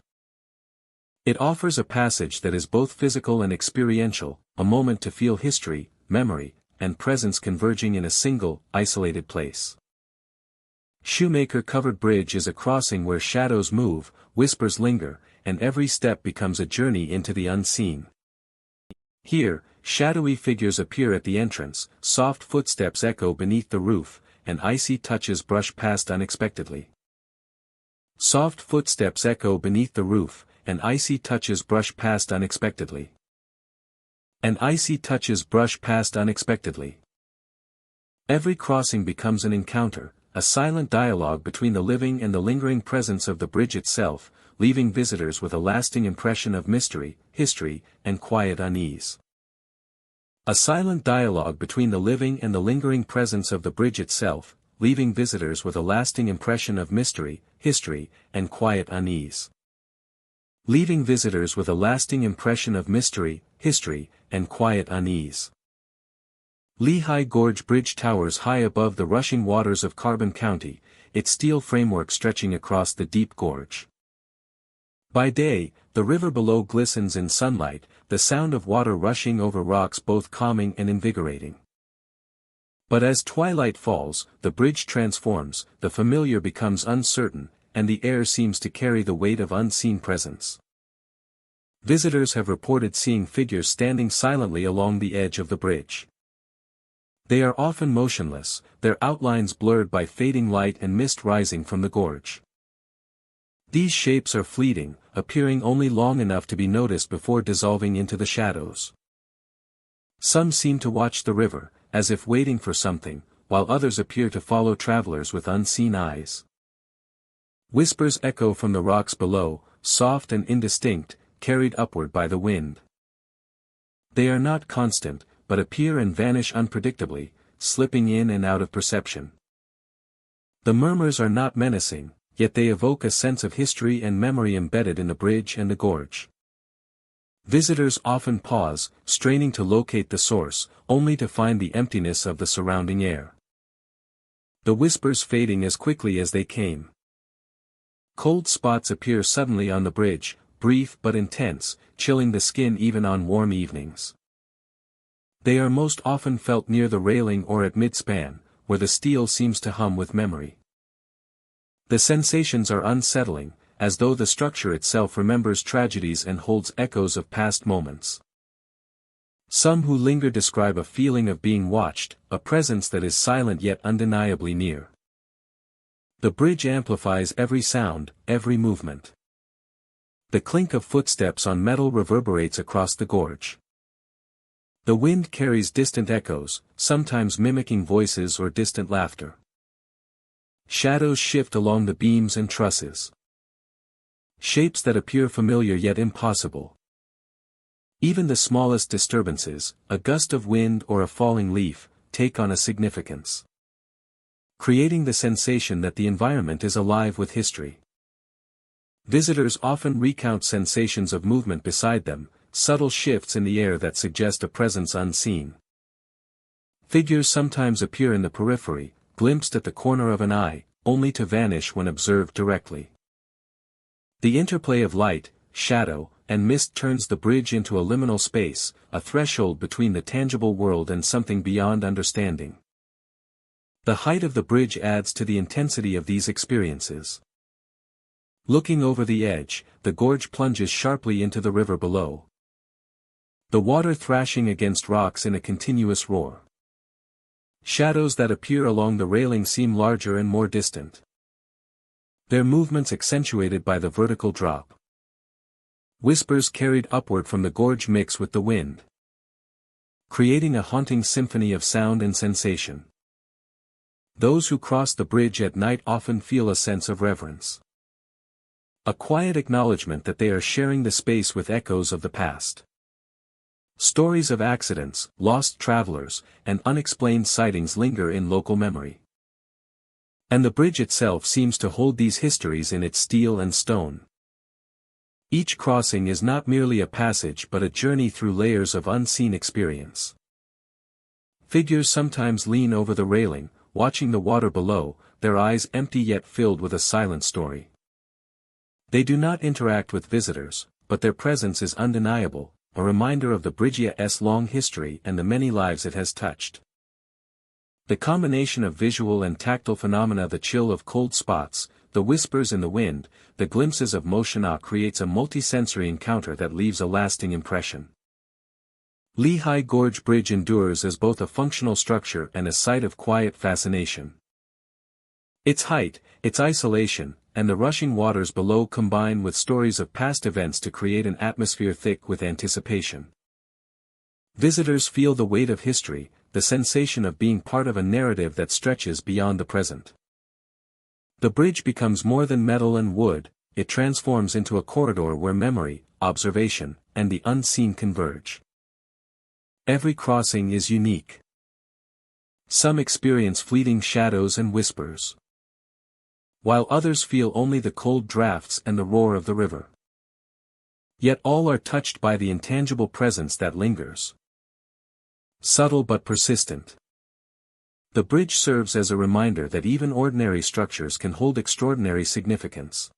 It offers a passage that is both physical and experiential, a moment to feel history, memory, and presence converging in a single, isolated place. Shoemaker-covered bridge is a crossing where shadows move, whispers linger, and every step becomes a journey into the unseen. Here, shadowy figures appear at the entrance, soft footsteps echo beneath the roof, and icy touches brush past unexpectedly. Soft footsteps echo beneath the roof, and icy touches brush past unexpectedly. And icy touches brush past unexpectedly. Every crossing becomes an encounter, a silent dialogue between the living and the lingering presence of the bridge itself, leaving visitors with a lasting impression of mystery, history, and quiet unease. A silent dialogue between the living and the lingering presence of the bridge itself, leaving visitors with a lasting impression of mystery, history, and quiet unease. Leaving visitors with a lasting impression of mystery, history, and quiet unease. Lehigh Gorge Bridge towers high above the rushing waters of Carbon County, its steel framework stretching across the deep gorge. By day, the river below glistens in sunlight, the sound of water rushing over rocks both calming and invigorating. But as twilight falls, the bridge transforms, the familiar becomes uncertain, and the air seems to carry the weight of unseen presence. Visitors have reported seeing figures standing silently along the edge of the bridge. They are often motionless, their outlines blurred by fading light and mist rising from the gorge. These shapes are fleeting, appearing only long enough to be noticed before dissolving into the shadows. Some seem to watch the river, as if waiting for something, while others appear to follow travelers with unseen eyes. Whispers echo from the rocks below, soft and indistinct, carried upward by the wind. They are not constant, but appear and vanish unpredictably, slipping in and out of perception. The murmurs are not menacing, yet they evoke a sense of history and memory embedded in the bridge and the gorge. Visitors often pause, straining to locate the source, only to find the emptiness of the surrounding air. The whispers fading as quickly as they came. Cold spots appear suddenly on the bridge, brief but intense, chilling the skin even on warm evenings. They are most often felt near the railing or at mid-span, where the steel seems to hum with memory. The sensations are unsettling, as though the structure itself remembers tragedies and holds echoes of past moments. Some who linger describe a feeling of being watched, a presence that is silent yet undeniably near. The bridge amplifies every sound, every movement. The clink of footsteps on metal reverberates across the gorge. The wind carries distant echoes, sometimes mimicking voices or distant laughter. Shadows shift along the beams and trusses. Shapes that appear familiar yet impossible. Even the smallest disturbances, a gust of wind or a falling leaf, take on a significance, creating the sensation that the environment is alive with history. Visitors often recount sensations of movement beside them, subtle shifts in the air that suggest a presence unseen. Figures sometimes appear in the periphery, glimpsed at the corner of an eye, only to vanish when observed directly. The interplay of light, shadow, and mist turns the bridge into a liminal space, a threshold between the tangible world and something beyond understanding. The height of the bridge adds to the intensity of these experiences. Looking over the edge, the gorge plunges sharply into the river below. The water thrashing against rocks in a continuous roar. Shadows that appear along the railing seem larger and more distant, their movements accentuated by the vertical drop. Whispers carried upward from the gorge mix with the wind, creating a haunting symphony of sound and sensation. Those who cross the bridge at night often feel a sense of reverence. A quiet acknowledgement that they are sharing the space with echoes of the past. Stories of accidents, lost travelers, and unexplained sightings linger in local memory. And the bridge itself seems to hold these histories in its steel and stone. Each crossing is not merely a passage but a journey through layers of unseen experience. Figures sometimes lean over the railing, watching the water below, their eyes empty yet filled with a silent story. They do not interact with visitors, but their presence is undeniable, a reminder of the bridge's long history and the many lives it has touched. The combination of visual and tactile phenomena, the chill of cold spots, the whispers in the wind, the glimpses of motion creates a multisensory encounter that leaves a lasting impression. Lehigh Gorge Bridge endures as both a functional structure and a site of quiet fascination. Its height, its isolation, and the rushing waters below combine with stories of past events to create an atmosphere thick with anticipation. Visitors feel the weight of history, the sensation of being part of a narrative that stretches beyond the present. The bridge becomes more than metal and wood, it transforms into a corridor where memory, observation, and the unseen converge. Every crossing is unique. Some experience fleeting shadows and whispers, while others feel only the cold drafts and the roar of the river. Yet all are touched by the intangible presence that lingers. Subtle but persistent. The bridge serves as a reminder that even ordinary structures can hold extraordinary significance.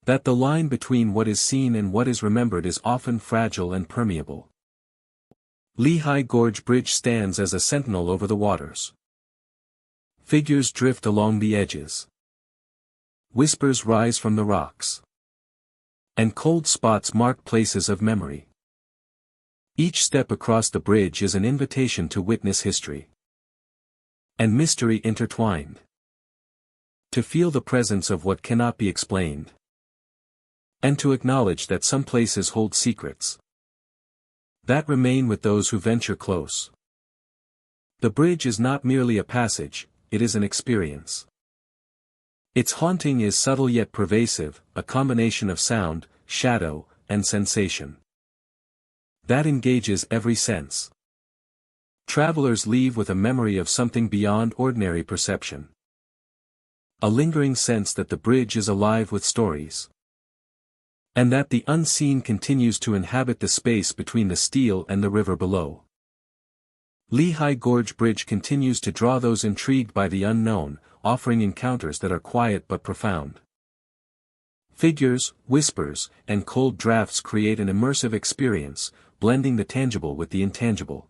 That the line between what is seen and what is remembered is often fragile and permeable. Lehigh Gorge Bridge stands as a sentinel over the waters. Figures drift along the edges. Whispers rise from the rocks. And cold spots mark places of memory. Each step across the bridge is an invitation to witness history and mystery intertwined. To feel the presence of what cannot be explained. And to acknowledge that some places hold secrets that remain with those who venture close. The bridge is not merely a passage, it is an experience. Its haunting is subtle yet pervasive, a combination of sound, shadow, and sensation that engages every sense. Travelers leave with a memory of something beyond ordinary perception. A lingering sense that the bridge is alive with stories. And that the unseen continues to inhabit the space between the steel and the river below. Lehigh Gorge Bridge continues to draw those intrigued by the unknown, offering encounters that are quiet but profound. Figures, whispers, and cold drafts create an immersive experience, blending the tangible with the intangible.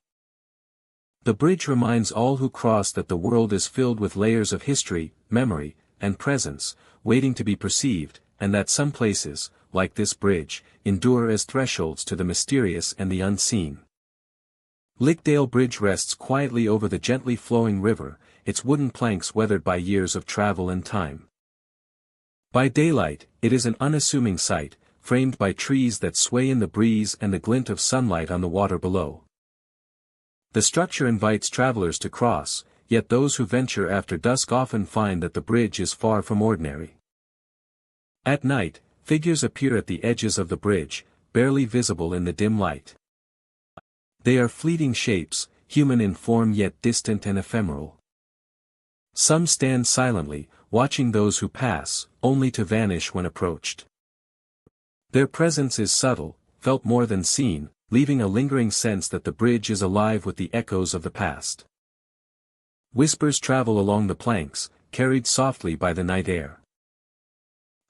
The bridge reminds all who cross that the world is filled with layers of history, memory, and presence, waiting to be perceived, and that some places, like this bridge, endure as thresholds to the mysterious and the unseen. Lickdale Bridge rests quietly over the gently flowing river, its wooden planks weathered by years of travel and time. By daylight, it is an unassuming sight, framed by trees that sway in the breeze and the glint of sunlight on the water below. The structure invites travelers to cross, yet those who venture after dusk often find that the bridge is far from ordinary. At night, figures appear at the edges of the bridge, barely visible in the dim light. They are fleeting shapes, human in form yet distant and ephemeral. Some stand silently, watching those who pass, only to vanish when approached. Their presence is subtle, felt more than seen, leaving a lingering sense that the bridge is alive with the echoes of the past. Whispers travel along the planks, carried softly by the night air.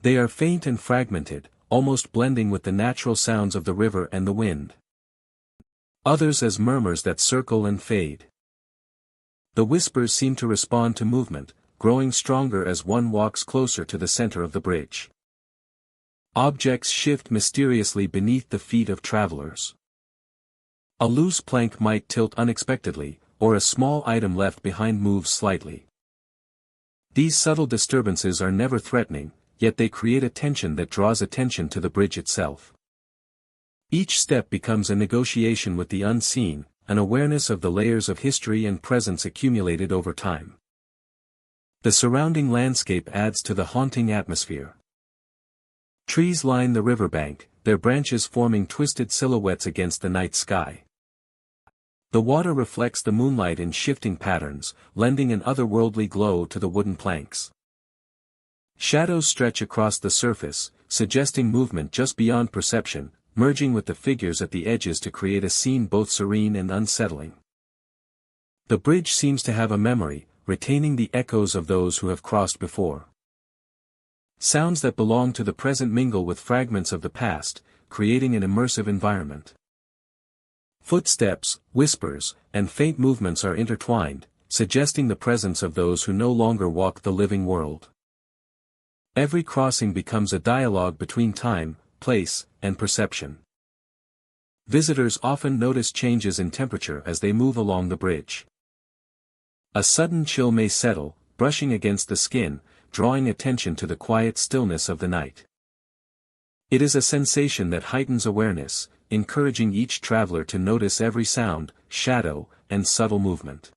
They are faint and fragmented, almost blending with the natural sounds of the river and the wind. Others as murmurs that circle and fade. The whispers seem to respond to movement, growing stronger as one walks closer to the center of the bridge. Objects shift mysteriously beneath the feet of travelers. A loose plank might tilt unexpectedly, or a small item left behind moves slightly. These subtle disturbances are never threatening, yet they create a tension that draws attention to the bridge itself. Each step becomes a negotiation with the unseen, an awareness of the layers of history and presence accumulated over time. The surrounding landscape adds to the haunting atmosphere. Trees line the riverbank, their branches forming twisted silhouettes against the night sky. The water reflects the moonlight in shifting patterns, lending an otherworldly glow to the wooden planks. Shadows stretch across the surface, suggesting movement just beyond perception, merging with the figures at the edges to create a scene both serene and unsettling. The bridge seems to have a memory, retaining the echoes of those who have crossed before. Sounds that belong to the present mingle with fragments of the past, creating an immersive environment. Footsteps, whispers, and faint movements are intertwined, suggesting the presence of those who no longer walk the living world. Every crossing becomes a dialogue between time, place, and perception. Visitors often notice changes in temperature as they move along the bridge. A sudden chill may settle, brushing against the skin, drawing attention to the quiet stillness of the night. It is a sensation that heightens awareness, encouraging each traveler to notice every sound, shadow, and subtle movement.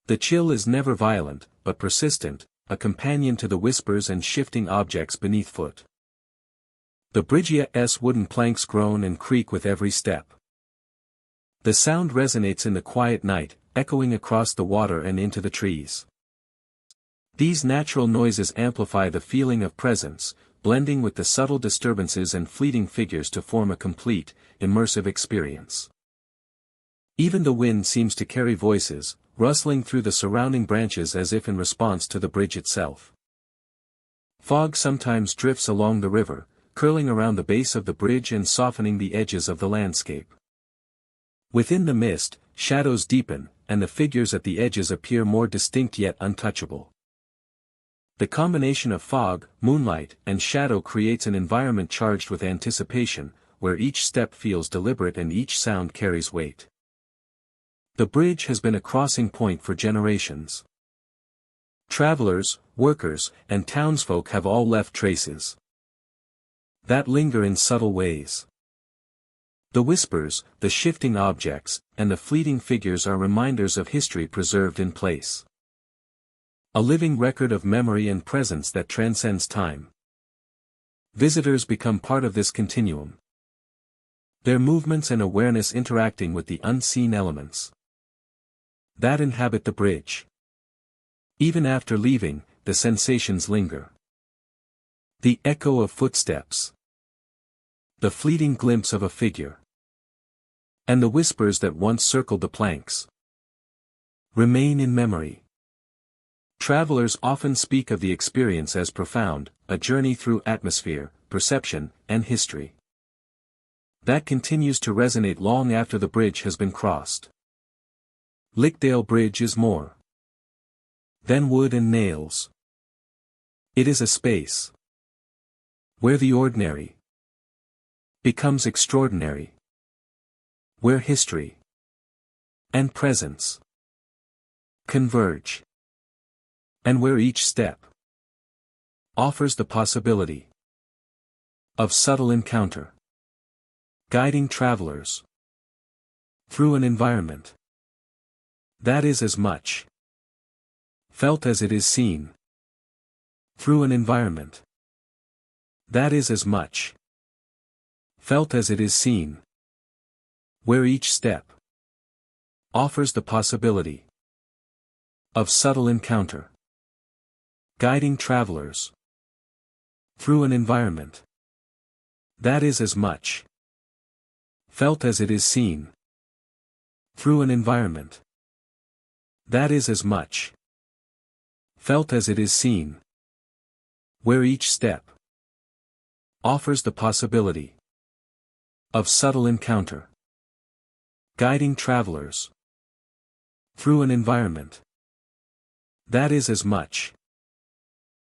The chill is never violent, but persistent, a companion to the whispers and shifting objects beneath foot. The bridge's wooden planks groan and creak with every step. The sound resonates in the quiet night, echoing across the water and into the trees. These natural noises amplify the feeling of presence, blending with the subtle disturbances and fleeting figures to form a complete, immersive experience. Even the wind seems to carry voices, rustling through the surrounding branches as if in response to the bridge itself. Fog sometimes drifts along the river, curling around the base of the bridge and softening the edges of the landscape. Within the mist, shadows deepen, and the figures at the edges appear more distinct yet untouchable. The combination of fog, moonlight, and shadow creates an environment charged with anticipation, where each step feels deliberate and each sound carries weight. The bridge has been a crossing point for generations. Travelers, workers, and townsfolk have all left traces that linger in subtle ways. The whispers, the shifting objects, and the fleeting figures are reminders of history preserved in place. A living record of memory and presence that transcends time. Visitors become part of this continuum, their movements and awareness interacting with the unseen elements that inhabit the bridge. Even after leaving, the sensations linger. The echo of footsteps, the fleeting glimpse of a figure, and the whispers that once circled the planks remain in memory. Travelers often speak of the experience as profound, a journey through atmosphere, perception, and history that continues to resonate long after the bridge has been crossed. Lickdale Bridge is more than wood and nails. It is a space where the ordinary becomes extraordinary, where history and presence converge, and where each step offers the possibility of subtle encounter, guiding travelers through an environment that is as much felt as it is seen, through an environment that is as much felt as it is seen, where each step offers the possibility of subtle encounter, guiding travelers through an environment that is as much felt as it is seen, through an environment that is as much felt as it is seen, where each step offers the possibility of subtle encounter, guiding travelers through an environment that is as much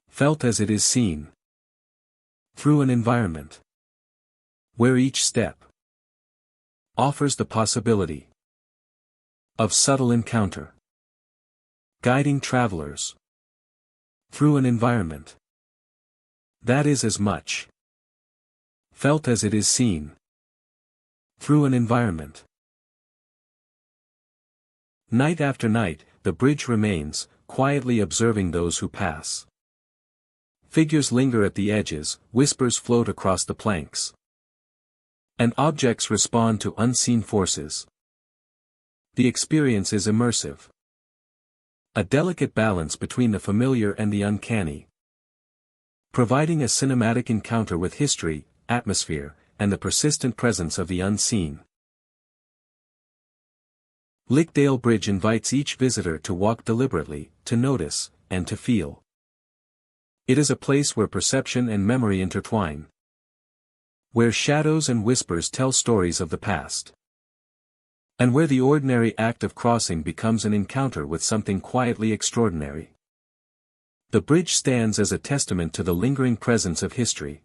felt as it is seen, through an environment where each step offers the possibility of subtle encounter, guiding travelers through an environment that is as much felt as it is seen, through an environment. Night after night, the bridge remains, quietly observing those who pass. Figures linger at the edges, whispers float across the planks, and objects respond to unseen forces. The experience is immersive, a delicate balance between the familiar and the uncanny, providing a cinematic encounter with history, atmosphere, and the persistent presence of the unseen. Lickdale Bridge invites each visitor to walk deliberately, to notice, and to feel. It is a place where perception and memory intertwine, where shadows and whispers tell stories of the past, and where the ordinary act of crossing becomes an encounter with something quietly extraordinary. The bridge stands as a testament to the lingering presence of history,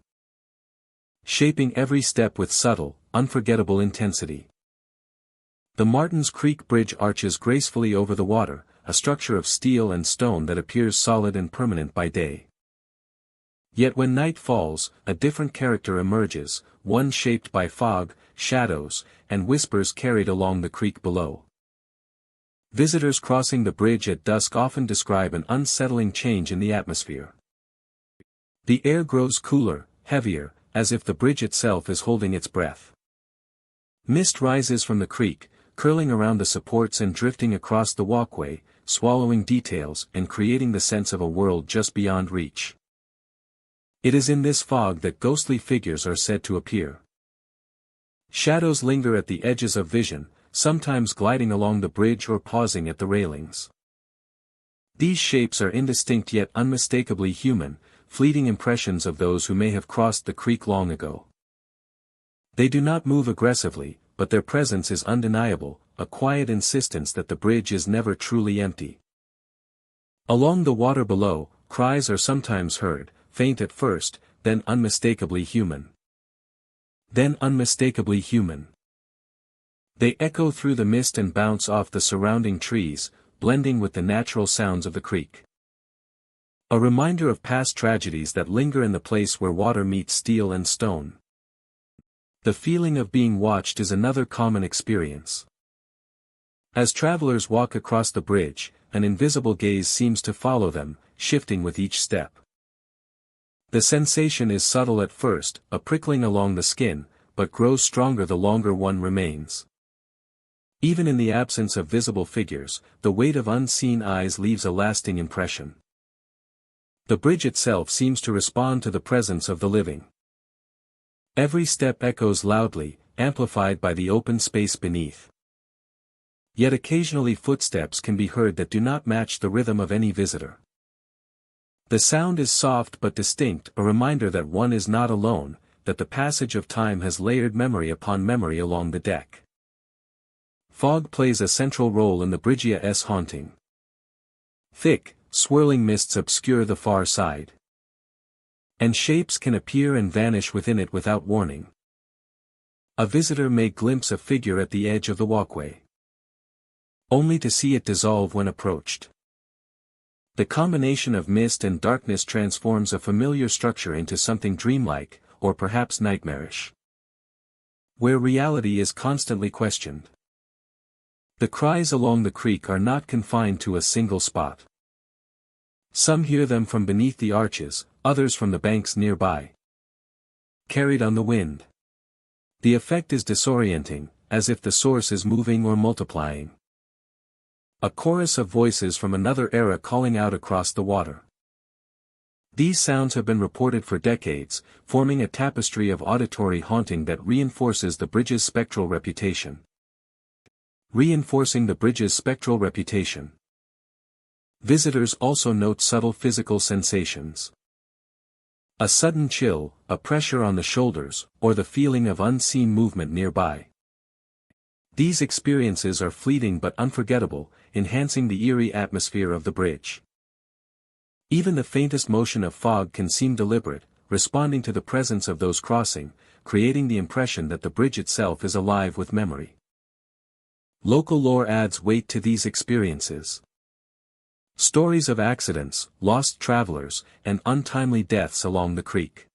shaping every step with subtle, unforgettable intensity. The Martins Creek Bridge arches gracefully over the water, a structure of steel and stone that appears solid and permanent by day. Yet when night falls, a different character emerges, one shaped by fog, shadows, and whispers carried along the creek below. Visitors crossing the bridge at dusk often describe an unsettling change in the atmosphere. The air grows cooler, heavier, as if the bridge itself is holding its breath. Mist rises from the creek, curling around the supports and drifting across the walkway, swallowing details and creating the sense of a world just beyond reach. It is in this fog that ghostly figures are said to appear. Shadows linger at the edges of vision, sometimes gliding along the bridge or pausing at the railings. These shapes are indistinct yet unmistakably human, fleeting impressions of those who may have crossed the creek long ago. They do not move aggressively, but their presence is undeniable, a quiet insistence that the bridge is never truly empty. Along the water below, cries are sometimes heard, faint at first, then unmistakably human. Then unmistakably human. They echo through the mist and bounce off the surrounding trees, blending with the natural sounds of the creek. A reminder of past tragedies that linger in the place where water meets steel and stone. The feeling of being watched is another common experience. As travelers walk across the bridge, an invisible gaze seems to follow them, shifting with each step. The sensation is subtle at first, a prickling along the skin, but grows stronger the longer one remains. Even in the absence of visible figures, the weight of unseen eyes leaves a lasting impression. The bridge itself seems to respond to the presence of the living. Every step echoes loudly, amplified by the open space beneath. Yet occasionally footsteps can be heard that do not match the rhythm of any visitor. The sound is soft but distinct, a reminder that one is not alone, that the passage of time has layered memory upon memory along the deck. Fog plays a central role in the bridge's haunting. Thick, swirling mists obscure the far side. And shapes can appear and vanish within it without warning. A visitor may glimpse a figure at the edge of the walkway, only to see it dissolve when approached. The combination of mist and darkness transforms a familiar structure into something dreamlike, or perhaps nightmarish, where reality is constantly questioned. The cries along the creek are not confined to a single spot. Some hear them from beneath the arches, others from the banks nearby, carried on the wind. The effect is disorienting, as if the source is moving or multiplying. A chorus of voices from another era calling out across the water. These sounds have been reported for decades, forming a tapestry of auditory haunting that reinforces the bridge's spectral reputation. Reinforcing the bridge's spectral reputation. Visitors also note subtle physical sensations. A sudden chill, a pressure on the shoulders, or the feeling of unseen movement nearby. These experiences are fleeting but unforgettable, enhancing the eerie atmosphere of the bridge. Even the faintest motion of fog can seem deliberate, responding to the presence of those crossing, creating the impression that the bridge itself is alive with memory. Local lore adds weight to these experiences. Stories of accidents, lost travelers, and untimely deaths along the creek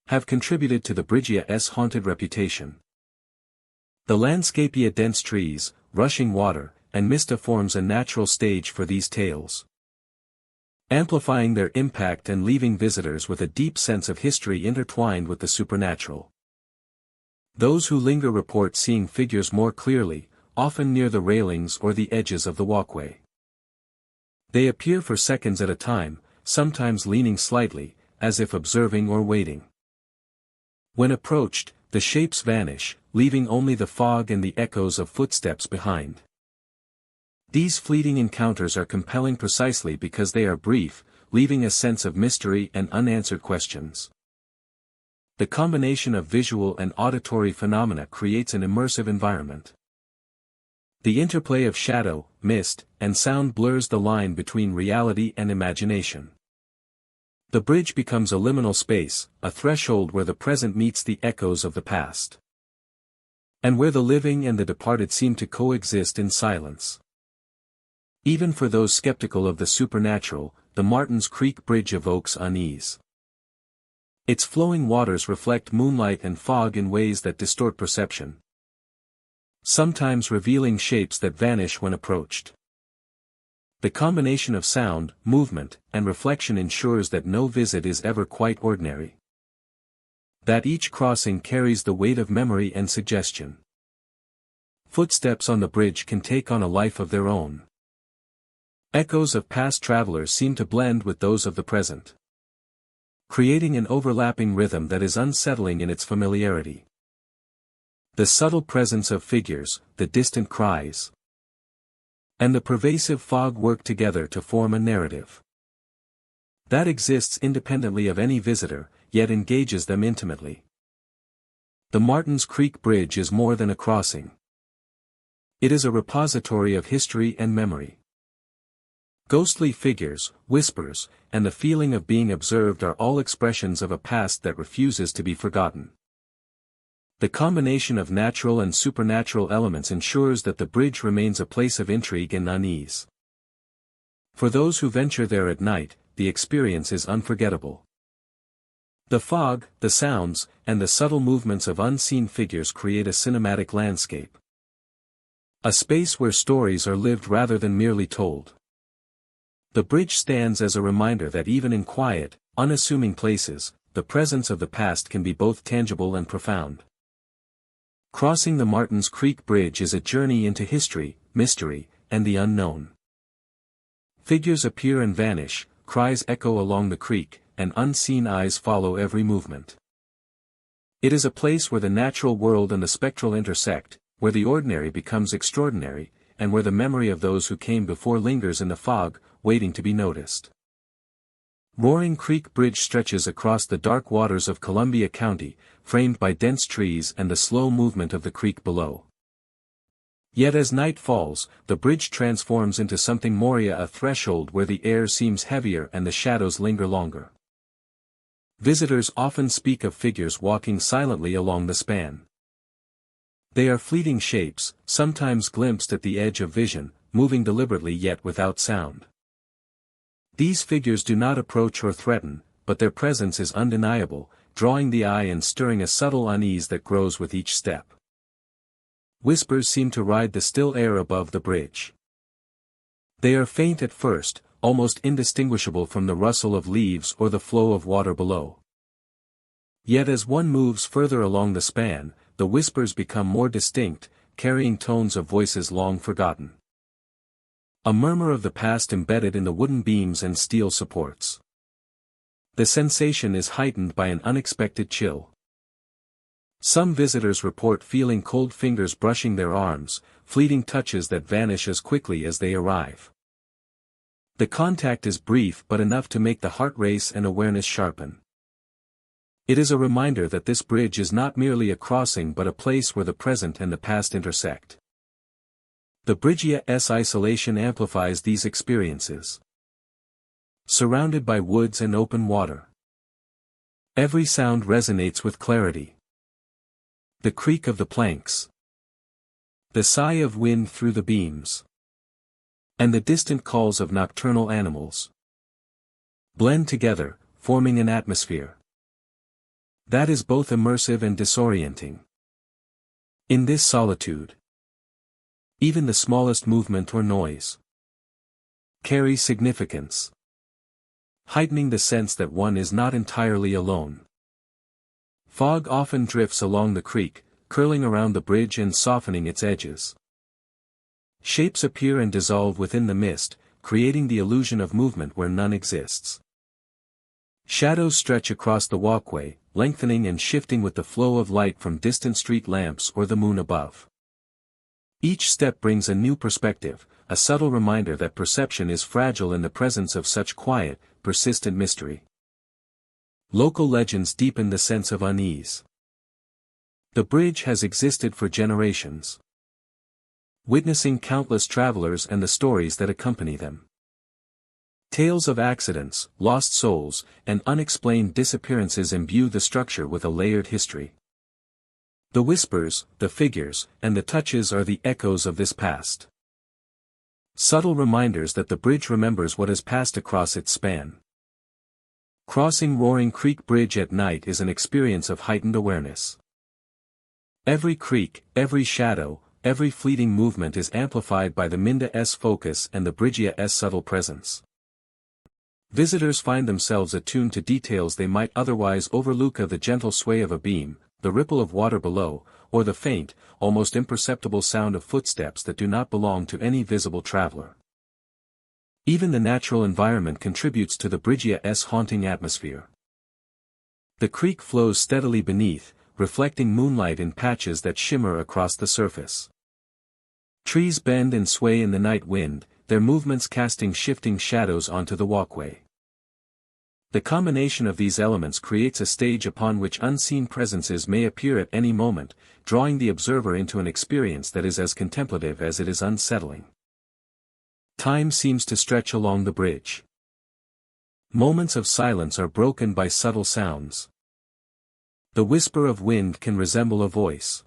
have contributed to the bridge's haunted reputation. The landscape's dense trees, rushing water, and mist forms a natural stage for these tales, amplifying their impact and leaving visitors with a deep sense of history intertwined with the supernatural. Those who linger report seeing figures more clearly, often near the railings or the edges of the walkway. They appear for seconds at a time, sometimes leaning slightly, as if observing or waiting. When approached, the shapes vanish, leaving only the fog and the echoes of footsteps behind. These fleeting encounters are compelling precisely because they are brief, leaving a sense of mystery and unanswered questions. The combination of visual and auditory phenomena creates an immersive environment. The interplay of shadow, mist, and sound blurs the line between reality and imagination. The bridge becomes a liminal space, a threshold where the present meets the echoes of the past, and where the living and the departed seem to coexist in silence. Even for those skeptical of the supernatural, the Martins Creek Bridge evokes unease. Its flowing waters reflect moonlight and fog in ways that distort perception, sometimes revealing shapes that vanish when approached. The combination of sound, movement, and reflection ensures that no visit is ever quite ordinary. That each crossing carries the weight of memory and suggestion. Footsteps on the bridge can take on a life of their own. Echoes of past travelers seem to blend with those of the present, creating an overlapping rhythm that is unsettling in its familiarity. The subtle presence of figures, the distant cries, and the pervasive fog work together to form a narrative that exists independently of any visitor, yet engages them intimately. The Martins Creek Bridge is more than a crossing. It is a repository of history and memory. Ghostly figures, whispers, and the feeling of being observed are all expressions of a past that refuses to be forgotten. The combination of natural and supernatural elements ensures that the bridge remains a place of intrigue and unease. For those who venture there at night, the experience is unforgettable. The fog, the sounds, and the subtle movements of unseen figures create a cinematic landscape. A space where stories are lived rather than merely told. The bridge stands as a reminder that even in quiet, unassuming places, the presence of the past can be both tangible and profound. Crossing the Martins Creek Bridge is a journey into history, mystery, and the unknown. Figures appear and vanish, cries echo along the creek, and unseen eyes follow every movement. It is a place where the natural world and the spectral intersect, where the ordinary becomes extraordinary, and where the memory of those who came before lingers in the fog, waiting to be noticed. Roaring Creek Bridge stretches across the dark waters of Columbia County, framed by dense trees and the slow movement of the creek below. Yet as night falls, the bridge transforms into something more, a threshold where the air seems heavier and the shadows linger longer. Visitors often speak of figures walking silently along the span. They are fleeting shapes, sometimes glimpsed at the edge of vision, moving deliberately yet without sound. These figures do not approach or threaten, but their presence is undeniable, drawing the eye and stirring a subtle unease that grows with each step. Whispers seem to ride the still air above the bridge. They are faint at first, almost indistinguishable from the rustle of leaves or the flow of water below. Yet as one moves further along the span, the whispers become more distinct, carrying tones of voices long forgotten. A murmur of the past embedded in the wooden beams and steel supports. The sensation is heightened by an unexpected chill. Some visitors report feeling cold fingers brushing their arms, fleeting touches that vanish as quickly as they arrive. The contact is brief but enough to make the heart race and awareness sharpen. It is a reminder that this bridge is not merely a crossing but a place where the present and the past intersect. The bridge's isolation amplifies these experiences. Surrounded by woods and open water, every sound resonates with clarity. The creak of the planks, the sigh of wind through the beams, and the distant calls of nocturnal animals blend together, forming an atmosphere that is both immersive and disorienting. In this solitude, even the smallest movement or noise carries significance, heightening the sense that one is not entirely alone. Fog often drifts along the creek, curling around the bridge and softening its edges. Shapes appear and dissolve within the mist, creating the illusion of movement where none exists. Shadows stretch across the walkway, lengthening and shifting with the flow of light from distant street lamps or the moon above. Each step brings a new perspective, a subtle reminder that perception is fragile in the presence of such quiet, persistent mystery. Local legends deepen the sense of unease. The bridge has existed for generations, witnessing countless travelers and the stories that accompany them. Tales of accidents, lost souls, and unexplained disappearances imbue the structure with a layered history. The whispers, the figures, and the touches are the echoes of this past. Subtle reminders that the bridge remembers what has passed across its span. Crossing Roaring Creek Bridge at night is an experience of heightened awareness. Every creak, every shadow, every fleeting movement is amplified by the Minda's focus and the bridge's subtle presence. Visitors find themselves attuned to details they might otherwise overlook, of the gentle sway of a beam, the ripple of water below, or the faint, almost imperceptible sound of footsteps that do not belong to any visible traveler. Even the natural environment contributes to the bridge's haunting atmosphere. The creek flows steadily beneath, reflecting moonlight in patches that shimmer across the surface. Trees bend and sway in the night wind, their movements casting shifting shadows onto the walkway. The combination of these elements creates a stage upon which unseen presences may appear at any moment, drawing the observer into an experience that is as contemplative as it is unsettling. Time seems to stretch along the bridge. Moments of silence are broken by subtle sounds. The whisper of wind can resemble a voice.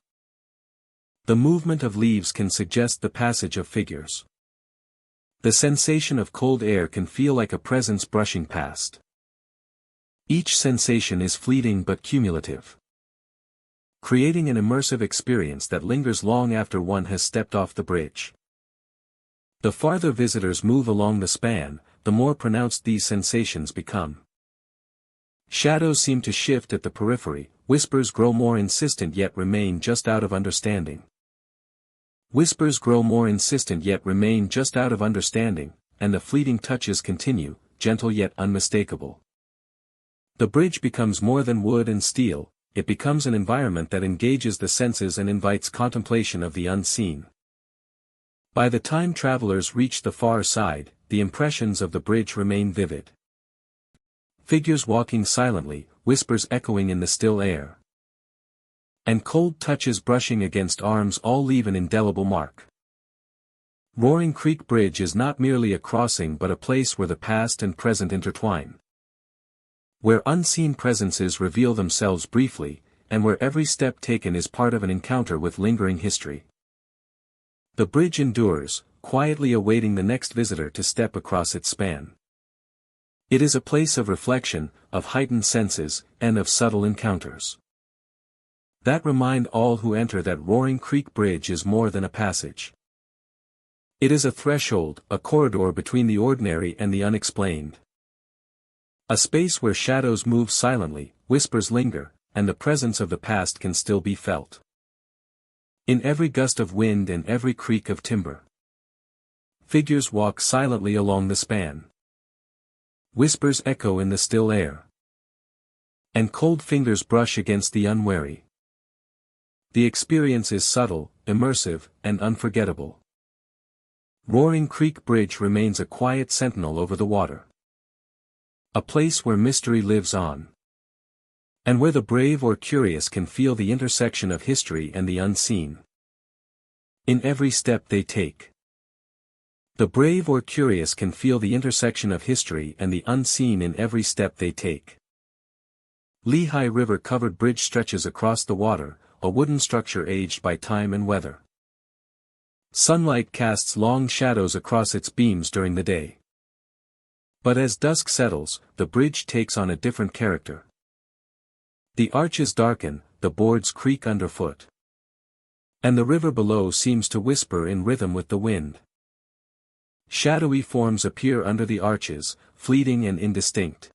The movement of leaves can suggest the passage of figures. The sensation of cold air can feel like a presence brushing past. Each sensation is fleeting but cumulative, creating an immersive experience that lingers long after one has stepped off the bridge. The farther visitors move along the span, the more pronounced these sensations become. Shadows seem to shift at the periphery, whispers grow more insistent yet remain just out of understanding. Whispers grow more insistent yet remain just out of understanding, and the fleeting touches continue, gentle yet unmistakable. The bridge becomes more than wood and steel, it becomes an environment that engages the senses and invites contemplation of the unseen. By the time travelers reach the far side, the impressions of the bridge remain vivid. Figures walking silently, whispers echoing in the still air, and cold touches brushing against arms all leave an indelible mark. Roaring Creek Bridge is not merely a crossing but a place where the past and present intertwine. Where unseen presences reveal themselves briefly, and where every step taken is part of an encounter with lingering history. The bridge endures, quietly awaiting the next visitor to step across its span. It is a place of reflection, of heightened senses, and of subtle encounters that remind all who enter that Roaring Creek Bridge is more than a passage. It is a threshold, a corridor between the ordinary and the unexplained. A space where shadows move silently, whispers linger, and the presence of the past can still be felt. In every gust of wind and every creak of timber, figures walk silently along the span. Whispers echo in the still air, and cold fingers brush against the unwary. The experience is subtle, immersive, and unforgettable. Roaring Creek Bridge remains a quiet sentinel over the water. A place where mystery lives on, and where the brave or curious can feel the intersection of history and the unseen in every step they take. The brave or curious can feel the intersection of history and the unseen in every step they take. Lehigh River covered bridge stretches across the water, a wooden structure aged by time and weather. Sunlight casts long shadows across its beams during the day. But as dusk settles, the bridge takes on a different character. The arches darken, the boards creak underfoot, and the river below seems to whisper in rhythm with the wind. Shadowy forms appear under the arches, fleeting and indistinct.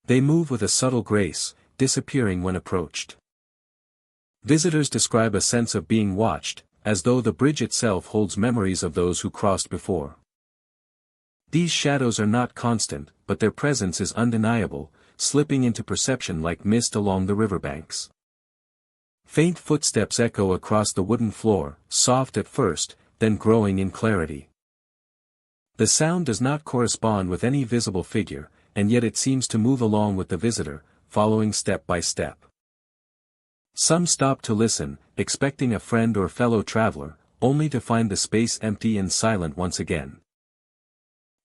They move with a subtle grace, disappearing when approached. Visitors describe a sense of being watched, as though the bridge itself holds memories of those who crossed before. These shadows are not constant, but their presence is undeniable, slipping into perception like mist along the riverbanks. Faint footsteps echo across the wooden floor, soft at first, then growing in clarity. The sound does not correspond with any visible figure, and yet it seems to move along with the visitor, following step by step. Some stop to listen, expecting a friend or fellow traveler, only to find the space empty and silent once again.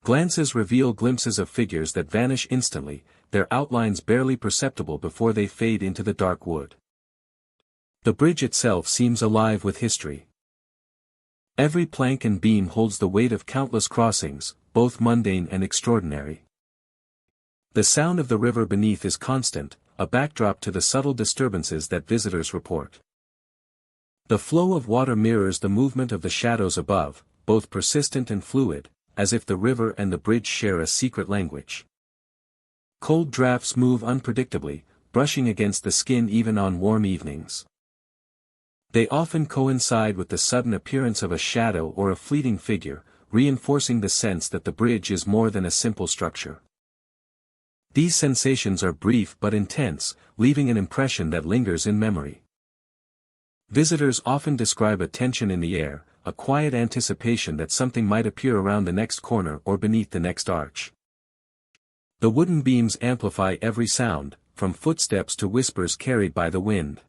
Glances reveal glimpses of figures that vanish instantly, their outlines barely perceptible before they fade into the dark wood. The bridge itself seems alive with history. Every plank and beam holds the weight of countless crossings, both mundane and extraordinary. The sound of the river beneath is constant, a backdrop to the subtle disturbances that visitors report. The flow of water mirrors the movement of the shadows above, both persistent and fluid, as if the river and the bridge share a secret language. Cold drafts move unpredictably, brushing against the skin even on warm evenings. They often coincide with the sudden appearance of a shadow or a fleeting figure, reinforcing the sense that the bridge is more than a simple structure. These sensations are brief but intense, leaving an impression that lingers in memory. Visitors often describe a tension in the air, a quiet anticipation that something might appear around the next corner or beneath the next arch. The wooden beams amplify every sound, from footsteps to whispers carried by the wind.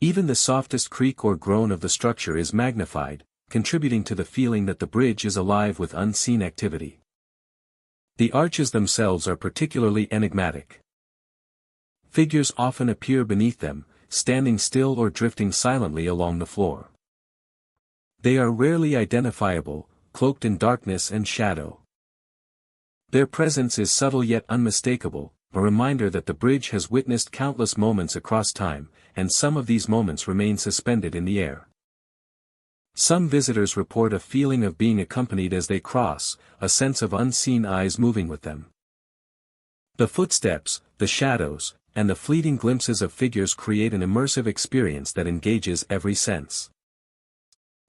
Even the softest creak or groan of the structure is magnified, contributing to the feeling that the bridge is alive with unseen activity. The arches themselves are particularly enigmatic. Figures often appear beneath them, standing still or drifting silently along the floor. They are rarely identifiable, cloaked in darkness and shadow. Their presence is subtle yet unmistakable, a reminder that the bridge has witnessed countless moments across time, and some of these moments remain suspended in the air. Some visitors report a feeling of being accompanied as they cross, a sense of unseen eyes moving with them. The footsteps, the shadows, and the fleeting glimpses of figures create an immersive experience that engages every sense.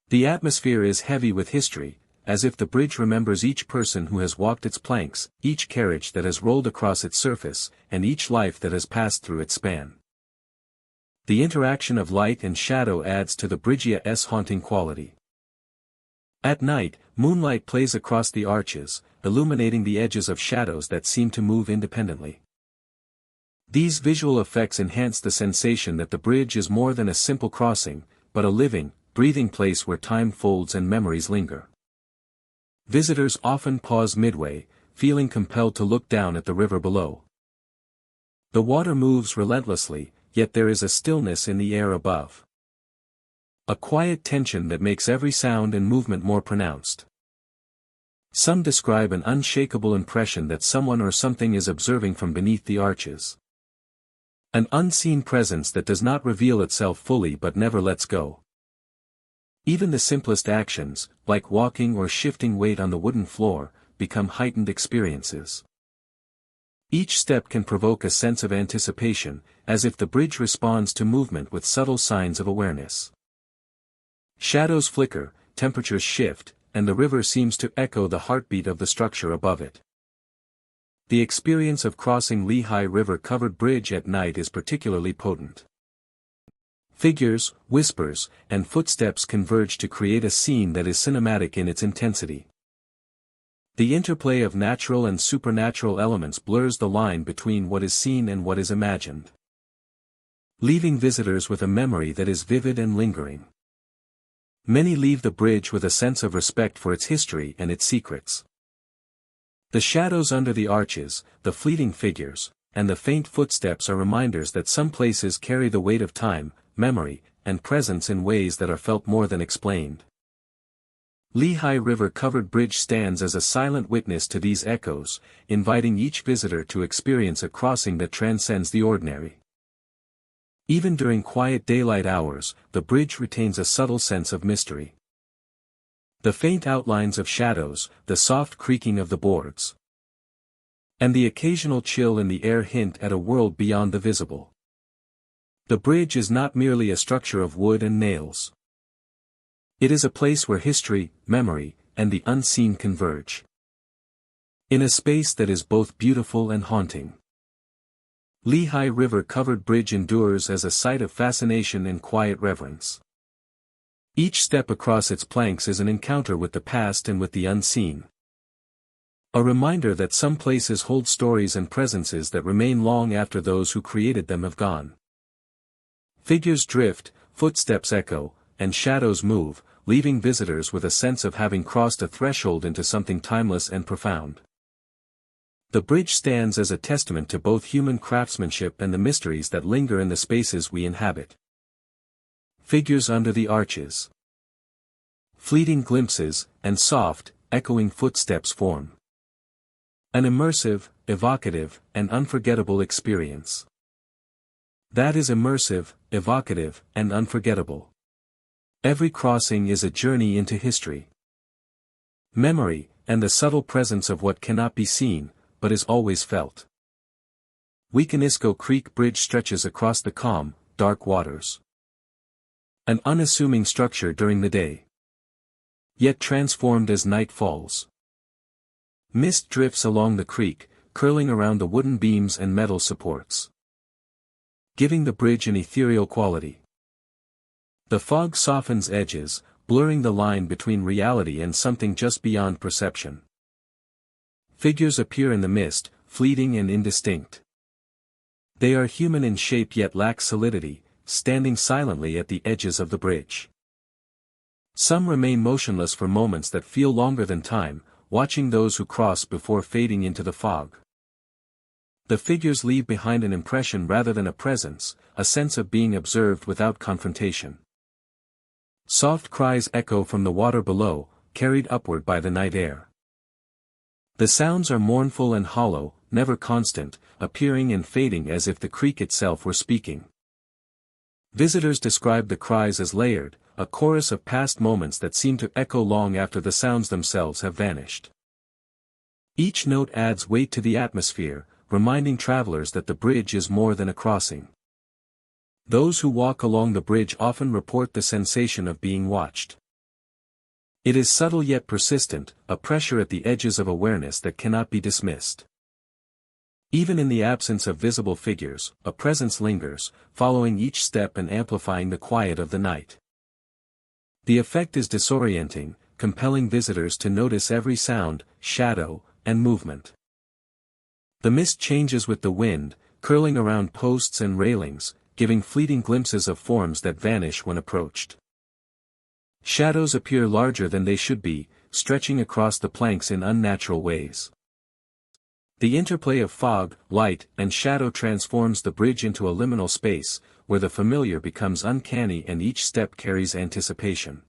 The atmosphere is heavy with history, as if the bridge remembers each person who has walked its planks, each carriage that has rolled across its surface, and each life that has passed through its span. The interaction of light and shadow adds to the bridge's haunting quality. At night, moonlight plays across the arches, illuminating the edges of shadows that seem to move independently. These visual effects enhance the sensation that the bridge is more than a simple crossing, but a living, breathing place where time folds and memories linger. Visitors often pause midway, feeling compelled to look down at the river below. The water moves relentlessly, yet there is a stillness in the air above. A quiet tension that makes every sound and movement more pronounced. Some describe an unshakable impression that someone or something is observing from beneath the arches. An unseen presence that does not reveal itself fully but never lets go. Even the simplest actions, like walking or shifting weight on the wooden floor, become heightened experiences. Each step can provoke a sense of anticipation, as if the bridge responds to movement with subtle signs of awareness. Shadows flicker, temperatures shift, and the river seems to echo the heartbeat of the structure above it. The experience of crossing Lehigh River-covered bridge at night is particularly potent. Figures, whispers, and footsteps converge to create a scene that is cinematic in its intensity. The interplay of natural and supernatural elements blurs the line between what is seen and what is imagined, leaving visitors with a memory that is vivid and lingering. Many leave the bridge with a sense of respect for its history and its secrets. The shadows under the arches, the fleeting figures, and the faint footsteps are reminders that some places carry the weight of time, memory, and presence in ways that are felt more than explained. Lehigh River-covered bridge stands as a silent witness to these echoes, inviting each visitor to experience a crossing that transcends the ordinary. Even during quiet daylight hours, the bridge retains a subtle sense of mystery. The faint outlines of shadows, the soft creaking of the boards, and the occasional chill in the air hint at a world beyond the visible. The bridge is not merely a structure of wood and nails. It is a place where history, memory, and the unseen converge. In a space that is both beautiful and haunting. Lehigh River-covered bridge endures as a site of fascination and quiet reverence. Each step across its planks is an encounter with the past and with the unseen. A reminder that some places hold stories and presences that remain long after those who created them have gone. Figures drift, footsteps echo, and shadows move, leaving visitors with a sense of having crossed a threshold into something timeless and profound. The bridge stands as a testament to both human craftsmanship and the mysteries that linger in the spaces we inhabit. Figures under the arches. Fleeting glimpses, and soft, echoing footsteps form an immersive, evocative, and unforgettable experience. That is immersive, evocative, and unforgettable. Every crossing is a journey into history, memory, and the subtle presence of what cannot be seen, but is always felt. Weekanisco Creek Bridge stretches across the calm, dark waters. An unassuming structure during the day, yet transformed as night falls. Mist drifts along the creek, curling around the wooden beams and metal supports, giving the bridge an ethereal quality. The fog softens edges, blurring the line between reality and something just beyond perception. Figures appear in the mist, fleeting and indistinct. They are human in shape yet lack solidity, standing silently at the edges of the bridge. Some remain motionless for moments that feel longer than time, watching those who cross before fading into the fog. The figures leave behind an impression rather than a presence, a sense of being observed without confrontation. Soft cries echo from the water below, carried upward by the night air. The sounds are mournful and hollow, never constant, appearing and fading as if the creek itself were speaking. Visitors describe the cries as layered, a chorus of past moments that seem to echo long after the sounds themselves have vanished. Each note adds weight to the atmosphere, reminding travelers that the bridge is more than a crossing. Those who walk along the bridge often report the sensation of being watched. It is subtle yet persistent, a pressure at the edges of awareness that cannot be dismissed. Even in the absence of visible figures, a presence lingers, following each step and amplifying the quiet of the night. The effect is disorienting, compelling visitors to notice every sound, shadow, and movement. The mist changes with the wind, curling around posts and railings, giving fleeting glimpses of forms that vanish when approached. Shadows appear larger than they should be, stretching across the planks in unnatural ways. The interplay of fog, light, and shadow transforms the bridge into a liminal space, where the familiar becomes uncanny and each step carries anticipation.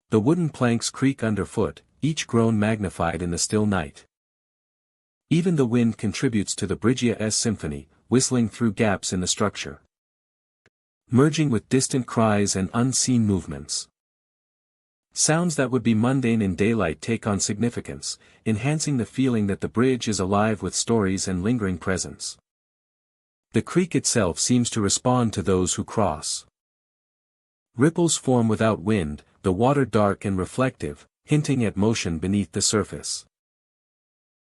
The wooden planks creak underfoot, each groan magnified in the still night. Even the wind contributes to the bridge's symphony, whistling through gaps in the structure, merging with distant cries and unseen movements. Sounds that would be mundane in daylight take on significance, enhancing the feeling that the bridge is alive with stories and lingering presence. The creek itself seems to respond to those who cross. Ripples form without wind, the water dark and reflective, hinting at motion beneath the surface.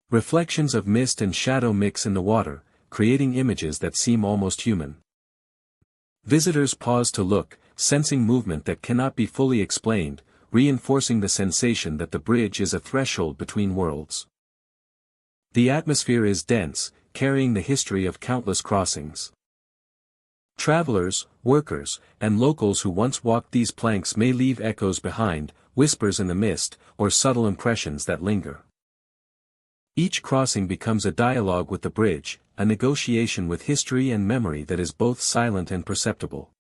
Reflections of mist and shadow mix in the water, creating images that seem almost human. Visitors pause to look, sensing movement that cannot be fully explained, reinforcing the sensation that the bridge is a threshold between worlds. The atmosphere is dense, carrying the history of countless crossings. Travelers, workers, and locals who once walked these planks may leave echoes behind, whispers in the mist, or subtle impressions that linger. Each crossing becomes a dialogue with the bridge, a negotiation with history and memory that is both silent and perceptible.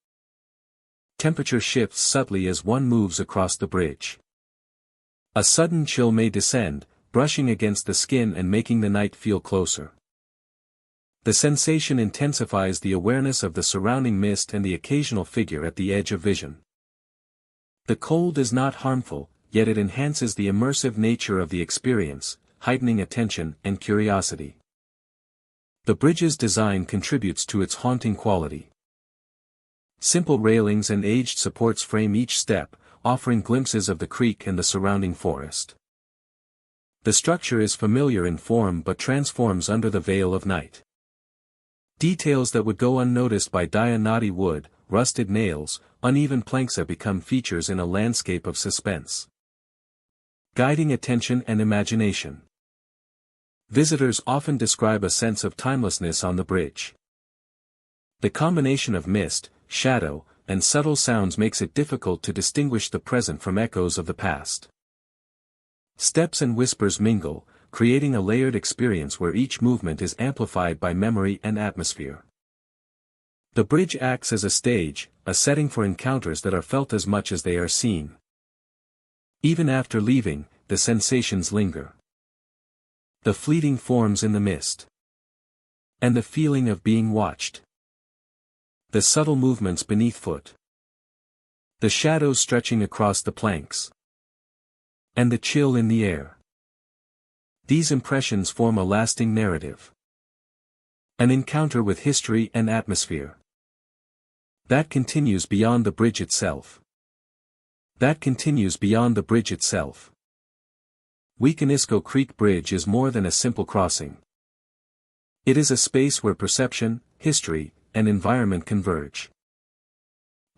Temperature shifts subtly as one moves across the bridge. A sudden chill may descend, brushing against the skin and making the night feel closer. The sensation intensifies the awareness of the surrounding mist and the occasional figure at the edge of vision. The cold is not harmful, yet it enhances the immersive nature of the experience, heightening attention and curiosity. The bridge's design contributes to its haunting quality. Simple railings and aged supports frame each step, offering glimpses of the creek and the surrounding forest. The structure is familiar in form but transforms under the veil of night. Details that would go unnoticed by Dianati wood, rusted nails, uneven planks become features in a landscape of suspense, guiding attention and imagination. Visitors often describe a sense of timelessness on the bridge. The combination of mist, shadow, and subtle sounds makes it difficult to distinguish the present from echoes of the past. Steps and whispers mingle, creating a layered experience where each movement is amplified by memory and atmosphere. The bridge acts as a stage, a setting for encounters that are felt as much as they are seen. Even after leaving, the sensations linger. The fleeting forms in the mist, and the feeling of being watched. The subtle movements beneath foot, the shadows stretching across the planks, and the chill in the air. These impressions form a lasting narrative. An encounter with history and atmosphere. That continues beyond the bridge itself. That continues beyond the bridge itself. Weekanisco Creek Bridge is more than a simple crossing. It is a space where perception, history, and environment converge.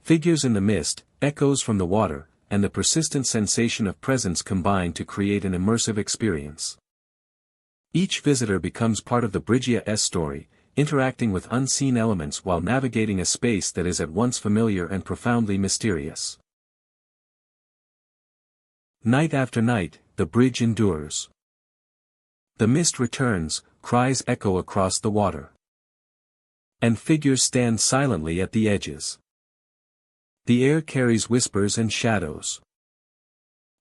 Figures in the mist, echoes from the water, and the persistent sensation of presence combine to create an immersive experience. Each visitor becomes part of the Bridge's story, interacting with unseen elements while navigating a space that is at once familiar and profoundly mysterious. Night after night, the bridge endures. The mist returns, cries echo across the water. And figures stand silently at the edges. The air carries whispers and shadows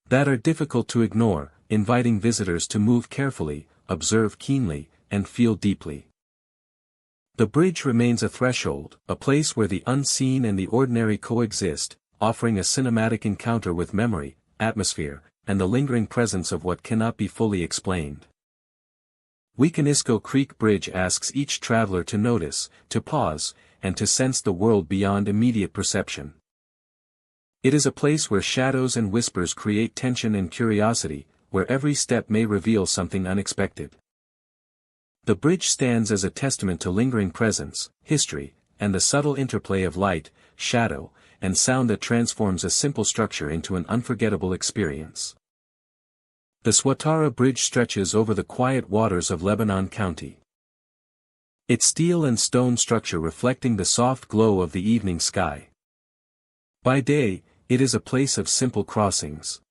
that are difficult to ignore, inviting visitors to move carefully, observe keenly, and feel deeply. The bridge remains a threshold, a place where the unseen and the ordinary coexist, offering a cinematic encounter with memory, atmosphere, and the lingering presence of what cannot be fully explained. Weekanisco Creek Bridge asks each traveler to notice, to pause, and to sense the world beyond immediate perception. It is a place where shadows and whispers create tension and curiosity, where every step may reveal something unexpected. The bridge stands as a testament to lingering presence, history, and the subtle interplay of light, shadow, and sound that transforms a simple structure into an unforgettable experience. The Swatara Bridge stretches over the quiet waters of Lebanon County. Its steel and stone structure reflecting the soft glow of the evening sky. By day, it is a place of simple crossings,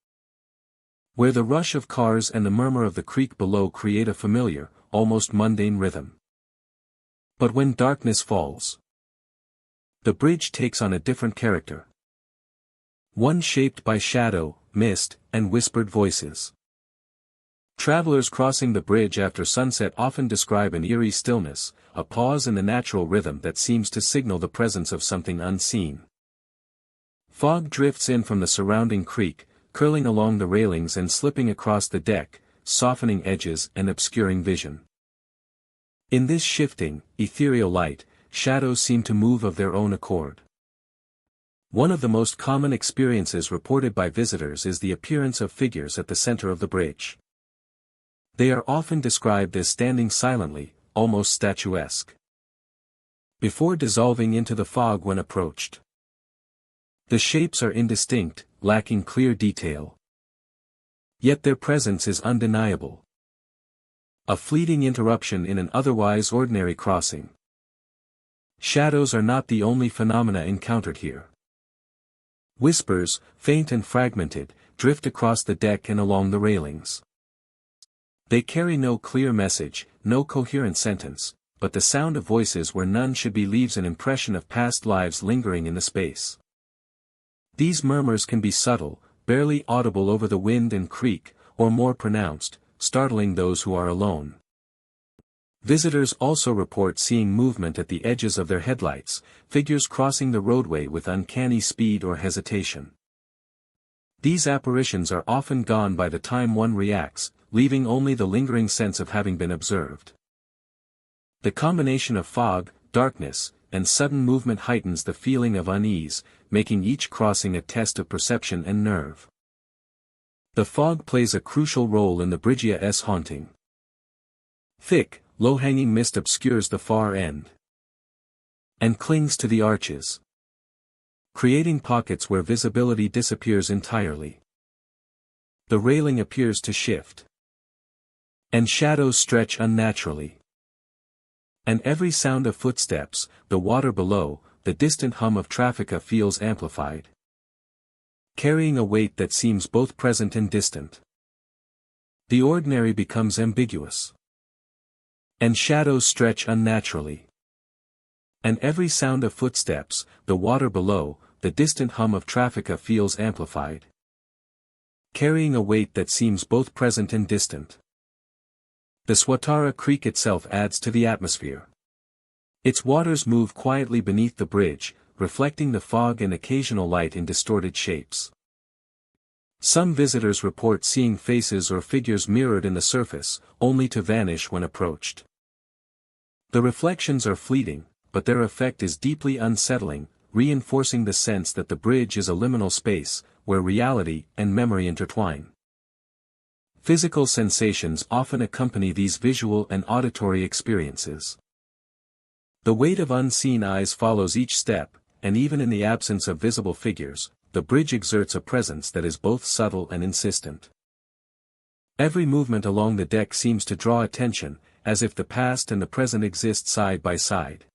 where the rush of cars and the murmur of the creek below create a familiar, almost mundane rhythm. But when darkness falls, the bridge takes on a different character. One shaped by shadow, mist, and whispered voices. Travelers crossing the bridge after sunset often describe an eerie stillness, a pause in the natural rhythm that seems to signal the presence of something unseen. Fog drifts in from the surrounding creek, curling along the railings and slipping across the deck, softening edges and obscuring vision. In this shifting, ethereal light, shadows seem to move of their own accord. One of the most common experiences reported by visitors is the appearance of figures at the center of the bridge. They are often described as standing silently, almost statuesque, before dissolving into the fog when approached. The shapes are indistinct, lacking clear detail. Yet their presence is undeniable. A fleeting interruption in an otherwise ordinary crossing. Shadows are not the only phenomena encountered here. Whispers, faint and fragmented, drift across the deck and along the railings. They carry no clear message, no coherent sentence, but the sound of voices where none should be leaves an impression of past lives lingering in the space. These murmurs can be subtle, barely audible over the wind and creek, or more pronounced, startling those who are alone. Visitors also report seeing movement at the edges of their headlights, figures crossing the roadway with uncanny speed or hesitation. These apparitions are often gone by the time one reacts, leaving only the lingering sense of having been observed. The combination of fog, darkness, and sudden movement heightens the feeling of unease, making each crossing a test of perception and nerve. The fog plays a crucial role in the bridge's haunting. Thick, low-hanging mist obscures the far end and clings to the arches, creating pockets where visibility disappears entirely. The railing appears to shift, and shadows stretch unnaturally. And every sound of footsteps, the water below, the distant hum of traffic feels amplified, carrying a weight that seems both present and distant. The ordinary becomes ambiguous, and shadows stretch unnaturally. And every sound of footsteps, the water below, the distant hum of traffic feels amplified, carrying a weight that seems both present and distant. The Swatara Creek itself adds to the atmosphere. Its waters move quietly beneath the bridge, reflecting the fog and occasional light in distorted shapes. Some visitors report seeing faces or figures mirrored in the surface, only to vanish when approached. The reflections are fleeting, but their effect is deeply unsettling, reinforcing the sense that the bridge is a liminal space, where reality and memory intertwine. Physical sensations often accompany these visual and auditory experiences. The weight of unseen eyes follows each step, and even in the absence of visible figures, the bridge exerts a presence that is both subtle and insistent. Every movement along the deck seems to draw attention, as if the past and the present exist side by side.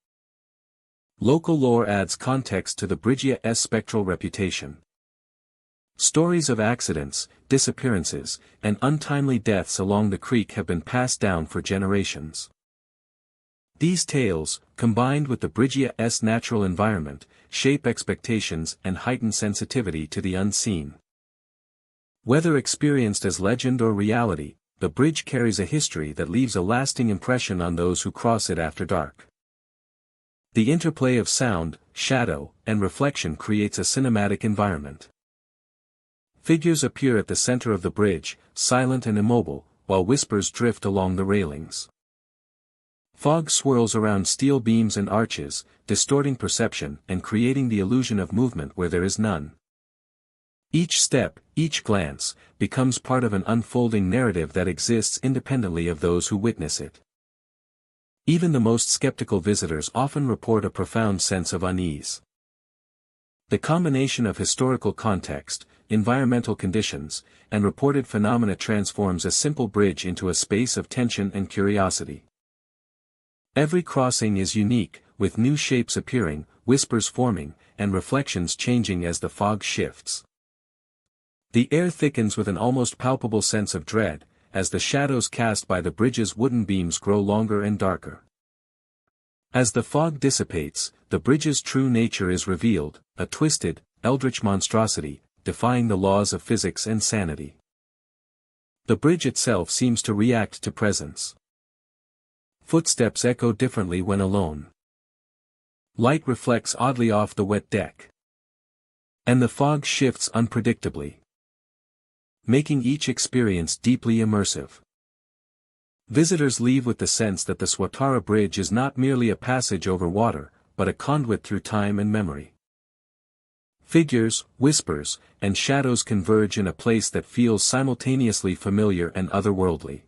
Local lore adds context to the bridge's spectral reputation. Stories of accidents, disappearances, and untimely deaths along the creek have been passed down for generations. These tales, combined with the bridge's natural environment, shape expectations and heighten sensitivity to the unseen. Whether experienced as legend or reality, the bridge carries a history that leaves a lasting impression on those who cross it after dark. The interplay of sound, shadow, and reflection creates a cinematic environment. Figures appear at the center of the bridge, silent and immobile, while whispers drift along the railings. Fog swirls around steel beams and arches, distorting perception and creating the illusion of movement where there is none. Each step, each glance, becomes part of an unfolding narrative that exists independently of those who witness it. Even the most skeptical visitors often report a profound sense of unease. The combination of historical context, environmental conditions, and reported phenomena transforms a simple bridge into a space of tension and curiosity. Every crossing is unique, with new shapes appearing, whispers forming, and reflections changing as the fog shifts. The air thickens with an almost palpable sense of dread, as the shadows cast by the bridge's wooden beams grow longer and darker. As the fog dissipates, the bridge's true nature is revealed, a twisted, eldritch monstrosity, defying the laws of physics and sanity. The bridge itself seems to react to presence. Footsteps echo differently when alone. Light reflects oddly off the wet deck. And the fog shifts unpredictably, making each experience deeply immersive. Visitors leave with the sense that the Swatara Bridge is not merely a passage over water, but a conduit through time and memory. Figures, whispers, and shadows converge in a place that feels simultaneously familiar and otherworldly.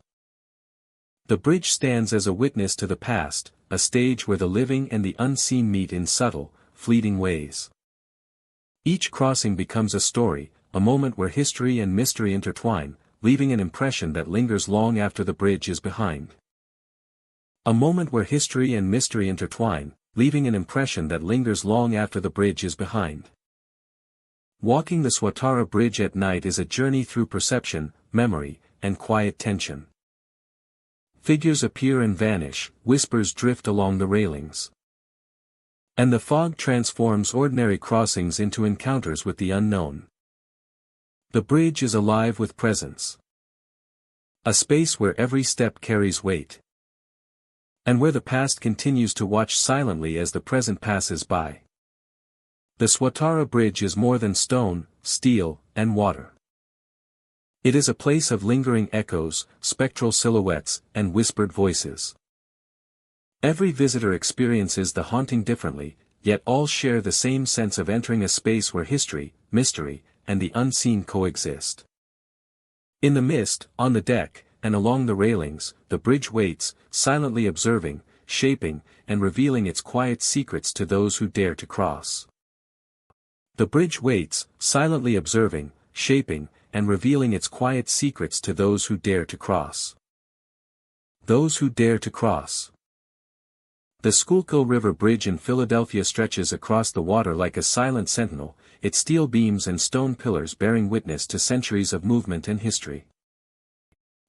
The bridge stands as a witness to the past, a stage where the living and the unseen meet in subtle, fleeting ways. Each crossing becomes a story, a moment where history and mystery intertwine, leaving an impression that lingers long after the bridge is behind. A moment where history and mystery intertwine, leaving an impression that lingers long after the bridge is behind. Walking the Swatara Bridge at night is a journey through perception, memory, and quiet tension. Figures appear and vanish, whispers drift along the railings. And the fog transforms ordinary crossings into encounters with the unknown. The bridge is alive with presence. A space where every step carries weight. And where the past continues to watch silently as the present passes by. The Swatara Bridge is more than stone, steel, and water. It is a place of lingering echoes, spectral silhouettes, and whispered voices. Every visitor experiences the haunting differently, yet all share the same sense of entering a space where history, mystery, and the unseen coexist. In the mist, on the deck, and along the railings, the bridge waits, silently observing, shaping, and revealing its quiet secrets to those who dare to cross. The bridge waits, silently observing, shaping, and revealing its quiet secrets to those who dare to cross. Those who dare to cross. The Schuylkill River Bridge in Philadelphia stretches across the water like a silent sentinel, its steel beams and stone pillars bearing witness to centuries of movement and history.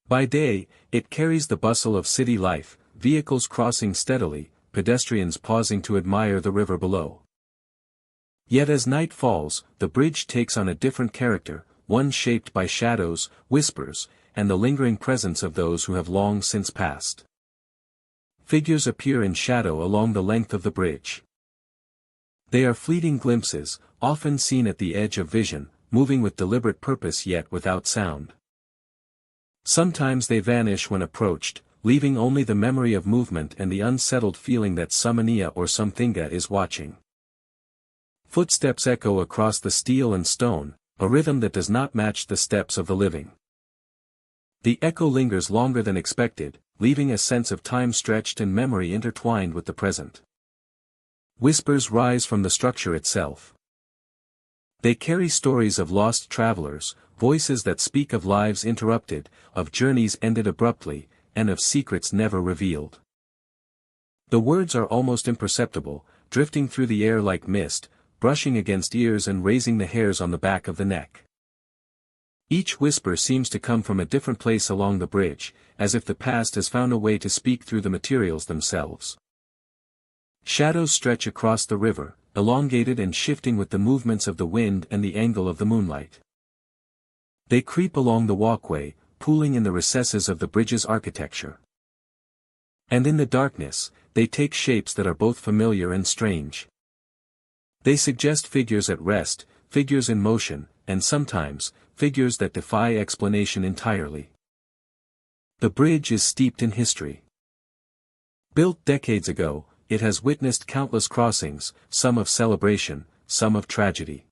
By day, it carries the bustle of city life, vehicles crossing steadily, pedestrians pausing to admire the river below. Yet as night falls, the bridge takes on a different character, one shaped by shadows, whispers, and the lingering presence of those who have long since passed. Figures appear in shadow along the length of the bridge. They are fleeting glimpses, often seen at the edge of vision, moving with deliberate purpose yet without sound. Sometimes they vanish when approached, leaving only the memory of movement and the unsettled feeling that Samania or Somthinga is watching. Footsteps echo across the steel and stone, a rhythm that does not match the steps of the living. The echo lingers longer than expected, leaving a sense of time stretched and memory intertwined with the present. Whispers rise from the structure itself. They carry stories of lost travelers, voices that speak of lives interrupted, of journeys ended abruptly, and of secrets never revealed. The words are almost imperceptible, drifting through the air like mist, brushing against ears and raising the hairs on the back of the neck. Each whisper seems to come from a different place along the bridge, as if the past has found a way to speak through the materials themselves. Shadows stretch across the river, elongated and shifting with the movements of the wind and the angle of the moonlight. They creep along the walkway, pooling in the recesses of the bridge's architecture. And in the darkness, they take shapes that are both familiar and strange. They suggest figures at rest, figures in motion, and sometimes, figures that defy explanation entirely. The bridge is steeped in history. Built decades ago, it has witnessed countless crossings, some of celebration, some of tragedy.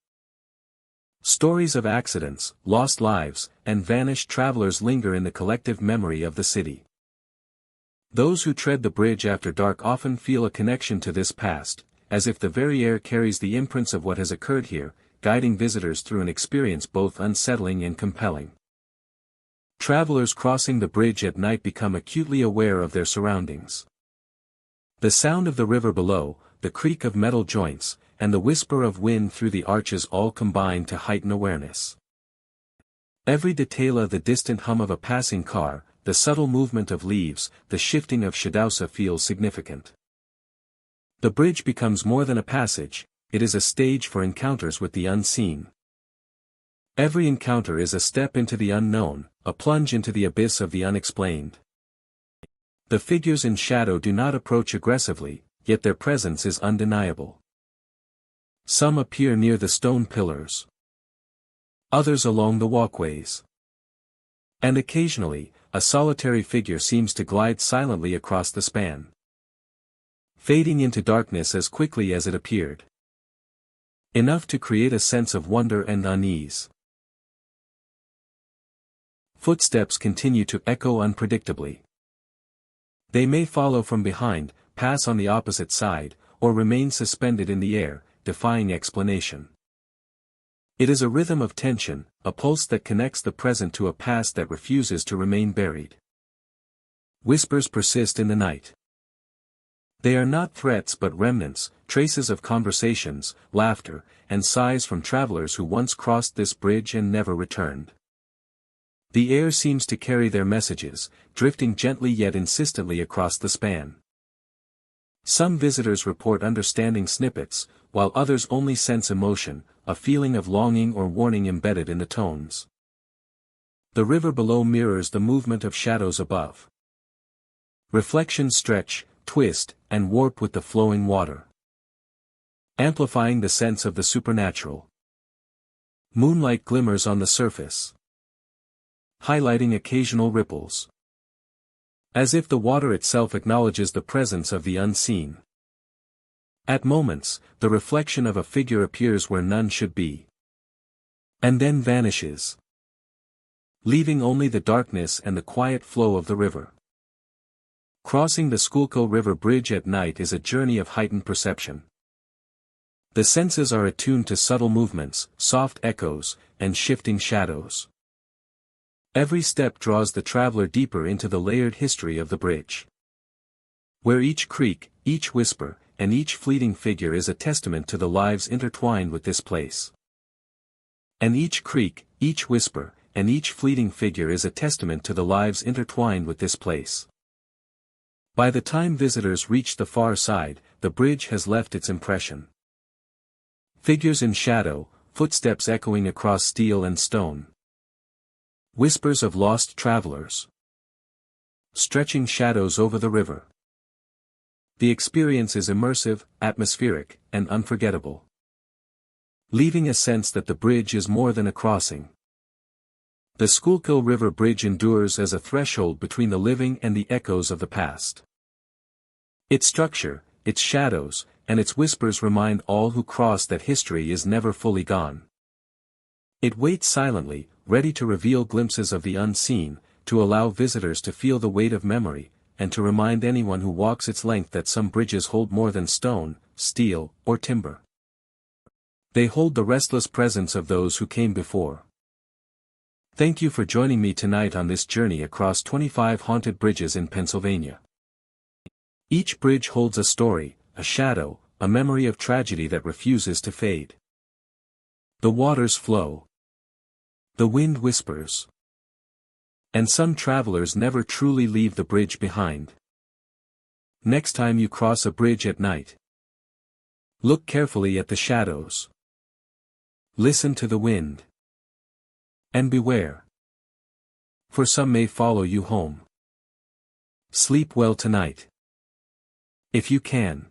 Stories of accidents, lost lives, and vanished travelers linger in the collective memory of the city. Those who tread the bridge after dark often feel a connection to this past, as if the very air carries the imprints of what has occurred here, guiding visitors through an experience both unsettling and compelling. Travelers crossing the bridge at night become acutely aware of their surroundings. The sound of the river below, the creak of metal joints, and the whisper of wind through the arches all combine to heighten awareness. Every detail of the distant hum of a passing car, the subtle movement of leaves, the shifting of shadows feels significant. The bridge becomes more than a passage, it is a stage for encounters with the unseen. Every encounter is a step into the unknown, a plunge into the abyss of the unexplained. The figures in shadow do not approach aggressively, yet their presence is undeniable. Some appear near the stone pillars. Others along the walkways. And occasionally, a solitary figure seems to glide silently across the span, fading into darkness as quickly as it appeared. Enough to create a sense of wonder and unease. Footsteps continue to echo unpredictably. They may follow from behind, pass on the opposite side, or remain suspended in the air, defying explanation. It is a rhythm of tension, a pulse that connects the present to a past that refuses to remain buried. Whispers persist in the night. They are not threats but remnants, traces of conversations, laughter, and sighs from travelers who once crossed this bridge and never returned. The air seems to carry their messages, drifting gently yet insistently across the span. Some visitors report understanding snippets, while others only sense emotion, a feeling of longing or warning embedded in the tones. The river below mirrors the movement of shadows above. Reflections stretch, twist, and warp with the flowing water, amplifying the sense of the supernatural. Moonlight glimmers on the surface, highlighting occasional ripples, as if the water itself acknowledges the presence of the unseen. At moments, the reflection of a figure appears where none should be, and then vanishes, leaving only the darkness and the quiet flow of the river. Crossing the Schuylkill River Bridge at night is a journey of heightened perception. The senses are attuned to subtle movements, soft echoes, and shifting shadows. Every step draws the traveler deeper into the layered history of the bridge, where each creak, each whisper, and each fleeting figure is a testament to the lives intertwined with this place. And each creak, each whisper, and each fleeting figure is a testament to the lives intertwined with this place. By the time visitors reach the far side, the bridge has left its impression. Figures in shadow, footsteps echoing across steel and stone. Whispers of lost travelers, stretching shadows over the river. The experience is immersive, atmospheric, and unforgettable, leaving a sense that the bridge is more than a crossing. The Schuylkill River Bridge endures as a threshold between the living and the echoes of the past. Its structure, its shadows, and its whispers remind all who cross that history is never fully gone. It waits silently, ready to reveal glimpses of the unseen, to allow visitors to feel the weight of memory, and to remind anyone who walks its length that some bridges hold more than stone, steel, or timber. They hold the restless presence of those who came before. Thank you for joining me tonight on this journey across 25 haunted bridges in Pennsylvania. Each bridge holds a story, a shadow, a memory of tragedy that refuses to fade. The waters flow. The wind whispers. And some travelers never truly leave the bridge behind. Next time you cross a bridge at night, look carefully at the shadows. Listen to the wind. And beware. For some may follow you home. Sleep well tonight. If you can.